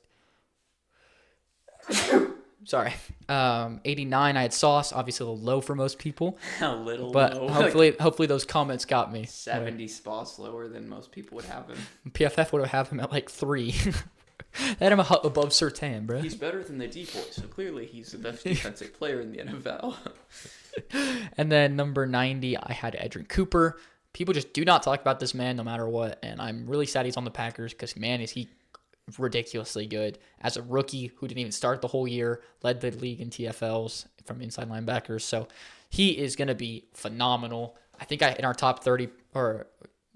Sorry. 89, I had Sauce, obviously a little low for most people, A little but low. hopefully those comments got me. 70 spots lower than most people would have him. PFF would have him at like 3. They had him above Surtain, bro. He's better than the decoy, so clearly he's the best defensive player in the NFL. And then number 90, I had Edrin Cooper. People just do not talk about this man no matter what, and I'm really sad he's on the Packers because, man, is he ridiculously good. As a rookie who didn't even start the whole year, led the league in TFLs from inside linebackers, so he is going to be phenomenal. I think in our top 30 or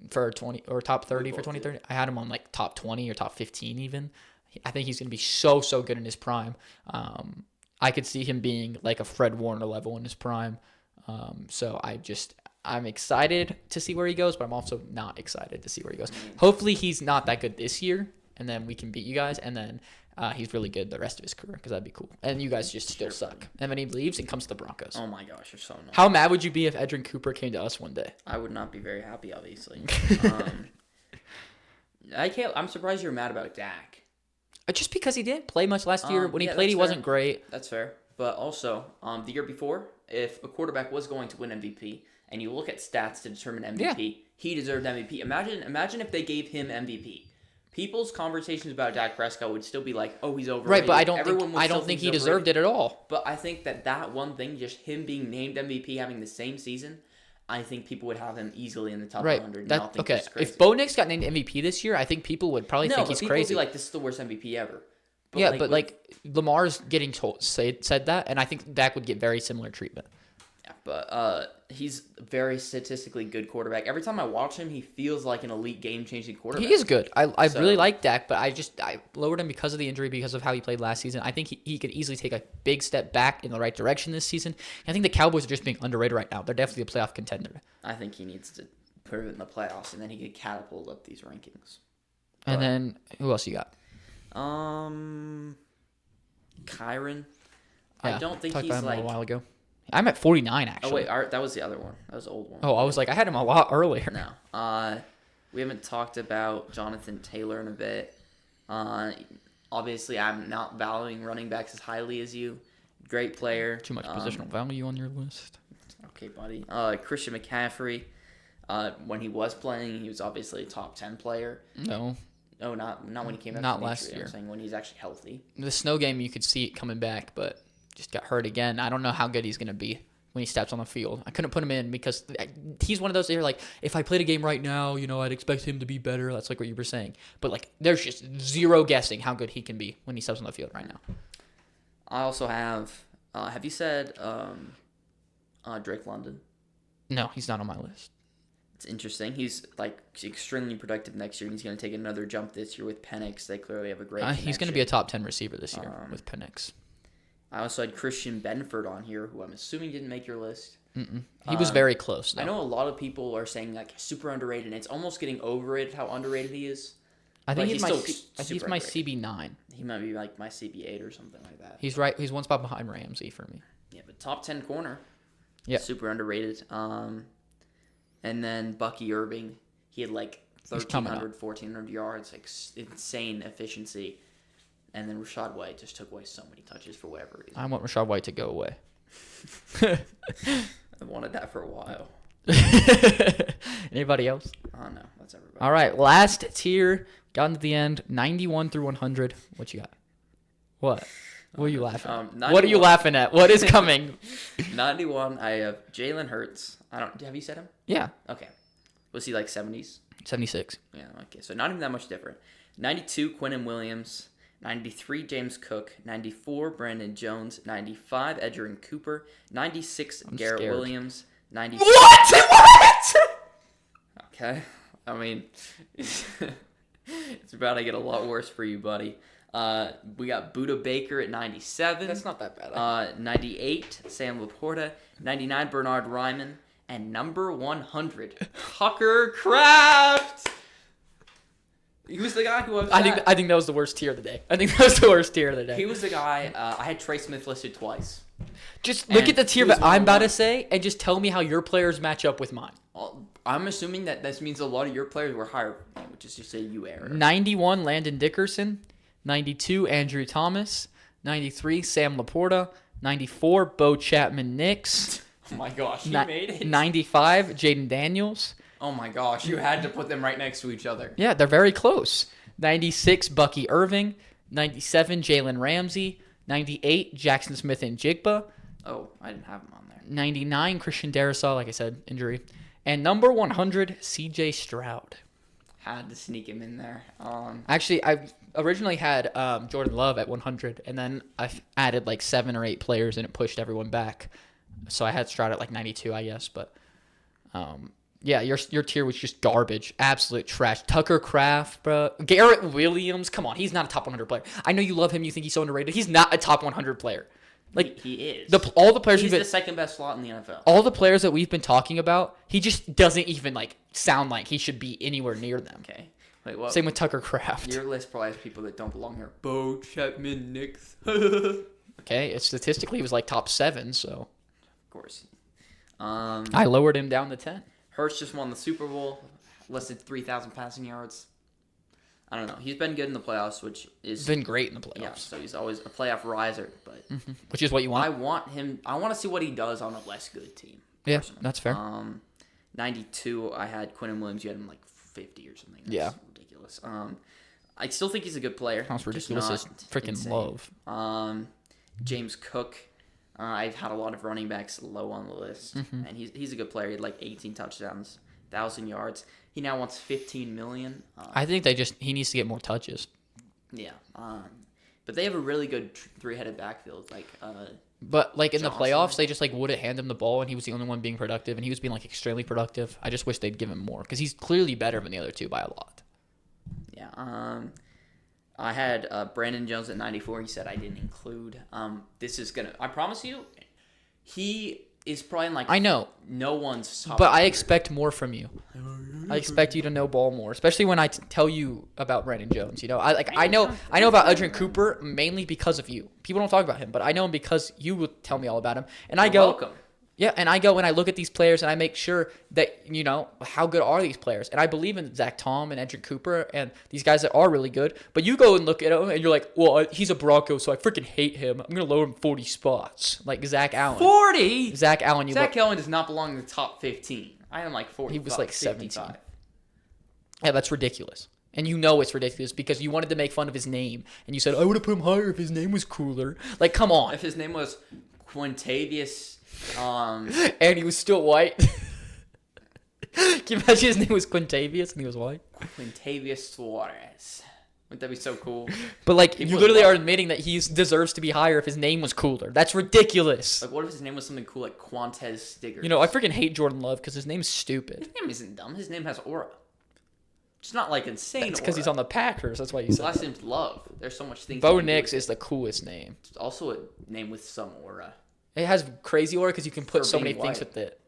for 20 or top 30 for 2030, I had him on like top 20 or top 15 even. I think he's going to be so good in his prime. I could see him being like a Fred Warner level in his prime. So I'm excited to see where he goes, but I'm also not excited to see where he goes. Hopefully he's not that good this year, and then we can beat you guys, and then he's really good the rest of his career, because that'd be cool. And you guys just still suck. And then he leaves and comes to the Broncos. Oh my gosh, you're so annoying. How mad would you be if Edrin Cooper came to us one day? I would not be very happy, obviously. I'm surprised you're mad about Dak. Just because he didn't play much last year. When he played, he wasn't great. That's fair. But also, the year before, if a quarterback was going to win MVP, and you look at stats to determine MVP, he deserved MVP. Imagine if they gave him MVP. People's conversations about Dak Prescott would still be like, "Oh, he's overrated." Right, but I don't think he deserved it at all. But I think that one thing, just him being named MVP, having the same season, I think people would have him easily in the top 100. That's okay. If Bo Nix got named MVP this year, I think people would probably think he's people crazy. Would be like, this is the worst MVP ever. But Lamar's getting said that, and I think Dak would get very similar treatment. Yeah, but he's a very statistically good quarterback. Every time I watch him, he feels like an elite game-changing quarterback. He is good. I really like Dak, but I lowered him because of the injury, because of how he played last season. I think he could easily take a big step back in the right direction this season. I think the Cowboys are just being underrated right now. They're definitely a playoff contender. I think he needs to prove it in the playoffs, and then he could catapult up these rankings. And then who else you got? Kyron. Yeah, I don't think talked he's about him like. a while ago. I'm at 49 actually. Oh wait, that was the other one. That was the old one. Oh, I was like, I had him a lot earlier. No. We haven't talked about Jonathan Taylor in a bit. Obviously, I'm not valuing running backs as highly as you. Great player. Too much positional value on your list. Okay, buddy. Christian McCaffrey. When he was playing, he was obviously a top 10 player. No. No, not when he came back. Not from last injury. year. I'm saying when he's actually healthy. The snow game, you could see it coming back, but just got hurt again. I don't know how good he's going to be when he steps on the field. I couldn't put him in because he's one of those that you're like, if I played a game right now, I'd expect him to be better. That's like what you were saying. But like, there's just zero guessing how good he can be when he steps on the field right now. I also have you said Drake London? No, he's not on my list. It's interesting. He's like extremely productive next year, and he's going to take another jump this year with Penix. They clearly have a great He's going to be a top 10 receiver this year with Penix. I also had Christian Benford on here, who I'm assuming didn't make your list. He was very close, though. I know a lot of people are saying like super underrated, and it's almost getting overrated how underrated he is. I think But he's my CB9. He might be like my CB8 or something like that. He's right. He's one spot behind Ramsey for me. Yeah, but top 10 corner. Yeah. Super underrated. And then Bucky Irving, he had like 1,300, 1,400 yards, like insane efficiency. And then Rashad White just took away so many touches for whatever reason. I want Rashad White to go away. I wanted that for a while. Anybody else? Oh, no, that's everybody. All right, last tier. Gotten to the end. 91 through 100. What you got? What? What are you laughing at? What are you laughing at? What is coming? 91, I have Jalen Hurts. Have you said him? Yeah. Okay. Was he like 70s? 76. Yeah, okay. So not even that much different. 92, Quinnen Williams. 93, James Cook. 94, Brandon Jones. 95, Edgerrin Cooper. 96, Garrett scared. Williams. 90. What? Okay. I mean, it's about to get a lot worse for you, buddy. We got Buda Baker at 97. That's not that bad. 98, Sam Laporta. 99, Bernard Ryman. And number 100, Tucker Kraft. He was the guy who was. I think that was the worst tier of the day. I think that was the worst tier of the day. He was the guy. I had Trey Smith listed twice. Just look And at the tier he was that I'm about to 101. say, and just tell me how your players match up with mine. I'm assuming that this means a lot of your players were higher, which is just a you error. 91, Landon Dickerson. 92, Andrew Thomas. 93, Sam Laporta. 94, Bo Chapman-Nix. Oh my gosh, you made it. 95, Jaden Daniels. Oh my gosh, you had to put them right next to each other. Yeah, they're very close. 96, Bucky Irving. 97, Jalen Ramsey. 98, Jackson Smith and Jigba. Oh, I didn't have him on there. 99, Christian Darrisaw, like I said, injury. And number 100, CJ Stroud. Had to sneak him in there. Actually, I originally had Jordan Love at 100, and then I added like 7 or 8 players, and it pushed everyone back. So I had Stroud at like 92, I guess. But yeah, your tier was just garbage, absolute trash. Tucker Kraft, bro. Garrett Williams, come on, he's not a top 100 player. I know you love him, you think he's so underrated. He's not a top 100 player. Like he is. All the players He's we've the been, second best slot in the NFL. all the players that we've been talking about, he just doesn't even like sound like he should be anywhere near them. Okay. Wait, what? Same with Tucker Kraft. Your list probably has people that don't belong here. Bo Chapman Nix. Okay, statistically he was like top 7, so Of course. I lowered him down to 10. Hurts just won the Super Bowl, less than 3,000 passing yards. I don't know. He's been good in the playoffs, which is He's been great in the playoffs, yeah. So he's always a playoff riser. But which is what you want. I want him. I want to see what he does on a less good team. Yeah, personally. that's fair. 92. I had Quinnen Williams. You had him like 50 or something. That's Yeah. ridiculous. I still think he's a good player. Sounds just ridiculous as not freaking insane. love. James Cook. I've had a lot of running backs low on the list, Mm-hmm. and he's a good player. He had like 18 touchdowns, 1,000 yards. He now wants $15 million. I think he needs to get more touches. Yeah. But they have a really good three-headed backfield. Like, But like in the Johnson. playoffs, they just like wouldn't hand him the ball, and he was the only one being productive, and he was being like extremely productive. I just wish they'd give him more because he's clearly better than the other two by a lot. yeah. I had Brandon Jones at 94. He said I didn't include. This is gonna. I promise you, he is probably in like I know, no one's top. but I 100. expect more from you. I expect you to know ball more, especially when I tell you about Brandon Jones. You know, I know about Edgerrin Cooper mainly because of you. People don't talk about him, but I know him because you would tell me all about him. And I You're go, welcome. yeah, and I go and I look at these players and I make sure that, you know, how good are these players? And I believe in Zach Tom and Edgerrin Cooper and these guys that are really good. But you go and look at him and you're like, well, he's a Bronco, so I freaking hate him. I'm going to lower him 40 spots. Like Zach Allen. 40. Zach Allen, Zach Allen does not belong in the top 15. I am like 40. He was like 55. 17. Yeah, that's ridiculous. And you know it's ridiculous because you wanted to make fun of his name. And you said, I would have put him higher if his name was cooler. Like, come on. If his name was Quintavious, And he was still white. Can you imagine his name was Quintavious and he was white? Quintavious Suarez. Wouldn't that be so cool? But like, People you would literally love are admitting that he deserves to be higher if his name was cooler. That's ridiculous. Like, what if his name was something cool like Quantez Stiggers? You know, I freaking hate Jordan Love because his name's stupid. His name isn't dumb. His name has aura. It's not like insane. It's because he's on the Packers. That's why you His said last that. name's Love. There's so much things. Bo you can do Nix with is the coolest name. it. It's also a name with some aura. It has crazy aura because you can put For so many being things white. with it.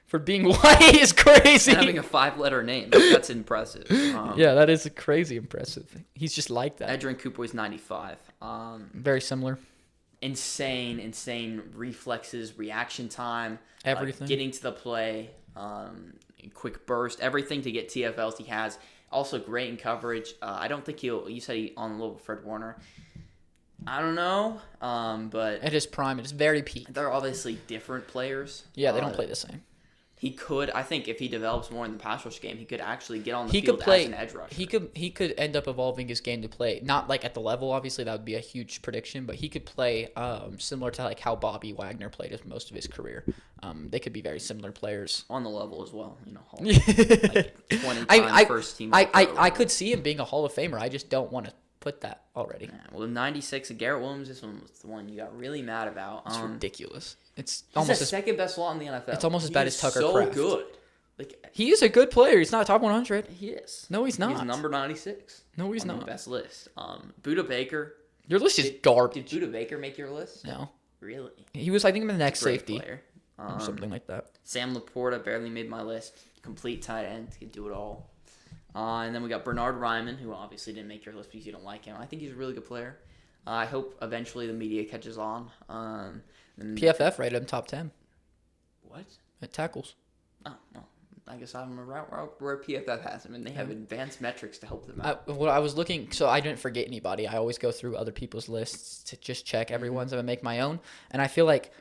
For being white is crazy. And having a 5-letter name. That's impressive. Yeah, that is crazy impressive. He's just like that. Edrin Cooper's 95. Very similar. Insane reflexes, reaction time, Everything. getting to the play, quick burst, everything to get TFLs he has. Also great in coverage. I don't think you said he on level with Fred Warner. I don't know, but At his prime, it is very peak. they're obviously different players. Yeah, they don't play the same. He could, I think, if he develops more in the pass rush game, he could actually get on the He field could play. as an edge rusher. He could end up evolving his game to play not like at the level. Obviously, that would be a huge prediction, but he could play similar to like how Bobby Wagner played his most of his career. They could be very similar players. On the level as well, like 20-time first team. I could see him being a Hall of Famer. I just don't want to put that already. Yeah, well, the 96 of Garrett Williams, this one was the one you got really mad about. It's ridiculous. It's He's almost the as second best slot in the NFL. It's almost as bad as Tucker so Kraft. good. Like he is a good player. He's not top 100. he is. No, he's not. He's number 96. No, he's on the not. best list. Buda Baker. Your list is Did garbage. Buda Baker make your list? No, Really? he was I think the next Great safety player. or something like that. Sam Laporta barely made my list. Complete tight end. Could do it all. And then we got Bernard Ryman, who obviously didn't make your list because you don't like him. I think he's a really good player. I hope eventually the media catches on. And PFF rated him top 10 What? at tackles. Oh, well, I guess I'm around where PFF has him, and they have advanced metrics to help them out. I was looking, so I didn't forget anybody. I always go through other people's lists to just check everyone's and make my own. And I feel like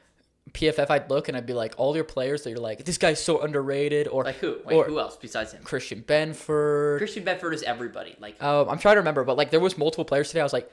PFF, I'd look and I'd be like, all your players that you're like, this guy's so underrated, or Like who? or Who else besides him? Christian Benford. Christian Bedford is everybody. Like I'm trying to remember, but like there was multiple players today. I was like,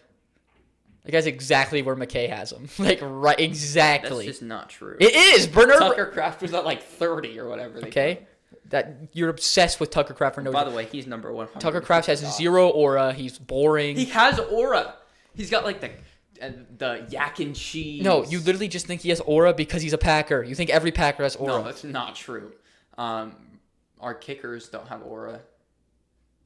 that guy's exactly where McKay has him. Like right, that's exactly. just not true. It is Bernard. Tucker Kraft was at like 30 or whatever. Okay, that you're obsessed with Tucker Kraft for no By reason. the way, he's number 100. Tucker Kraft has zero aura. He's boring. He has aura. He's got like the yak and cheese. No, you literally just think he has aura because he's a Packer. You think every Packer has aura. No, that's not true. Our kickers don't have aura.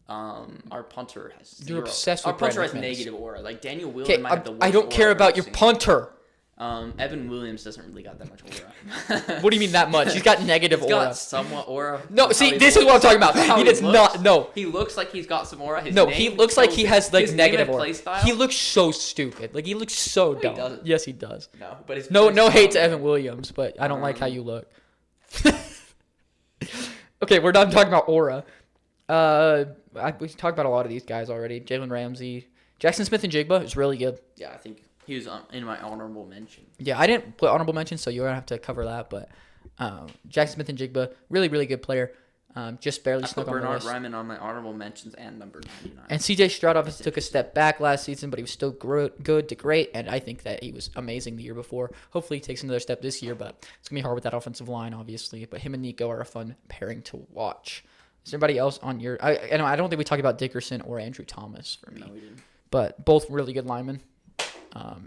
Our punter has zero. You're obsessed Our with punter Brandon has McManus. negative aura. Like Daniel Okay, Wheeler might have the worst I don't care aura about I've your seen. punter. Evan Williams doesn't really got that much aura. What do you mean that much? He's got negative He's aura. got somewhat aura. No, That's see, how he this is what I'm talking about. How He does looks. not. No, He looks like he's got some aura. His no, name he looks like shows he it. has like His name negative and aura. play style? He looks so stupid. Like he looks so dumb. doesn't. Yes, he does. No, but his No, play no hate to style- Evan Williams, but I don't like how you look. Okay, we're done talking about aura. We talked about a lot of these guys already. Jalen Ramsey, Jackson Smith and Jigba is really good. Yeah, I think he was in my honorable mention. Yeah, I didn't put honorable mention, so you're gonna have to cover that. But Jackson Smith and Jigba, really, really good player. Just barely I snuck put on the Bernard list. Ryman on my honorable mentions and number 99. And CJ Stroud obviously took a step back last season, but he was still good to great. And I think that he was amazing the year before. Hopefully, he takes another step this year, but it's gonna be hard with that offensive line, obviously. But him and Nico are a fun pairing to watch. Is there anybody else on your? I know I don't think we talked about Dickerson or Andrew Thomas for me, No, we didn't. but both really good linemen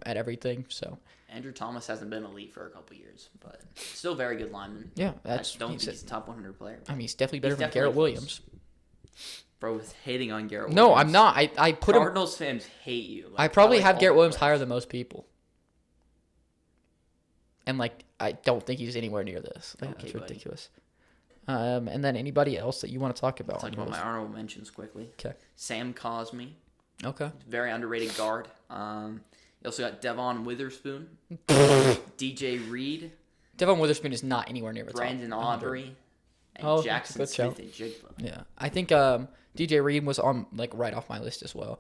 at everything. So Andrew Thomas hasn't been elite for a couple years, but still very good lineman. yeah, I that's. don't think he's a top 100 player. I mean, he's definitely better He's than definitely Garrett close. Williams. Bro was hating on Garrett No, Williams. I'm not. I put him. Cardinals fans hate you. Like, I probably like have all Garrett their Williams players. higher than most people. And like I don't think he's anywhere near this. Like, Okay, that's buddy. ridiculous. And then anybody else that you want to talk about? Talk on your about my list? honorable mentions quickly. Okay. Sam Cosme, Okay. very underrated guard. You also got Devon Witherspoon, DJ Reed, Devon Witherspoon is not anywhere near the top Brandon 100. Aubrey, and Oh, Jackson good shout. Smith and Jigba. Yeah, I think DJ Reed was on like right off my list as well.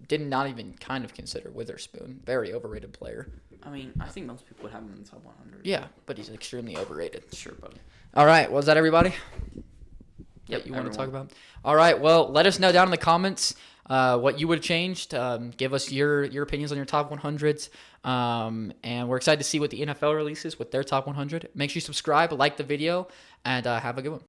Did not even kind of consider Witherspoon. Very overrated player. I mean, I think most people would have him in the top 100. Yeah, but he's extremely overrated. Sure, buddy. All right, was that everybody? Yep, That you want to talk everyone. about? All right, well, let us know down in the comments what you would have changed. Give us your opinions on your top 100s. And we're excited to see what the NFL releases with their top 100. Make sure you subscribe, like the video, and have a good one.